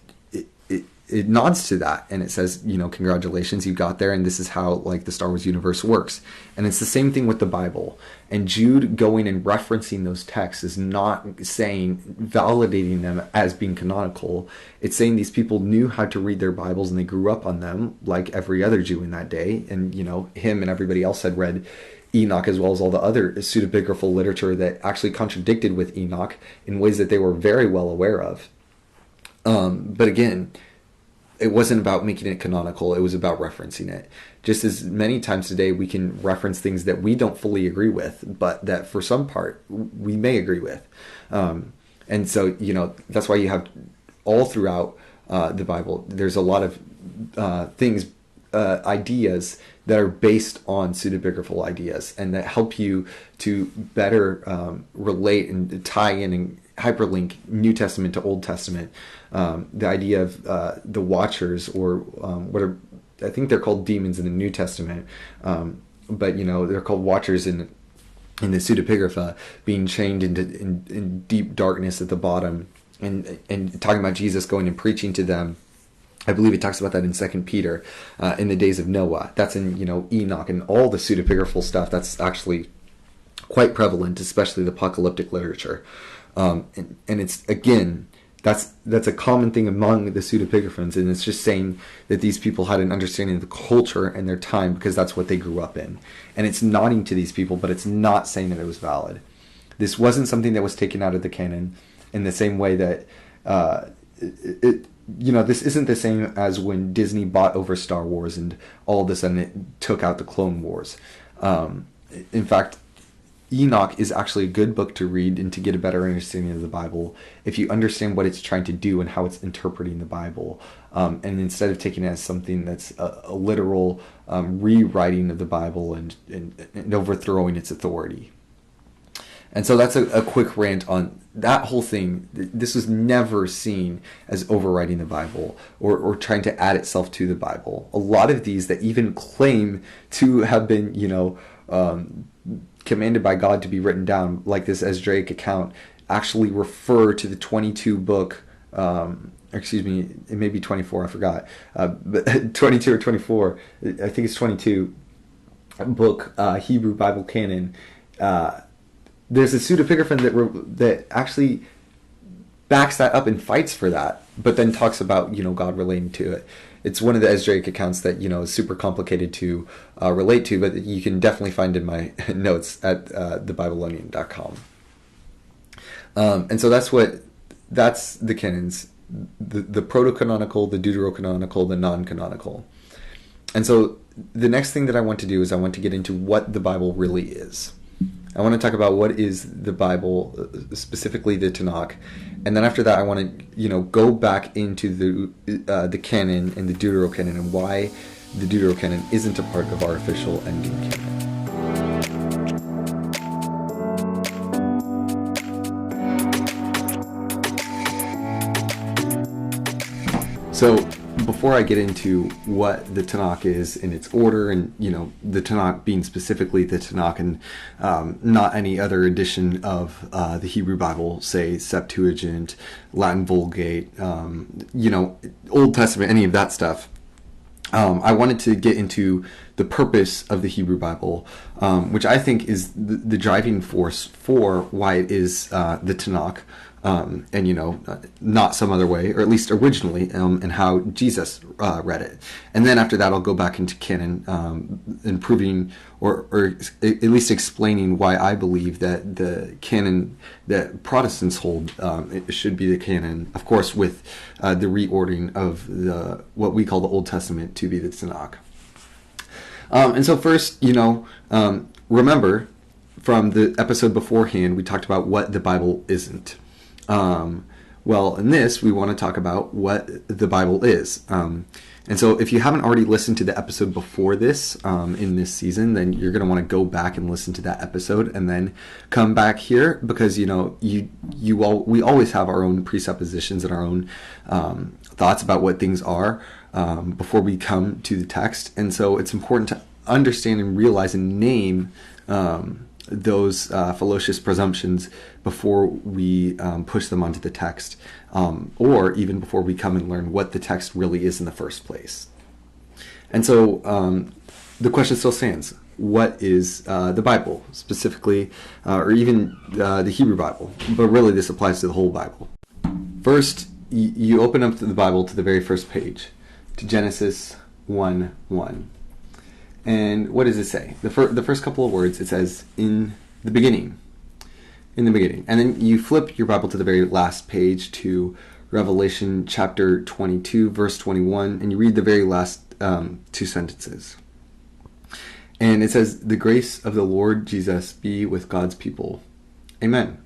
A: it nods to that, and it says, congratulations, you got there, and this is how, the Star Wars universe works. And it's the same thing with the Bible. And Jude going and referencing those texts is not validating them as being canonical. It's saying these people knew how to read their Bibles, and they grew up on them, like every other Jew in that day. And, him and everybody else had read Enoch, as well as all the other pseudepigraphal literature that actually contradicted with Enoch in ways that they were very well aware of. But again, it wasn't about making it canonical. It was about referencing it. Just as many times today we can reference things that we don't fully agree with, but that for some part we may agree with. And so, that's why you have all throughout the Bible, there's a lot of things, ideas that are based on pseudepigraphal ideas, and that help you to better relate and tie in and hyperlink New Testament to Old Testament. The idea of the Watchers, or I think they're called demons in the New Testament, but they're called Watchers in the pseudepigrapha, being chained in deep darkness at the bottom, and talking about Jesus going and preaching to them. I believe it talks about that in 2 Peter, in the days of Noah. That's in Enoch, and all the pseudepigraphal stuff. That's actually quite prevalent, especially the apocalyptic literature. And it's, again, that's a common thing among the pseudepigraphans, and it's just saying that these people had an understanding of the culture and their time because that's what they grew up in. And it's nodding to these people, but it's not saying that it was valid. This wasn't something that was taken out of the canon in the same way that this isn't the same as when Disney bought over Star Wars and all of a sudden it took out the Clone Wars. In fact, Enoch is actually a good book to read and to get a better understanding of the Bible if you understand what it's trying to do and how it's interpreting the Bible. And instead of taking it as something that's a literal rewriting of the Bible and overthrowing its authority. And so that's a quick rant on that whole thing. This was never seen as overwriting the Bible or trying to add itself to the Bible. A lot of these that even claim to have been, commanded by God to be written down, like this Esdraic account, actually refer to the 22 book, it may be 24, I forgot, but 22 or 24, I think it's 22 book Hebrew Bible canon. There's a pseudepigraphon that actually backs that up and fights for that, but then talks about, God relating to it. It's one of the Esdraic accounts that, is super complicated to relate to, but you can definitely find in my notes at thebabylonian.com. And so that's the canons, the proto-canonical, the deuterocanonical, the non-canonical. And so the next thing that I want to do is I want to get into what the Bible really is. I want to talk about what is the Bible, specifically the TaNaKh, and then after that I want to, go back into the canon and the Deuterocanon and why the Deuterocanon isn't a part of our official endgame canon. So before I get into what the TaNaKh is in its order, and the TaNaKh being specifically the TaNaKh and not any other edition of the Hebrew Bible, say Septuagint, Latin Vulgate, Old Testament, any of that stuff, I wanted to get into the purpose of the Hebrew Bible, which I think is the driving force for why it is the TaNaKh, and not some other way, or at least originally, and how Jesus read it. And then after that, I'll go back into canon, and proving, or at least explaining why I believe that the canon that Protestants hold it should be the canon, of course, with the reordering of what we call the Old Testament to be the TaNaKh. And so first, remember from the episode beforehand, we talked about what the Bible isn't. Well, in this, we want to talk about what the Bible is. And so if you haven't already listened to the episode before this, in this season, then you're going to want to go back and listen to that episode and then come back here, because, we always have our own presuppositions and our own thoughts about what things are before we come to the text. And so it's important to understand and realize and name those fallacious presumptions before we push them onto the text, or even before we come and learn what the text really is in the first place. And so the question still stands: what is the Bible specifically, or even the Hebrew Bible? But really, this applies to the whole Bible. First, you open up the Bible to the very first page, to Genesis 1:1. And what does it say? The first couple of words, it says, in the beginning. In the beginning. And then you flip your Bible to the very last page to Revelation chapter 22, verse 21, and you read the very last two sentences. And it says, "The grace of the Lord Jesus be with God's people. Amen."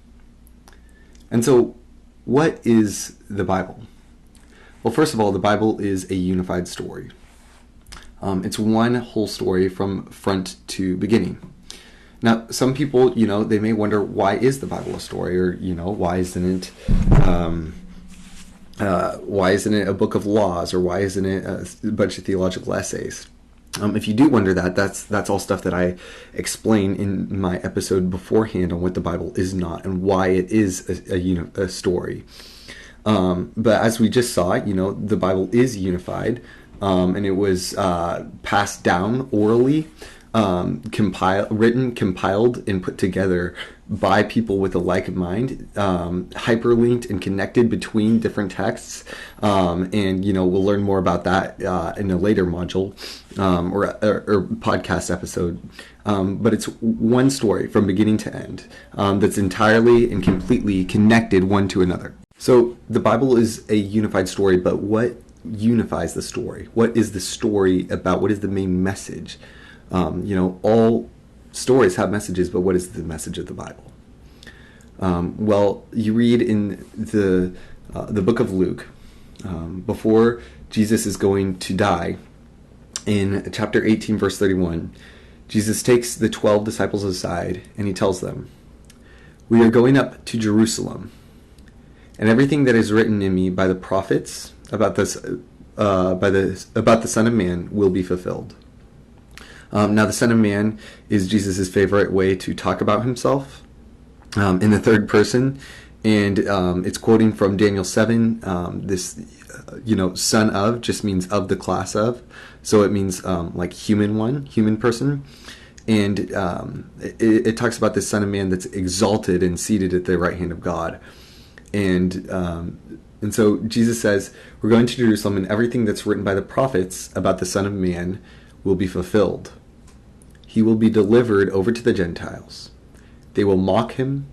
A: And so, what is the Bible? Well, first of all, the Bible is a unified story. It's one whole story from front to beginning. Now, some people, they may wonder, why is the Bible a story? Or, why isn't it a book of laws? Or why isn't it a bunch of theological essays? If you do wonder that, that's all stuff that I explain in my episode beforehand on what the Bible is not and why it is a story. But as we just saw, the Bible is unified. And it was passed down orally, compiled, and put together by people with a like mind, hyperlinked and connected between different texts. And we'll learn more about that in a later module or podcast episode. But it's one story from beginning to end that's entirely and completely connected one to another. So the Bible is a unified story, but what unifies the story? What is the story about? What is the main message? All stories have messages, but what is the message of the Bible? Well, you read in the book of Luke, before Jesus is going to die, in chapter 18, verse 31, Jesus takes the 12 disciples aside and he tells them, "We are going up to Jerusalem, and everything that is written in me by the prophets about the Son of Man will be fulfilled." Now, the Son of Man is Jesus' favorite way to talk about himself in the third person, and it's quoting from Daniel 7. This, son of just means of the class of, so it means like human person, and it talks about this Son of Man that's exalted and seated at the right hand of God, And so Jesus says, we're going to Jerusalem, and everything that's written by the prophets about the Son of Man will be fulfilled. He will be delivered over to the Gentiles. They will mock him,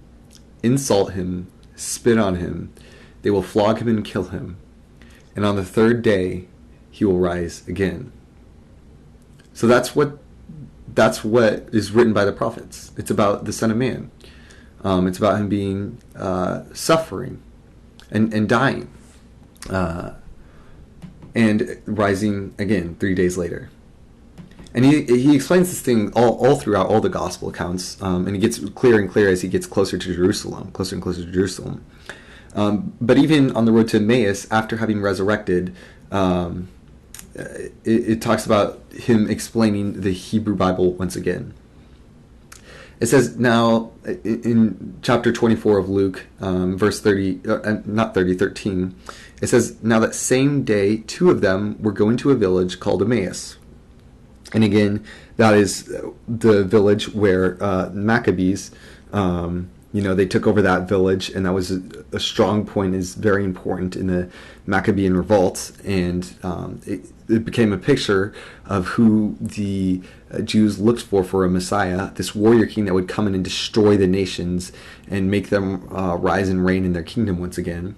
A: insult him, spit on him. They will flog him and kill him. And on the third day, he will rise again. So that's what is written by the prophets. It's about the Son of Man. It's about him being suffering and dying, and rising again 3 days later. And he explains this thing all throughout all the gospel accounts, and it gets clearer and clearer as he gets closer and closer to Jerusalem. But even on the road to Emmaus, after having resurrected, it talks about him explaining the Hebrew Bible once again. It says now in chapter 24 of Luke, verse 13, it says, "Now that same day, two of them were going to a village called Emmaus, And again, that is the village where Maccabees, they took over that village, and that was a strong point, is very important in the Maccabean revolt, and it became a picture of who the Jews looked for a Messiah, this warrior king that would come in and destroy the nations and make them rise and reign in their kingdom once again.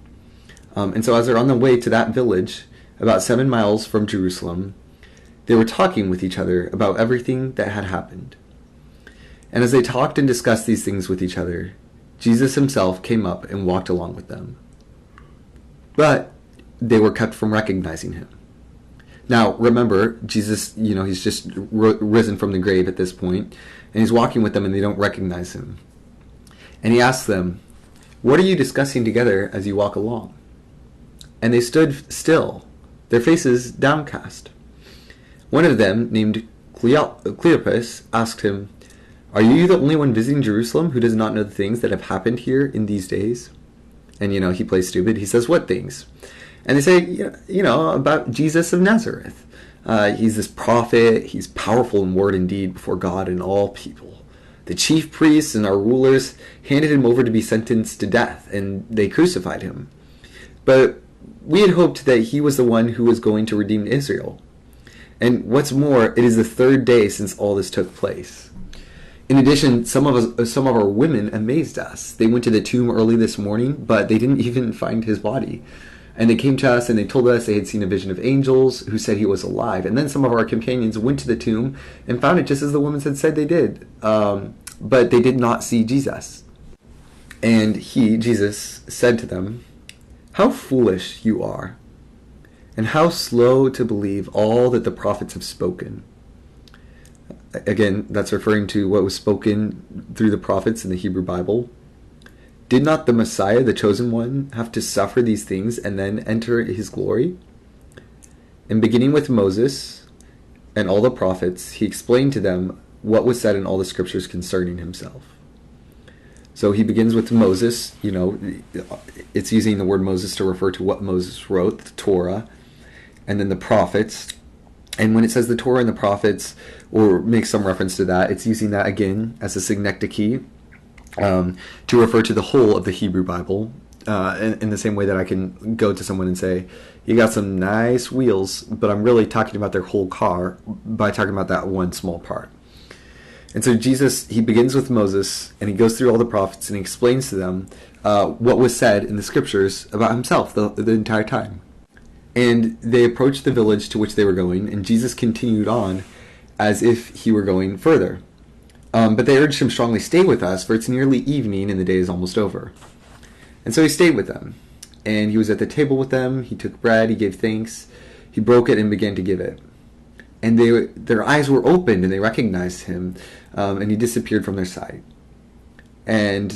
A: And so as they're on the way to that village, about 7 miles from Jerusalem, they were talking with each other about everything that had happened. And as they talked and discussed these things with each other, Jesus himself came up and walked along with them. But they were kept from recognizing him. Now, remember, Jesus, he's just risen from the grave at this point, and he's walking with them, and they don't recognize him. And he asks them, "What are you discussing together as you walk along?" And they stood still, their faces downcast. One of them, named Cleopas, asked him, "Are you the only one visiting Jerusalem who does not know the things that have happened here in these days?" And, he plays stupid. He says, "What things?" And they say, about Jesus of Nazareth. He's this prophet. He's powerful in word and deed before God and all people. The chief priests and our rulers handed him over to be sentenced to death, and they crucified him. But we had hoped that he was the one who was going to redeem Israel. And what's more, it is the third day since all this took place. In addition, some of our women amazed us. They went to the tomb early this morning, but they didn't even find his body. And they came to us and they told us they had seen a vision of angels who said he was alive. And then some of our companions went to the tomb and found it just as the women had said they did. But they did not see Jesus. And Jesus, said to them, "How foolish you are, and how slow to believe all that the prophets have spoken." Again, that's referring to what was spoken through the prophets in the Hebrew Bible. Did not the Messiah, the chosen one, have to suffer these things and then enter his glory? And beginning with Moses and all the prophets, he explained to them what was said in all the scriptures concerning himself. So he begins with Moses. It's using the word Moses to refer to what Moses wrote, the Torah, and then the prophets. And when it says the Torah and the prophets, or makes some reference to that, it's using that again as a synecdoche to refer to the whole of the Hebrew Bible, in the same way that I can go to someone and say, "You got some nice wheels," but I'm really talking about their whole car by talking about that one small part. And so Jesus, he begins with Moses, and he goes through all the prophets, and he explains to them what was said in the scriptures about himself the entire time. And they approached the village to which they were going, and Jesus continued on as if he were going further. But they urged him strongly, "Stay with us, for it's nearly evening, and the day is almost over." And so he stayed with them. And he was at the table with them. He took bread, he gave thanks, he broke it, and began to give it. And their eyes were opened, and they recognized him, and he disappeared from their sight. And,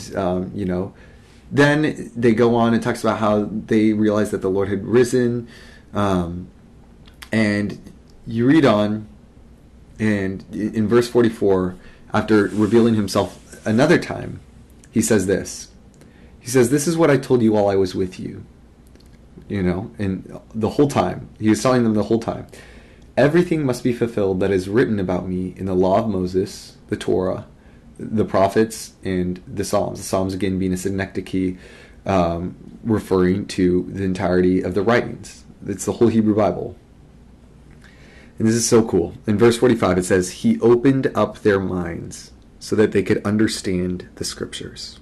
A: then they go on and talks about how they realized that the Lord had risen. And you read on, and in verse 44, after revealing himself another time, he says this. He says, "This is what I told you while I was with you." And the whole time. He was telling them the whole time. "Everything must be fulfilled that is written about me in the law of Moses, the Torah, the prophets, and the Psalms." The Psalms, again, being a synecdoche, referring to the entirety of the writings. It's the whole Hebrew Bible. And this is so cool. In verse 45, it says, "He opened up their minds so that they could understand the scriptures.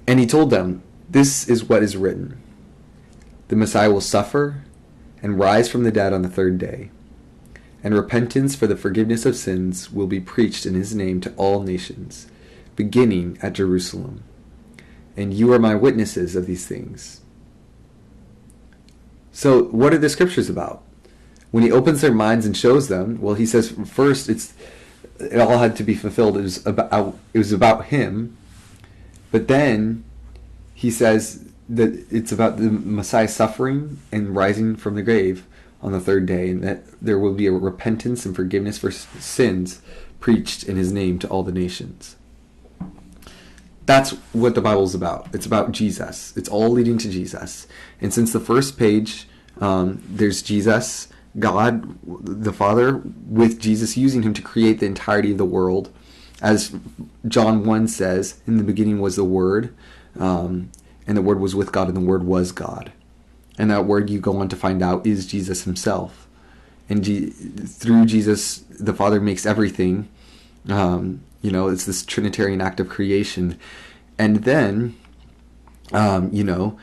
A: And he told them, 'This is what is written. The Messiah will suffer and rise from the dead on the third day. And repentance for the forgiveness of sins will be preached in his name to all nations, beginning at Jerusalem. And you are my witnesses of these things.'" So what are the scriptures about? When he opens their minds and shows them, well, he says first it all had to be fulfilled. It was about him. But then he says that it's about the Messiah suffering and rising from the grave on the third day, and that there will be a repentance and forgiveness for sins preached in his name to all the nations. That's what the Bible's about. It's about Jesus. It's all leading to Jesus. And since the first page, there's Jesus God, the Father, with Jesus, using him to create the entirety of the world. As John 1 says, in the beginning was the Word, and the Word was with God, and the Word was God. And that Word, you go on to find out, is Jesus himself. And through Jesus, the Father makes everything. It's this Trinitarian act of creation. And then, go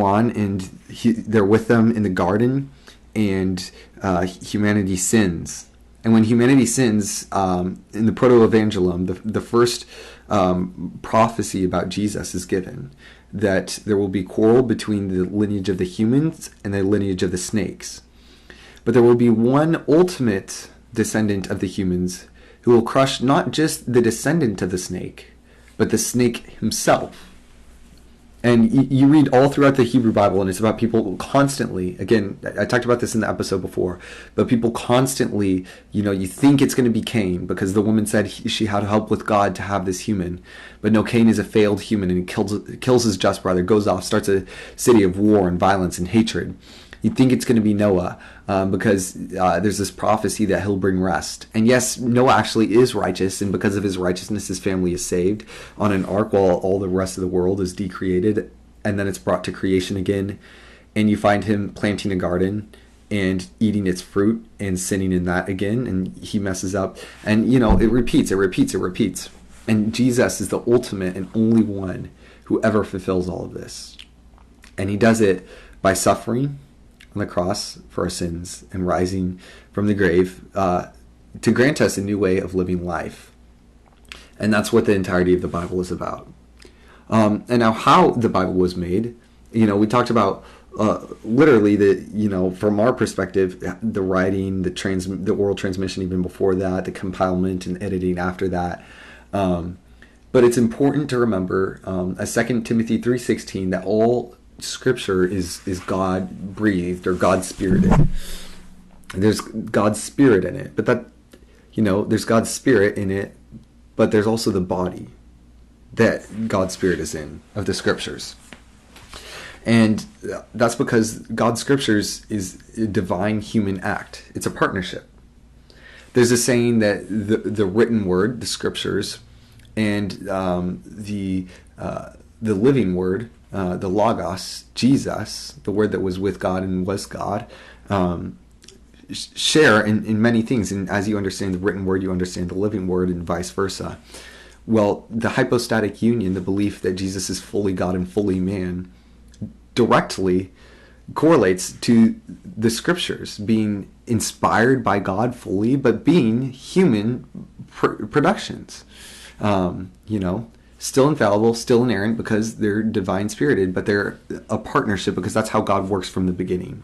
A: on, and they're with them in the garden, and humanity sins. And when humanity sins, in the Proto-Evangelium, the first prophecy about Jesus is given, that there will be quarrel between the lineage of the humans and the lineage of the snakes. But there will be one ultimate descendant of the humans who will crush not just the descendant of the snake, but the snake himself. And you read all throughout the Hebrew Bible, and it's about people constantly, again, I talked about this in the episode before, but people constantly, you think it's going to be Cain, because the woman said she had help with God to have this human. But no, Cain is a failed human, and he kills his just brother, goes off, starts a city of war and violence and hatred. You think it's going to be Noah, because there's this prophecy that he'll bring rest. And yes, Noah actually is righteous, and because of his righteousness, his family is saved on an ark while all the rest of the world is decreated, and then it's brought to creation again. And you find him planting a garden and eating its fruit and sinning in that again, and he messes up. And, it repeats. And Jesus is the ultimate and only one who ever fulfills all of this. And he does it by suffering on the cross for our sins and rising from the grave to grant us a new way of living life. And that's what the entirety of the Bible is about. And now how the Bible was made, we talked about literally from our perspective, the writing, the oral transmission even before that, the compilement and editing after that. But it's important to remember, as 2 Timothy 3:16, that all Scripture is God breathed or God spirited. There's God's Spirit in it, but there's God's Spirit in it, but there's also the body that God's Spirit is in of the Scriptures. And that's because God's Scriptures is a divine human act. It's a partnership. There's a saying that the written word, the Scriptures, and the living word, the Logos, Jesus, the word that was with God and was God, share in many things. And as you understand the written word, you understand the living word, and vice versa. Well, the hypostatic union, the belief that Jesus is fully God and fully man, directly correlates to the Scriptures being inspired by God fully, but being human productions. Still infallible, still inerrant, because they're divine spirited, but they're a partnership, because that's how God works from the beginning.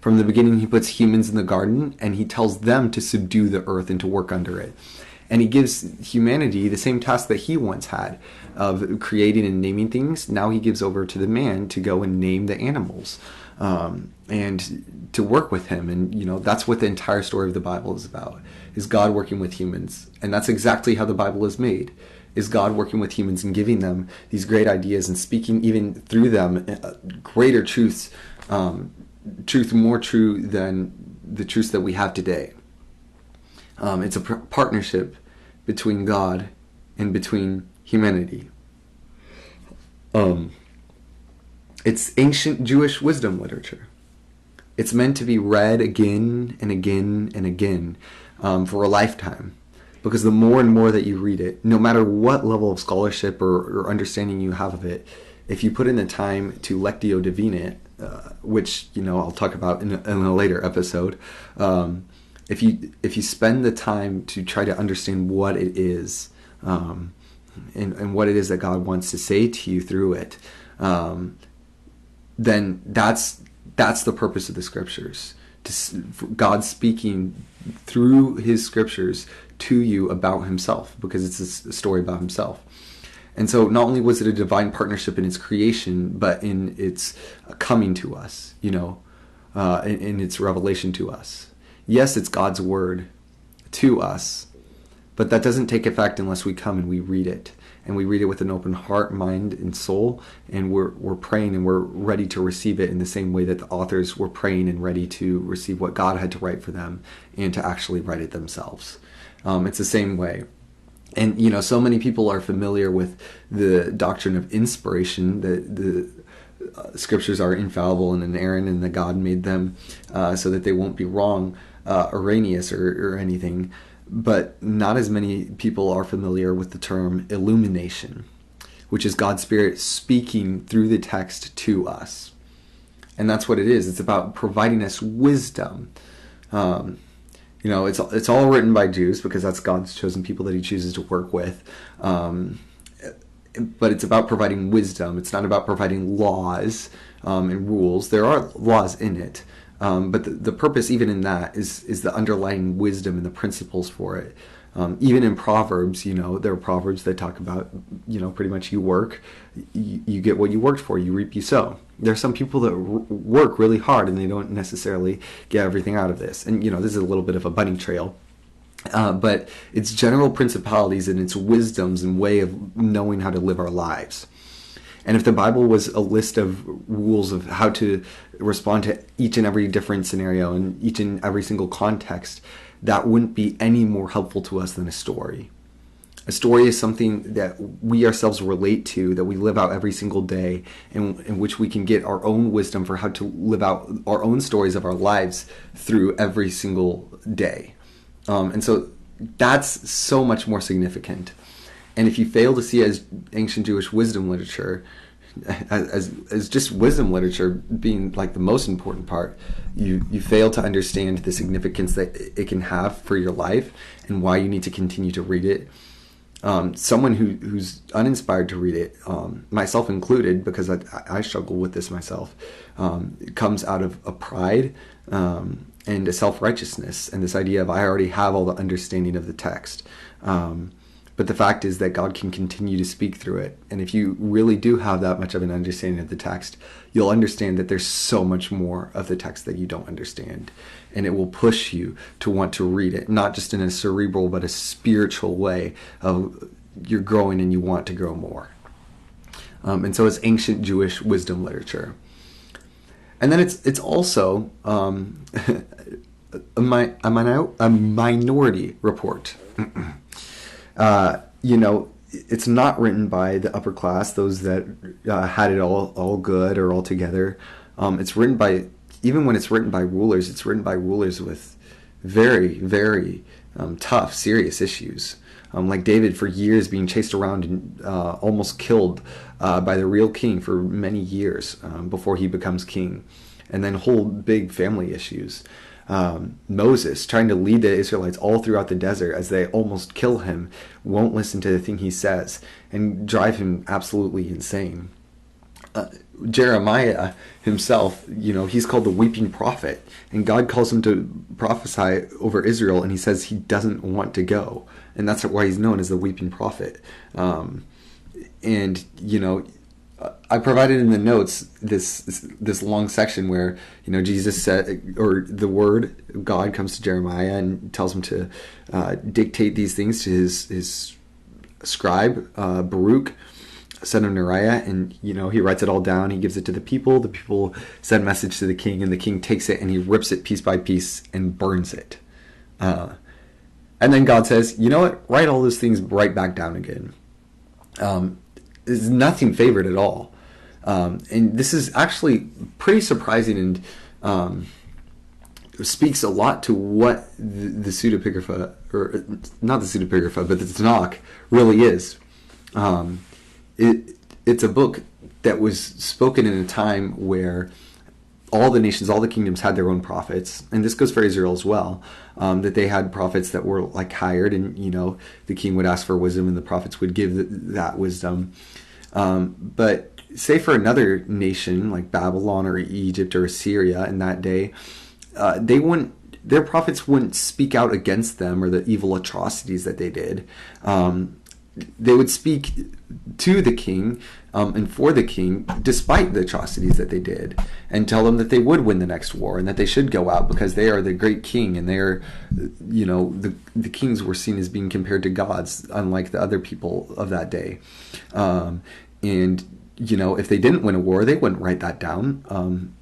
A: From the beginning, he puts humans in the garden, and he tells them to subdue the earth and to work under it. And he gives humanity the same task that he once had of creating and naming things. Now he gives over to the man to go and name the animals, and to work with him. And, that's what the entire story of the Bible is about, is God working with humans. And that's exactly how the Bible is made, is God working with humans and giving them these great ideas and speaking even through them greater truths, truth more true than the truths that we have today. It's a partnership between God and between humanity. It's ancient Jewish wisdom literature. It's meant to be read again and again and again for a lifetime. Because the more and more that you read it, no matter what level of scholarship or understanding you have of it, if you put in the time to lectio divina, which I'll talk about in a later episode, if you spend the time to try to understand what it is, and what it is that God wants to say to you through it, then that's the purpose of the Scriptures. God speaking through His Scriptures to you about Himself, because it's a story about Himself. And so not only was it a divine partnership in its creation, but in its coming to us, in its revelation to us. Yes, it's God's word to us, but that doesn't take effect unless we come and we read it and we read it with an open heart, mind, and soul, and we're praying and we're ready to receive it in the same way that the authors were praying and ready to receive what God had to write for them and to actually write it themselves. It's the same way. And, so many people are familiar with the doctrine of inspiration, the scriptures are infallible and inerrant, and that God made them so that they won't be wrong, erroneous or anything. But not as many people are familiar with the term illumination, which is God's Spirit speaking through the text to us. And that's what it is. It's about providing us wisdom. It's all written by Jews because that's God's chosen people that he chooses to work with. But it's about providing wisdom. It's not about providing laws and rules. There are laws in it. But the purpose even in that is the underlying wisdom and the principles for it. Even in Proverbs, there are Proverbs that talk about, pretty much you work, you get what you worked for, you reap, you sow. There are some people that work really hard and they don't necessarily get everything out of this. And, this is a little bit of a bunny trail. But it's general principalities and it's wisdoms and way of knowing how to live our lives. And if the Bible was a list of rules of how to respond to each and every different scenario and each and every single context, that wouldn't be any more helpful to us than a story. A story is something that we ourselves relate to, that we live out every single day, and in which we can get our own wisdom for how to live out our own stories of our lives through every single day. And so that's so much more significant. And if you fail to see it as ancient Jewish wisdom literature, as just wisdom literature being like the most important part, you fail to understand the significance that it can have for your life and why you need to continue to read it. Someone who's uninspired to read it, myself included, because I struggle with this myself, it comes out of a pride and a self-righteousness and this idea of I already have all the understanding of the text. But the fact is that God can continue to speak through it. And if you really do have that much of an understanding of the text, you'll understand that there's so much more of the text that you don't understand. And it will push you to want to read it, not just in a cerebral, but a spiritual way of you're growing and you want to grow more. And so it's ancient Jewish wisdom literature. And then it's also a minority report. It's not written by the upper class, those that had it all good or all together. It's written by, even when it's written by rulers, it's written by rulers with very, very tough, serious issues. Like David, for years being chased around and almost killed by the real king for many years before he becomes king. And then whole big family issues. Moses, trying to lead the Israelites all throughout the desert as they almost kill him, won't listen to the thing he says and drive him absolutely insane. Jeremiah himself, he's called the weeping prophet, and God calls him to prophesy over Israel, and he says he doesn't want to go, and that's why he's known as the weeping prophet. I provided in the notes this long section where Jesus said, or the word God comes to Jeremiah and tells him to dictate these things to his scribe Baruch, son of Neriah, and he writes it all down. He gives it to the people. The people send a message to the king, and the king takes it and he rips it piece by piece and burns it. And then God says, you know what? Write all those things right back down again. Is nothing favored at all. And this is actually pretty surprising and speaks a lot to what the pseudepigrapha, or not the pseudepigrapha, but the TaNaKh really is. It's a book that was spoken in a time where all the nations, all the kingdoms had their own prophets, and this goes for Israel as well, that they had prophets that were like hired, and the king would ask for wisdom and the prophets would give that wisdom. But say for another nation like Babylon or Egypt or Assyria in that day, their prophets wouldn't speak out against them or the evil atrocities that they did. They would speak to the king and for the king, despite the atrocities that they did, and tell them that they would win the next war and that they should go out because they are the great king, and they're, the kings were seen as being compared to gods, unlike the other people of that day. And if they didn't win a war, they wouldn't write that down,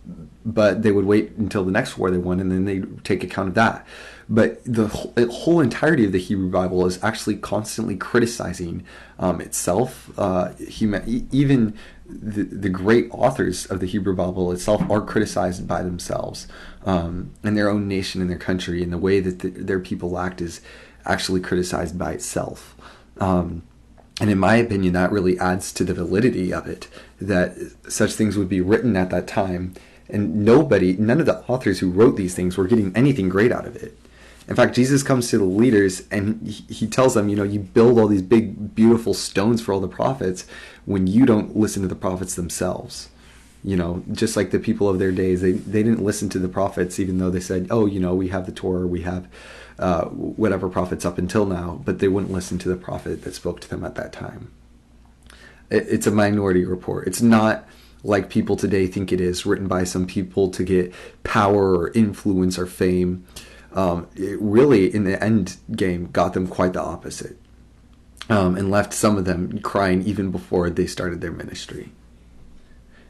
A: but they would wait until the next war they won, and then they'd take account of that. But the whole entirety of the Hebrew Bible is actually constantly criticizing itself. Even the great authors of the Hebrew Bible itself are criticized by themselves, and their own nation and their country, and the way that their people act is actually criticized by itself. And in my opinion, that really adds to the validity of it, that such things would be written at that time, and none of the authors who wrote these things were getting anything great out of it. In fact, Jesus comes to the leaders and he tells them, you build all these big, beautiful stones for all the prophets when you don't listen to the prophets themselves. Just like the people of their days, they didn't listen to the prophets, even though they said, we have the Torah, we have whatever prophets up until now, but they wouldn't listen to the prophet that spoke to them at that time. It's a minority report. It's not like people today think it is, written by some people to get power or influence or fame. It really, in the end game, got them quite the opposite, and left some of them crying even before they started their ministry.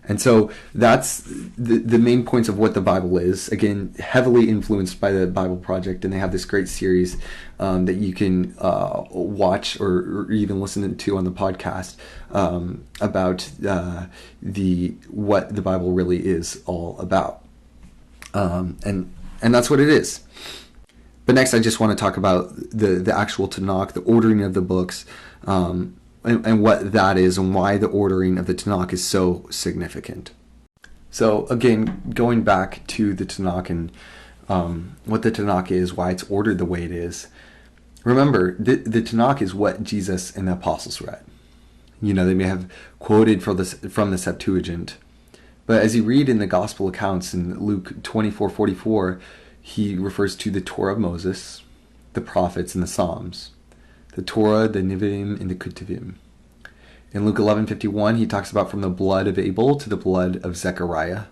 A: And so that's the main points of what the Bible is. Again, heavily influenced by the Bible Project, and they have this great series that you can watch or even listen to on the podcast about what the Bible really is all about. And that's what it is. But next, I just want to talk about the actual TaNaKh, the ordering of the books, and what that is, and why the ordering of the TaNaKh is so significant. So again, going back to the TaNaKh and what the TaNaKh is, why it's ordered the way it is. Remember, the TaNaKh is what Jesus and the apostles read. They may have quoted from the Septuagint, but as you read in the gospel accounts in Luke 24:44, he refers to the Torah of Moses, the prophets, and the Psalms. The Torah, the Nevi'im, and the Ketuvim. In Luke 11:51, he talks about from the blood of Abel to the blood of Zechariah.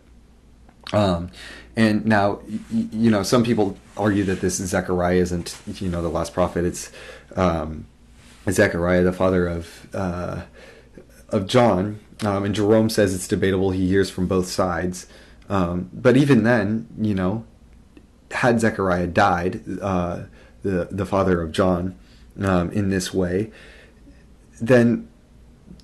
A: And now, some people argue that this Zechariah isn't, the last prophet. It's Zechariah, the father of John. And Jerome says it's debatable. He hears from both sides. But even then, had Zechariah died, the father of John, in this way, then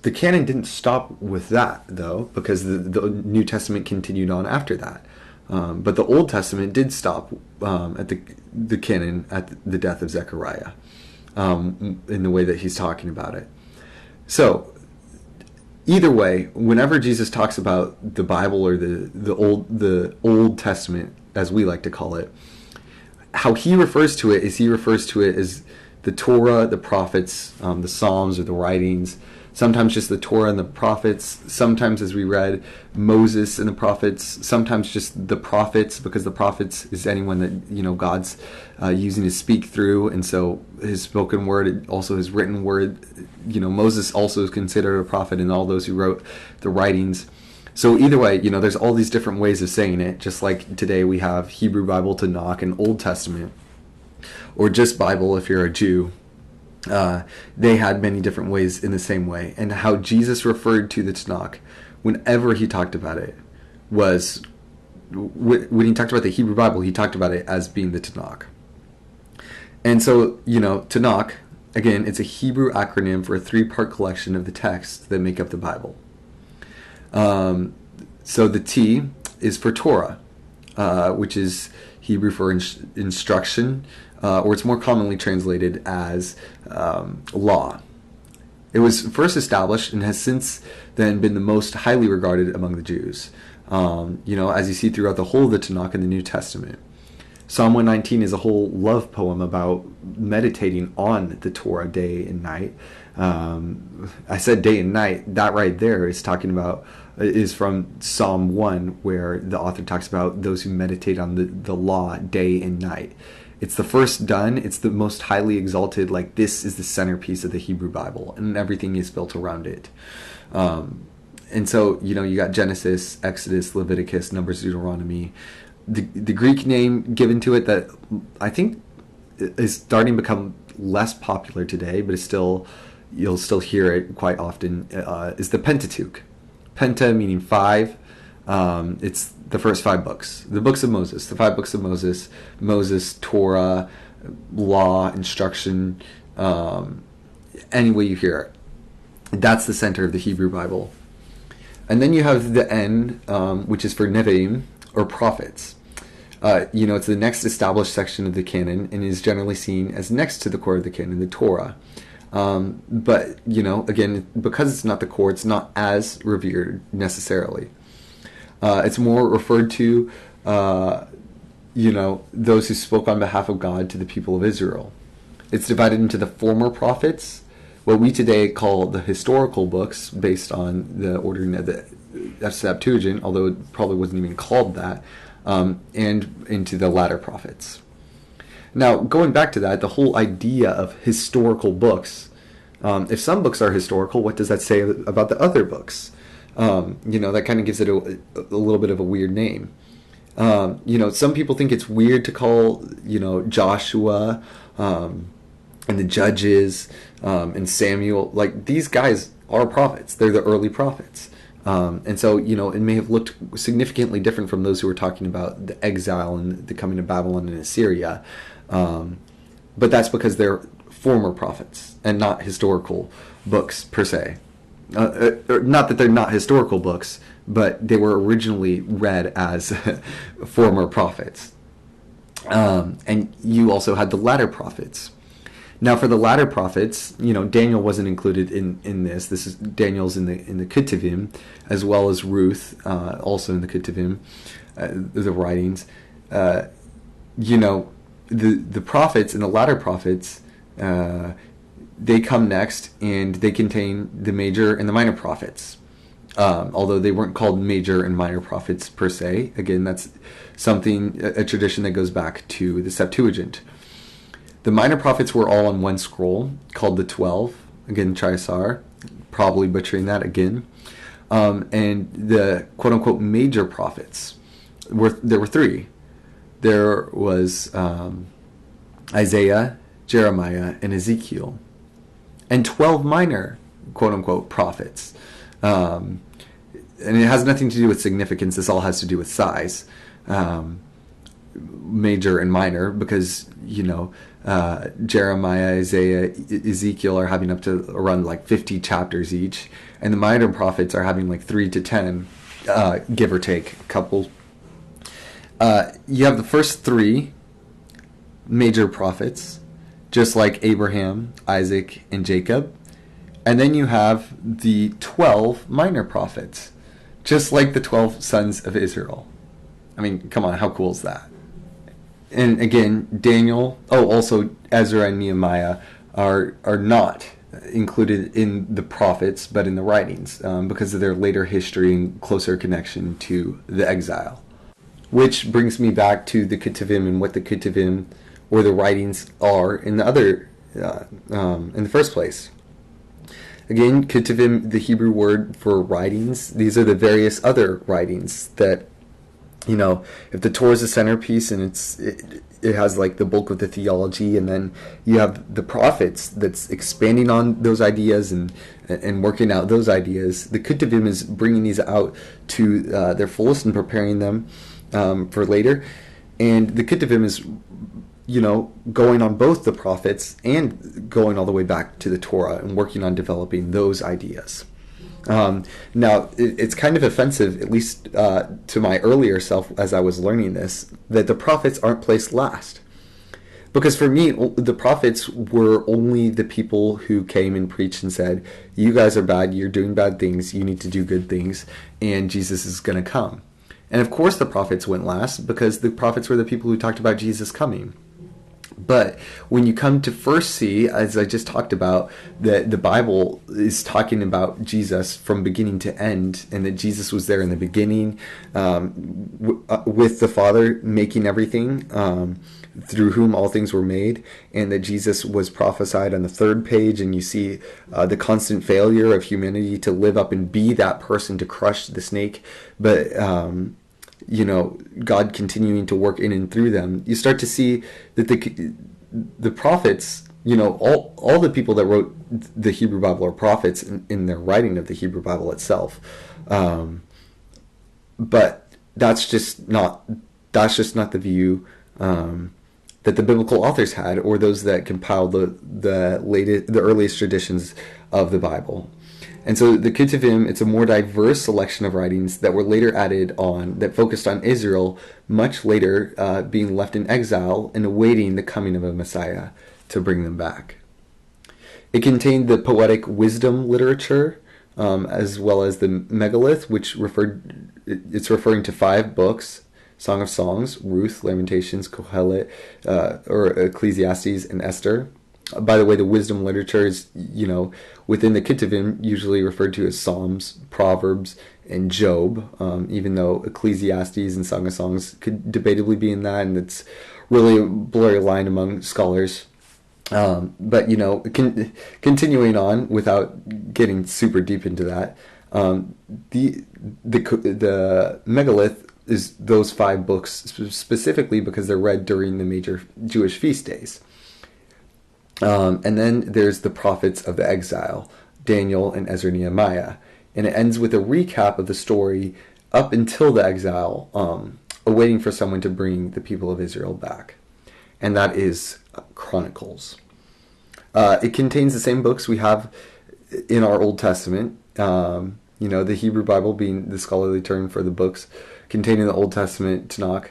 A: the canon didn't stop with that, though, because the New Testament continued on after that. But the Old Testament did stop at the canon at the death of Zechariah, in the way that he's talking about it. So either way, whenever Jesus talks about the Bible or the Old Testament, as we like to call it, how he refers to it as the Torah, the prophets, the Psalms, or the writings. Sometimes just the Torah and the prophets. Sometimes, as we read, Moses and the prophets. Sometimes just the prophets, because the prophets is anyone that God's using to speak through, and so his spoken word, also his written word. Moses also is considered a prophet, and all those who wrote the writings. So either way, there's all these different ways of saying it. Just like today we have Hebrew Bible, TaNaKh, and Old Testament, or just Bible if you're a Jew. They had many different ways in the same way. And how Jesus referred to the TaNaKh whenever he talked about it was, when he talked about the Hebrew Bible, he talked about it as being the TaNaKh. And so, TaNaKh, again, it's a Hebrew acronym for a 3-part collection of the texts that make up the Bible. So the T is for Torah, which is Hebrew for instruction, or it's more commonly translated as law. It was first established and has since then been the most highly regarded among the Jews, as you see throughout the whole of the TaNaKh and the New Testament. Psalm 119 is a whole love poem about meditating on the Torah day and night. I said day and night. That right there is from Psalm 1, where the author talks about those who meditate on the law day and night. It's the first done. It's the most highly exalted. This is the centerpiece of the Hebrew Bible, and everything is built around it. And so, you got Genesis, Exodus, Leviticus, Numbers, Deuteronomy. The Greek name given to it that I think is starting to become less popular today, but you'll still hear it quite often, is the Pentateuch. Penta meaning five. It's the first 5 books. The books of Moses, the 5 books of Moses. Moses, Torah, law, instruction, any way you hear it. That's the center of the Hebrew Bible. And then you have the N, which is for Nevi'im, or prophets. It's the next established section of the canon and is generally seen as next to the core of the canon, the Torah. But, again, because it's not the core, it's not as revered necessarily. It's more referred to, those who spoke on behalf of God to the people of Israel. It's divided into the former prophets, what we today call the historical books, based on the ordering of the Septuagint, although it probably wasn't even called that, and into the latter prophets. Now, going back to that, the whole idea of historical books, if some books are historical, what does that say about the other books? That kind of gives it a little bit of a weird name. Some people think it's weird to call, Joshua and the Judges and Samuel, like, these guys are prophets. They're the early prophets. And so, it may have looked significantly different from those who were talking about the exile and the coming of Babylon and Assyria. But that's because they're former prophets and not historical books per se. Not that they're not historical books, but they were originally read as former prophets. And you also had the latter prophets. Now, for the latter prophets, Daniel wasn't included in this. This is Daniel's in the Ketuvim, as well as Ruth, also in the Ketuvim, the writings. The prophets and the latter prophets, they come next, and they contain the major and the minor prophets. Although they weren't called major and minor prophets per se. Again, that's a tradition that goes back to the Septuagint. The minor prophets were all on one scroll called the 12. Again, Triasar, probably butchering that again. And the quote-unquote major prophets, there were 3. There was Isaiah, Jeremiah, and Ezekiel. And 12 minor quote-unquote prophets. And it has nothing to do with significance. This all has to do with size. Major and minor, because, Jeremiah, Isaiah, Ezekiel are having up to around like 50 chapters each. And the minor prophets are having like 3 to 10, give or take a couple. You have the first 3 major prophets, just like Abraham, Isaac, and Jacob. And then you have the 12 minor prophets, just like the 12 sons of Israel. I mean, come on, how cool is that? And again, Daniel, also Ezra and Nehemiah are not included in the prophets, but in the writings, because of their later history and closer connection to the exile. Which brings me back to the Ketuvim and what the Ketuvim, or the writings, are in the first place. Again, Ketuvim, the Hebrew word for writings, these are the various other writings that, if the Torah is the centerpiece and it has like the bulk of the theology, and then you have the prophets that's expanding on those ideas and working out those ideas. The Ketuvim is bringing these out to their fullest and preparing them for later. And the Ketuvim is, going on both the prophets and going all the way back to the Torah and working on developing those ideas. Now, it's kind of offensive, at least to my earlier self as I was learning this, that the prophets aren't placed last. Because for me, the prophets were only the people who came and preached and said, you guys are bad, you're doing bad things, you need to do good things, and Jesus is going to come. And of course the prophets went last, because the prophets were the people who talked about Jesus coming. But when you come to first see, as I just talked about, that the Bible is talking about Jesus from beginning to end, and that Jesus was there in the beginning with the Father making everything, through whom all things were made, and that Jesus was prophesied on the third page, and you see the constant failure of humanity to live up and be that person to crush the snake, but God continuing to work in and through them. You start to see that the prophets, all the people that wrote the Hebrew Bible are prophets in their writing of the Hebrew Bible itself. But that's just not the view that the biblical authors had, or those that compiled the earliest traditions of the Bible. And so the Ketuvim, it's a more diverse selection of writings that were later added on, that focused on Israel, much later being left in exile and awaiting the coming of a Messiah to bring them back. It contained the poetic wisdom literature, as well as the megalith, which it's referring to 5 books: Song of Songs, Ruth, Lamentations, Kohelet, or Ecclesiastes, and Esther. By the way, the wisdom literature is, within the Ketuvim, usually referred to as Psalms, Proverbs, and Job, even though Ecclesiastes and Song of Songs could debatably be in that, and it's really a blurry line among scholars. But continuing on without getting super deep into that, the megalith is those 5 books specifically because they're read during the major Jewish feast days. And then there's the prophets of the exile, Daniel and Ezra, Nehemiah, and it ends with a recap of the story up until the exile, awaiting for someone to bring the people of Israel back, and that is Chronicles. It contains the same books we have in our Old Testament. The Hebrew Bible being the scholarly term for the books contained in the Old Testament, TaNaKh,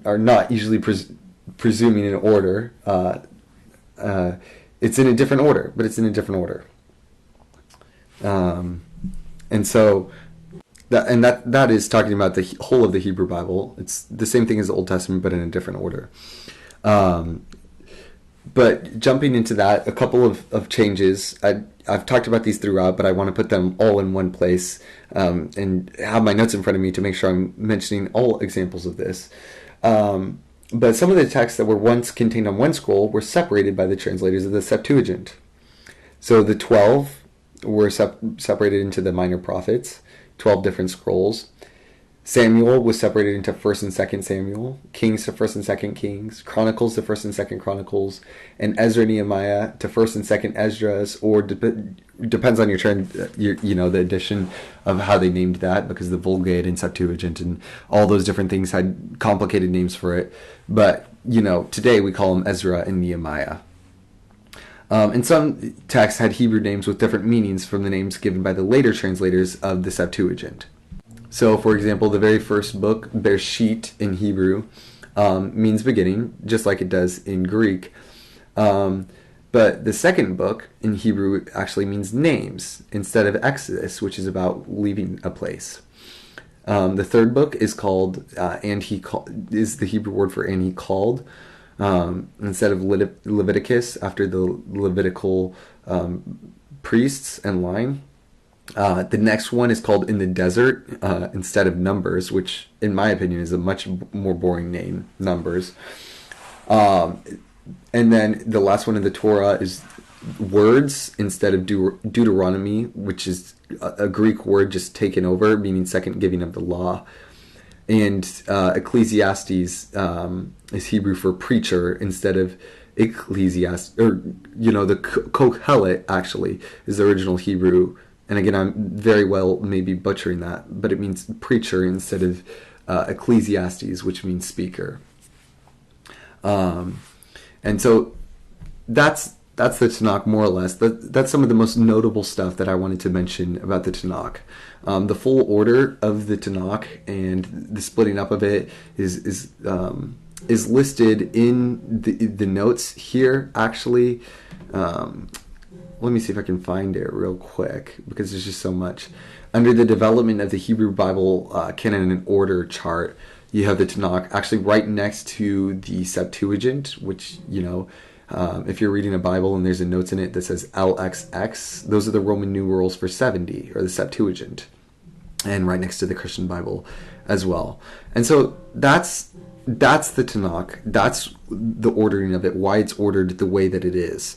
A: are not usually presuming an order. It's in a different order, but it's in a different order. And so that is talking about the whole of the Hebrew Bible. It's the same thing as the Old Testament, but in a different order. But jumping into that, a couple of changes. I've talked about these throughout, but I want to put them all in one place and have my notes in front of me to make sure I'm mentioning all examples of this. But some of the texts that were once contained on one scroll were separated by the translators of the Septuagint. So the 12 were separated into the minor prophets, 12 different scrolls. Samuel was separated into 1st and 2nd Samuel, Kings to 1st and 2nd Kings, Chronicles to 1st and 2nd Chronicles, and Ezra, Nehemiah to 1st and 2nd Esdras, or depends on your turn, the edition of how they named that, because the Vulgate and Septuagint and all those different things had complicated names for it. But, today we call them Ezra and Nehemiah. And some texts had Hebrew names with different meanings from the names given by the later translators of the Septuagint. So, for example, the very first book, Bereshit in Hebrew, means beginning, just like it does in Greek. But the second book in Hebrew actually means names instead of Exodus, which is about leaving a place. The third book is called is the Hebrew word for "and he called," instead of Leviticus, after the Levitical priests and line. The next one is called "In the Desert" instead of Numbers, which, in my opinion, is a much more boring name, Numbers. And then the last one in the Torah is Words instead of Deuteronomy, which is a Greek word just taken over, meaning second giving of the law. And Ecclesiastes is Hebrew for preacher instead of Ecclesiastes, or the Kohelet actually is the original Hebrew. And again, I'm very well maybe butchering that, but it means preacher instead of Ecclesiastes, which means speaker. And so that's the TaNaKh, more or less. That's some of the most notable stuff that I wanted to mention about the TaNaKh. The full order of the TaNaKh and the splitting up of it is listed in the notes here, actually. Let me see if I can find it real quick, because there's just so much. Under the development of the Hebrew Bible canon and order chart, you have the TaNaKh actually right next to the Septuagint, which, if you're reading a Bible and there's a notes in it that says LXX, those are the Roman numerals for 70, or the Septuagint, and right next to the Christian Bible as well. And so that's that's the TaNaKh. That's the ordering of it, why it's ordered the way that it is.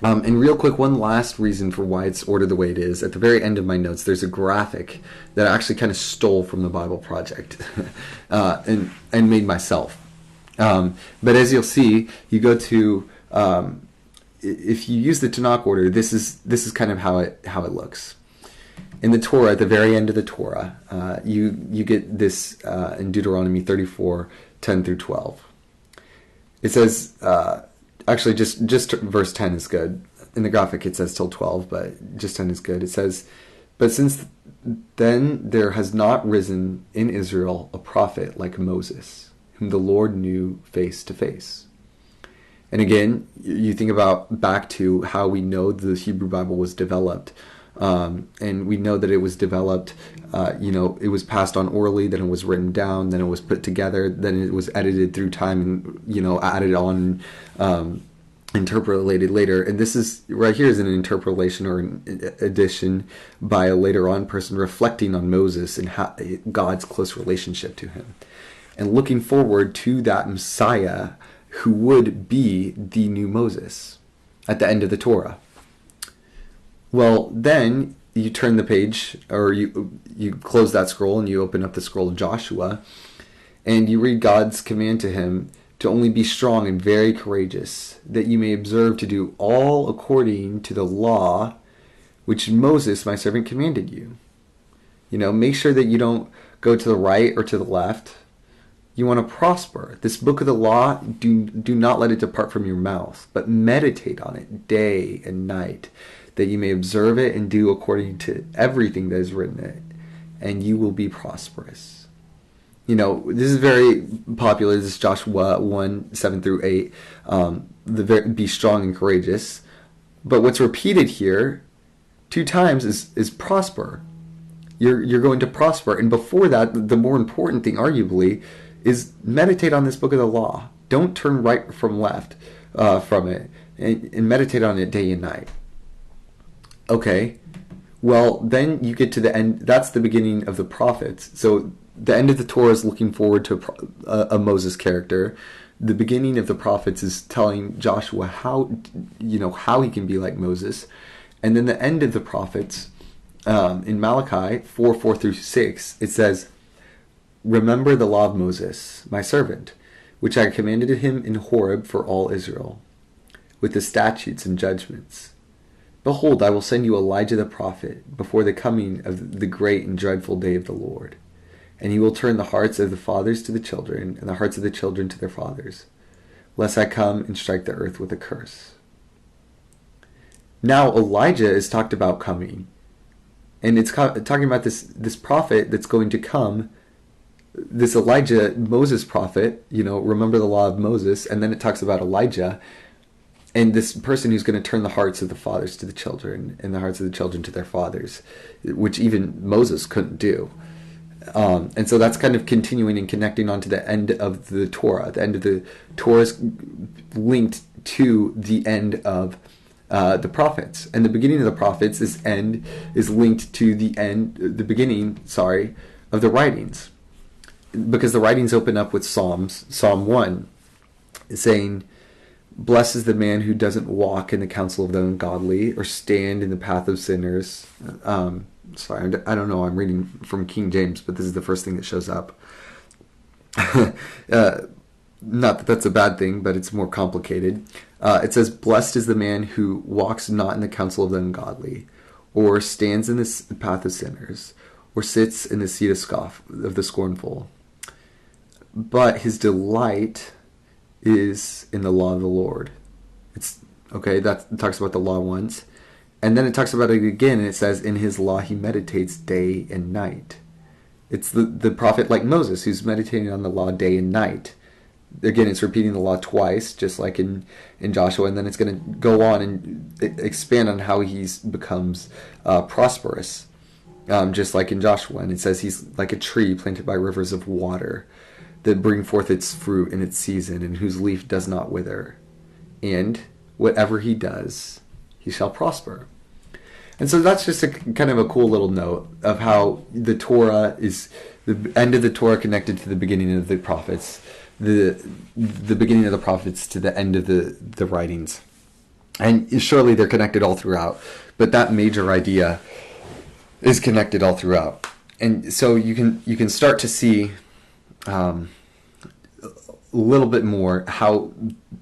A: And real quick, one last reason for why it's ordered the way it is. At the very end of my notes, there's a graphic that I actually kind of stole from the Bible Project and made myself. But as you'll see, you go to if you use the TaNaKh order, this is kind of how it looks. In the Torah, at the very end of the Torah, you get this in Deuteronomy 34:10 through 12. It says, actually, just verse 10 is good. In the graphic, it says till 12, but just 10 is good. It says, "But since then there has not risen in Israel a prophet like Moses, whom the Lord knew face to face." And again, you think about back to how we know the Hebrew Bible was developed. And we know that it was developed, it was passed on orally, then it was written down, then it was put together, then it was edited through time and, added on, interpolated later. And this is, right here is an interpolation or an addition by a later on person reflecting on Moses and God's close relationship to him. And looking forward to that Messiah who would be the new Moses at the end of the Torah. Well, then you turn the page, or you close that scroll and you open up the scroll of Joshua, and you read God's command to him to only be strong and very courageous, that you may observe to do all according to the law which Moses, my servant, commanded you. Make sure that you don't go to the right or to the left. You want to prosper. This book of the law, do not let it depart from your mouth, but meditate on it day and night, that you may observe it and do according to everything that is written in it, and you will be prosperous. This is very popular. This is Joshua 1:7 through 8. Be strong and courageous. But what's repeated here 2 times is prosper. You're going to prosper. And before that, the more important thing, arguably, is meditate on this book of the law. Don't turn right from left from it, and meditate on it day and night. Okay, well, then you get to the end. That's the beginning of the prophets. So the end of the Torah is looking forward to a Moses character. The beginning of the prophets is telling Joshua how he can be like Moses. And then the end of the prophets, in Malachi 4:4 through 6, it says, "Remember the law of Moses, my servant, which I commanded him in Horeb for all Israel, with the statutes and judgments. Behold, I will send you Elijah the prophet before the coming of the great and dreadful day of the Lord. And he will turn the hearts of the fathers to the children, and the hearts of the children to their fathers, lest I come and strike the earth with a curse." Now Elijah is talked about coming. And it's talking about this prophet that's going to come, this Elijah, Moses prophet, remember the law of Moses. And then it talks about Elijah and this person who's going to turn the hearts of the fathers to the children and the hearts of the children to their fathers, which even Moses couldn't do. And so that's kind of continuing and connecting on to the end of the Torah. The end of the Torah is linked to the end of the prophets. And the beginning of the prophets is linked to the beginning of the writings. Because the writings open up with Psalm 1, saying, "Blessed is the man who doesn't walk in the counsel of the ungodly, or stand in the path of sinners." I don't know, I'm reading from King James, but this is the first thing that shows up. Not that that's a bad thing, but it's more complicated. It says, "Blessed is the man who walks not in the counsel of the ungodly, or stands in the path of sinners, or sits in the seat of the scornful. But his delight is in the law of the Lord." That talks about the law once. And then it talks about it again, and it says, "In his law he meditates day and night." It's the prophet like Moses who's meditating on the law day and night. Again, it's repeating the law twice, just like in Joshua, and then it's going to go on and expand on how he becomes prosperous, just like in Joshua. And it says he's like a tree planted by rivers of water that bring forth its fruit in its season, and whose leaf does not wither. And whatever he does, he shall prosper. And so that's just a kind of a cool little note of how the Torah is the end of the Torah connected to the beginning of the prophets, the beginning of the prophets to the end of the writings. And surely they're connected all throughout, but that major idea is connected all throughout. And so you can start to see a little bit more how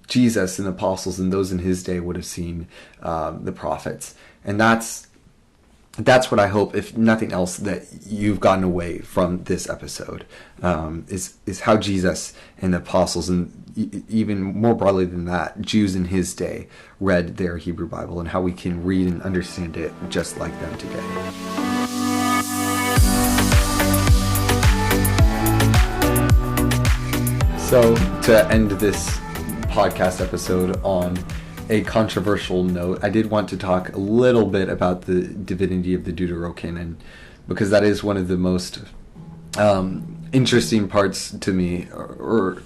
A: Jesus and the apostles and those in his day would have seen the prophets. And that's what I hope, if nothing else, that you've gotten away from this episode, is how Jesus and the apostles, and even more broadly than that, Jews in his day read their Hebrew Bible, and how we can read and understand it just like them today. So, to end this podcast episode on a controversial note, I did want to talk a little bit about the divinity of the Deuterocanon, because that is one of the most interesting parts to me, or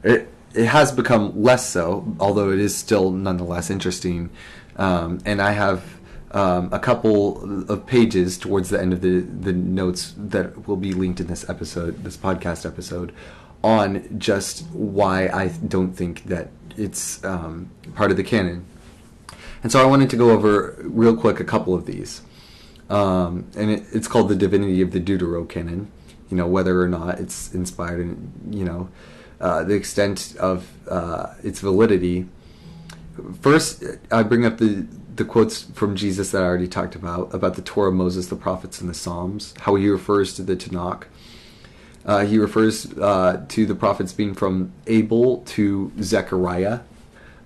A: it has become less so, although it is still nonetheless interesting. And I have a couple of pages towards the end of the notes that will be linked in this podcast episode, on just why I don't think that it's part of the canon. And so I wanted to go over real quick a couple of these. And it's called the divinity of the Deuterocanon, whether or not it's inspired, and the extent of its validity. First, I bring up the quotes from Jesus that I already talked about the Torah, Moses, the prophets, and the Psalms, how he refers to the TaNaKh. He refers to the prophets being from Abel to Zechariah.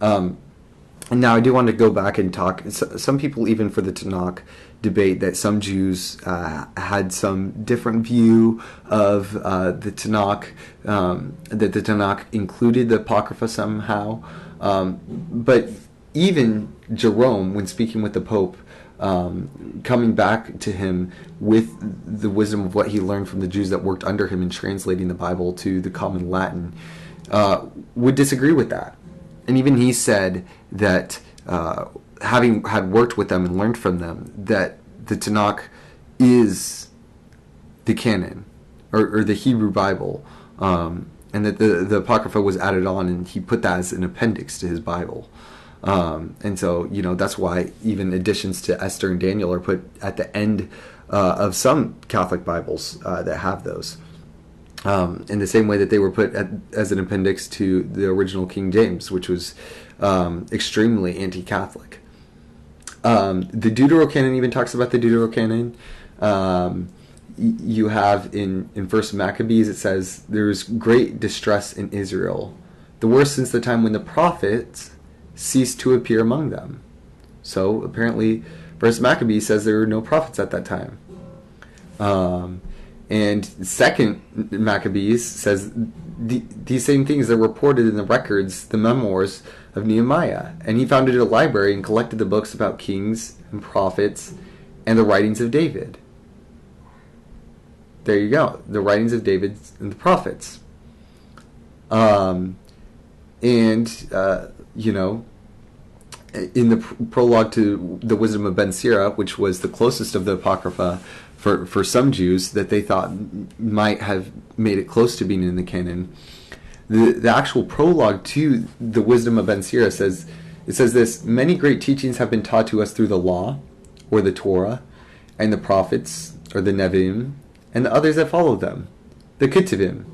A: And now I do want to go back and talk. Some people, even for the TaNaKh, debate that some Jews had some different view of the TaNaKh, that the TaNaKh included the Apocrypha somehow. But even Jerome, when speaking with the Pope, coming back to him with the wisdom of what he learned from the Jews that worked under him in translating the Bible to the common Latin, would disagree with that. And even he said that, having had worked with them and learned from them, that the TaNaKh is the canon, or the Hebrew Bible, and that the Apocrypha was added on, and he put that as an appendix to his Bible. And so, that's why even additions to Esther and Daniel are put at the end of some Catholic Bibles that have those. In the same way that they were put as an appendix to the original King James, which was extremely anti-Catholic. The Deuterocanon even talks about the Deuterocanon. You have in First Maccabees, it says, there is great distress in Israel, the worst since the time when the prophets ceased to appear among them. So apparently First Maccabees says there were no prophets at that time. And Second Maccabees says these same things are reported in the records, the memoirs of Nehemiah. And he founded a library and collected the books about kings and prophets and the writings of David. There you go. The writings of David and the prophets. In the prologue to the Wisdom of Ben Sira, which was the closest of the Apocrypha for some Jews that they thought might have made it close to being in the canon, the actual prologue to the Wisdom of Ben Sira says this: many great teachings have been taught to us through the law, or the Torah, and the prophets, or the Nevi'im, and the others that follow them, the Ketuvim.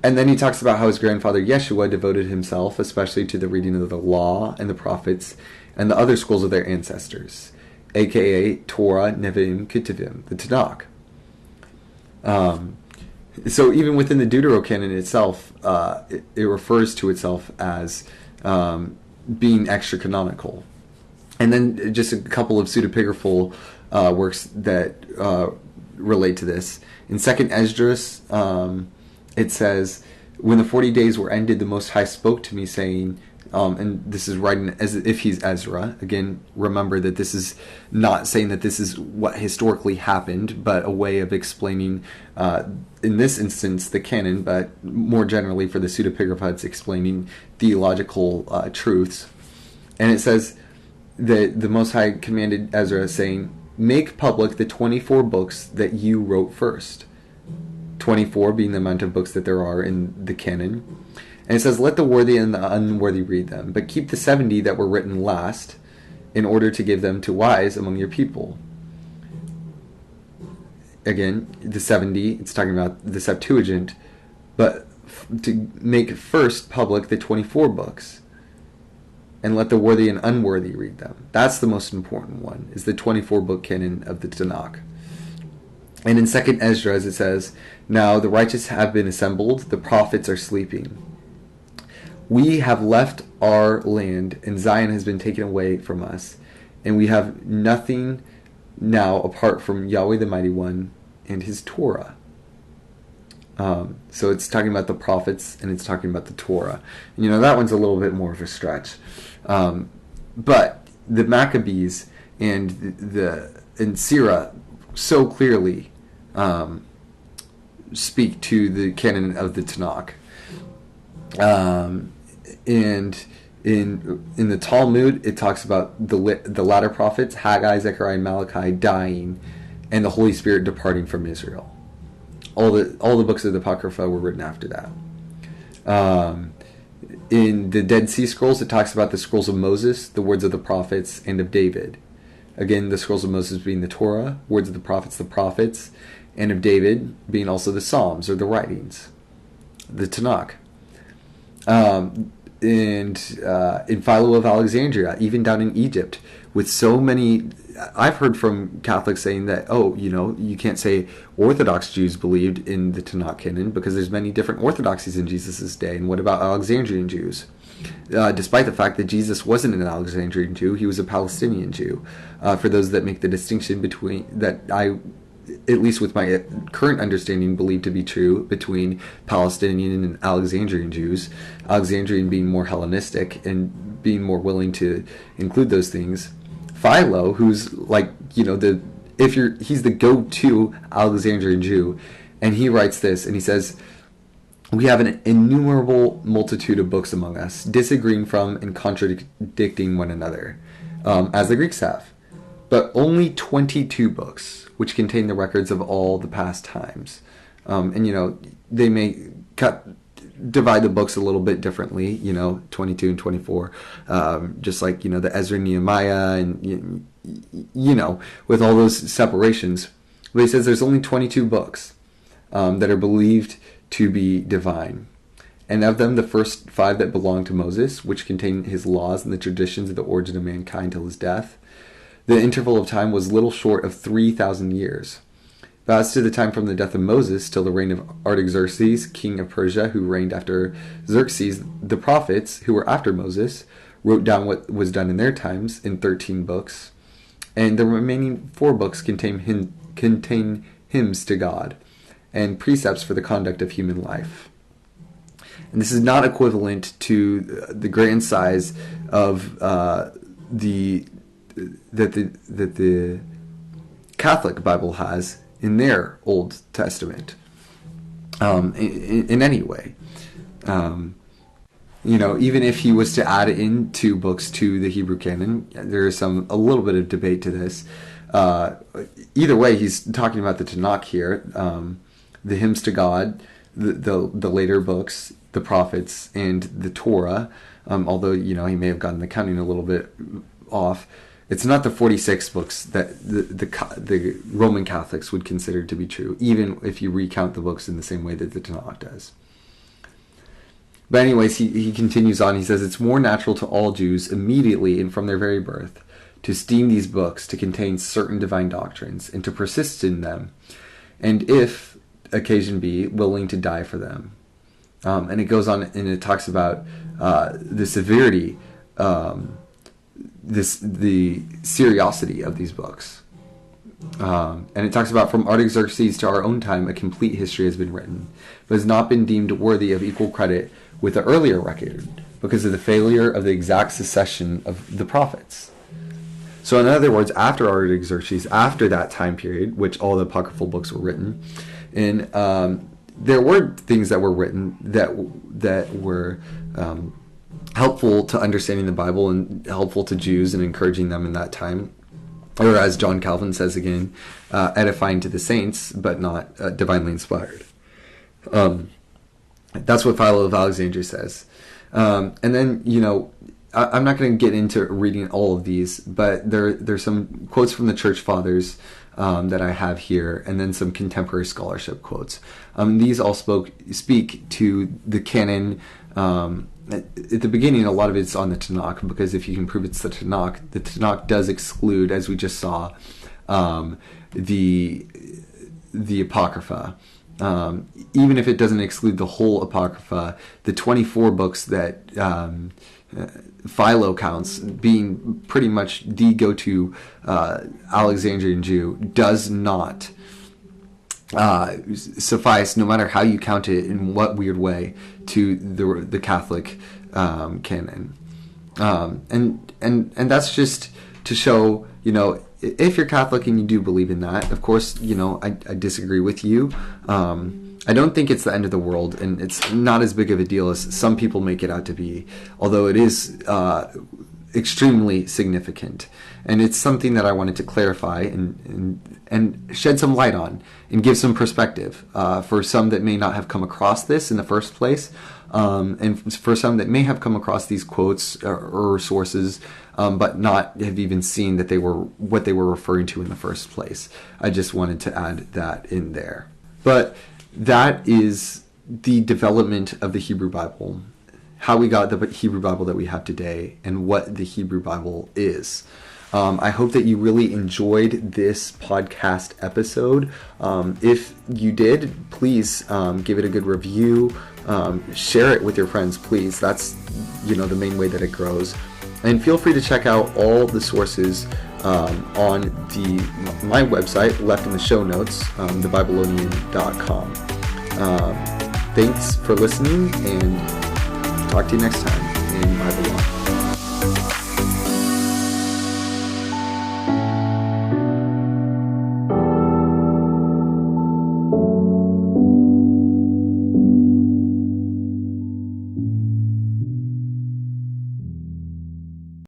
A: And then he talks about how his grandfather Yeshua devoted himself especially to the reading of the law and the prophets and the other schools of their ancestors, aka Torah, Nevi'im, Ketuvim, the TaNaKh. So even within the Deuterocanon itself, it refers to itself as being extra-canonical. And then just a couple of pseudepigraphal works that relate to this. In 2nd Esdras, it says, when the 40 days were ended, the Most High spoke to me, saying, and this is writing as if he's Ezra. Again, remember that this is not saying that this is what historically happened, but a way of explaining, in this instance, the canon, but more generally for the pseudepigrapha, it's explaining theological truths. And it says, the Most High commanded Ezra, saying, "Make public the 24 books that you wrote first." 24 being the amount of books that there are in the canon. And it says, "Let the worthy and the unworthy read them, but keep the 70 that were written last, in order to give them to wise among your people." Again, the 70, it's talking about the Septuagint, but to make first public the 24 books, and let the worthy and unworthy read them. That's the most important one, is the 24 book canon of the TaNaKh. And in 2nd Ezra, as it says, "Now the righteous have been assembled, the prophets are sleeping. We have left our land, and Zion has been taken away from us, and we have nothing now apart from Yahweh the Mighty One and His Torah." So it's talking about the prophets, and it's talking about the Torah. And, that one's a little bit more of a stretch. But the Maccabees and Sirah so clearly speak to the canon of the TaNaKh. And in the Talmud, it talks about the latter prophets, Haggai, Zechariah, and Malachi, dying, and the Holy Spirit departing from Israel. All the books of the Apocrypha were written after that. In the Dead Sea Scrolls, it talks about the scrolls of Moses, the words of the prophets, and of David. Again, the scrolls of Moses being the Torah, words of the prophets, and of David being also the Psalms, or the writings, the TaNaKh. And in Philo of Alexandria, even down in Egypt, with so many, I've heard from Catholics saying that, you can't say Orthodox Jews believed in the TaNaKh canon because there's many different orthodoxies in Jesus' day. And what about Alexandrian Jews? Despite the fact that Jesus wasn't an Alexandrian Jew, he was a Palestinian Jew. For those that make the distinction between, that I, at least with my current understanding, believe to be true, between Palestinian and Alexandrian Jews, Alexandrian being more Hellenistic and being more willing to include those things. Philo, who's he's the go-to Alexandrian Jew, and he writes this, and he says, "We have an innumerable multitude of books among us, disagreeing from and contradicting one another, as the Greeks have, but only 22 books, which contain the records of all the past times." And they may divide the books a little bit differently, 22 and 24, just like, the Ezra and Nehemiah, and, with all those separations. But he says there's only 22 books that are believed to be divine. And of them, the first 5 that belong to Moses, which contain his laws and the traditions of the origin of mankind till his death. The interval of time was little short of 3,000 years. But as to the time from the death of Moses till the reign of Artaxerxes, king of Persia, who reigned after Xerxes, the prophets, who were after Moses, wrote down what was done in their times in 13 books. And the remaining 4 books contain hymns to God and precepts for the conduct of human life. And this is not equivalent to the grand size of the Catholic Bible has in their Old Testament, in any way. Even if he was to add in 2 books to the Hebrew canon, there is a little bit of debate to this. Either way, he's talking about the TaNaKh here, the hymns to God, the later books, the prophets, and the Torah. Although he may have gotten the counting a little bit off. It's not the 46 books that the Roman Catholics would consider to be true, even if you recount the books in the same way that the TaNaKh does. But anyways, he continues on. He says, "It's more natural to all Jews immediately and from their very birth to esteem these books to contain certain divine doctrines and to persist in them, and if occasion be, willing to die for them." And it goes on and it talks about the severity, the seriosity of these books. And it talks about, "From Artaxerxes to our own time, a complete history has been written, but has not been deemed worthy of equal credit with the earlier record because of the failure of the exact succession of the prophets." So in other words, after Artaxerxes, after that time period, which all the apocryphal books were written, and there were things that were written that were helpful to understanding the Bible and helpful to Jews and encouraging them in that time. Or as John Calvin says again, edifying to the saints, but not divinely inspired. That's what Philo of Alexandria says. And then, I'm not going to get into reading all of these, but there's some quotes from the church fathers that I have here, and then some contemporary scholarship quotes. These all speak to the canon. At the beginning, a lot of it's on the TaNaKh, because if you can prove it's the TaNaKh does exclude, as we just saw, the Apocrypha. Even if it doesn't exclude the whole Apocrypha, the 24 books that Philo counts being pretty much the go-to Alexandrian Jew does not suffice, no matter how you count it, in what weird way, to the Catholic canon. And that's just to show, if you're Catholic and you do believe in that, of course, I disagree with you. I don't think it's the end of the world, and it's not as big of a deal as some people make it out to be, although it is extremely significant. And it's something that I wanted to clarify and shed some light on and give some perspective for some that may not have come across this in the first place, and for some that may have come across these quotes or sources but not have even seen that they were what they were referring to in the first place. I just wanted to add that in there. But that is the development of the Hebrew Bible, how we got the Hebrew Bible that we have today, and what the Hebrew Bible is. I hope that you really enjoyed this podcast episode. If you did, please give it a good review. Share it with your friends, please. That's the main way that it grows. And feel free to check out all the sources on my website, left in the show notes, thebabylonian.com. Thanks for listening, and talk to you next time in Babylon.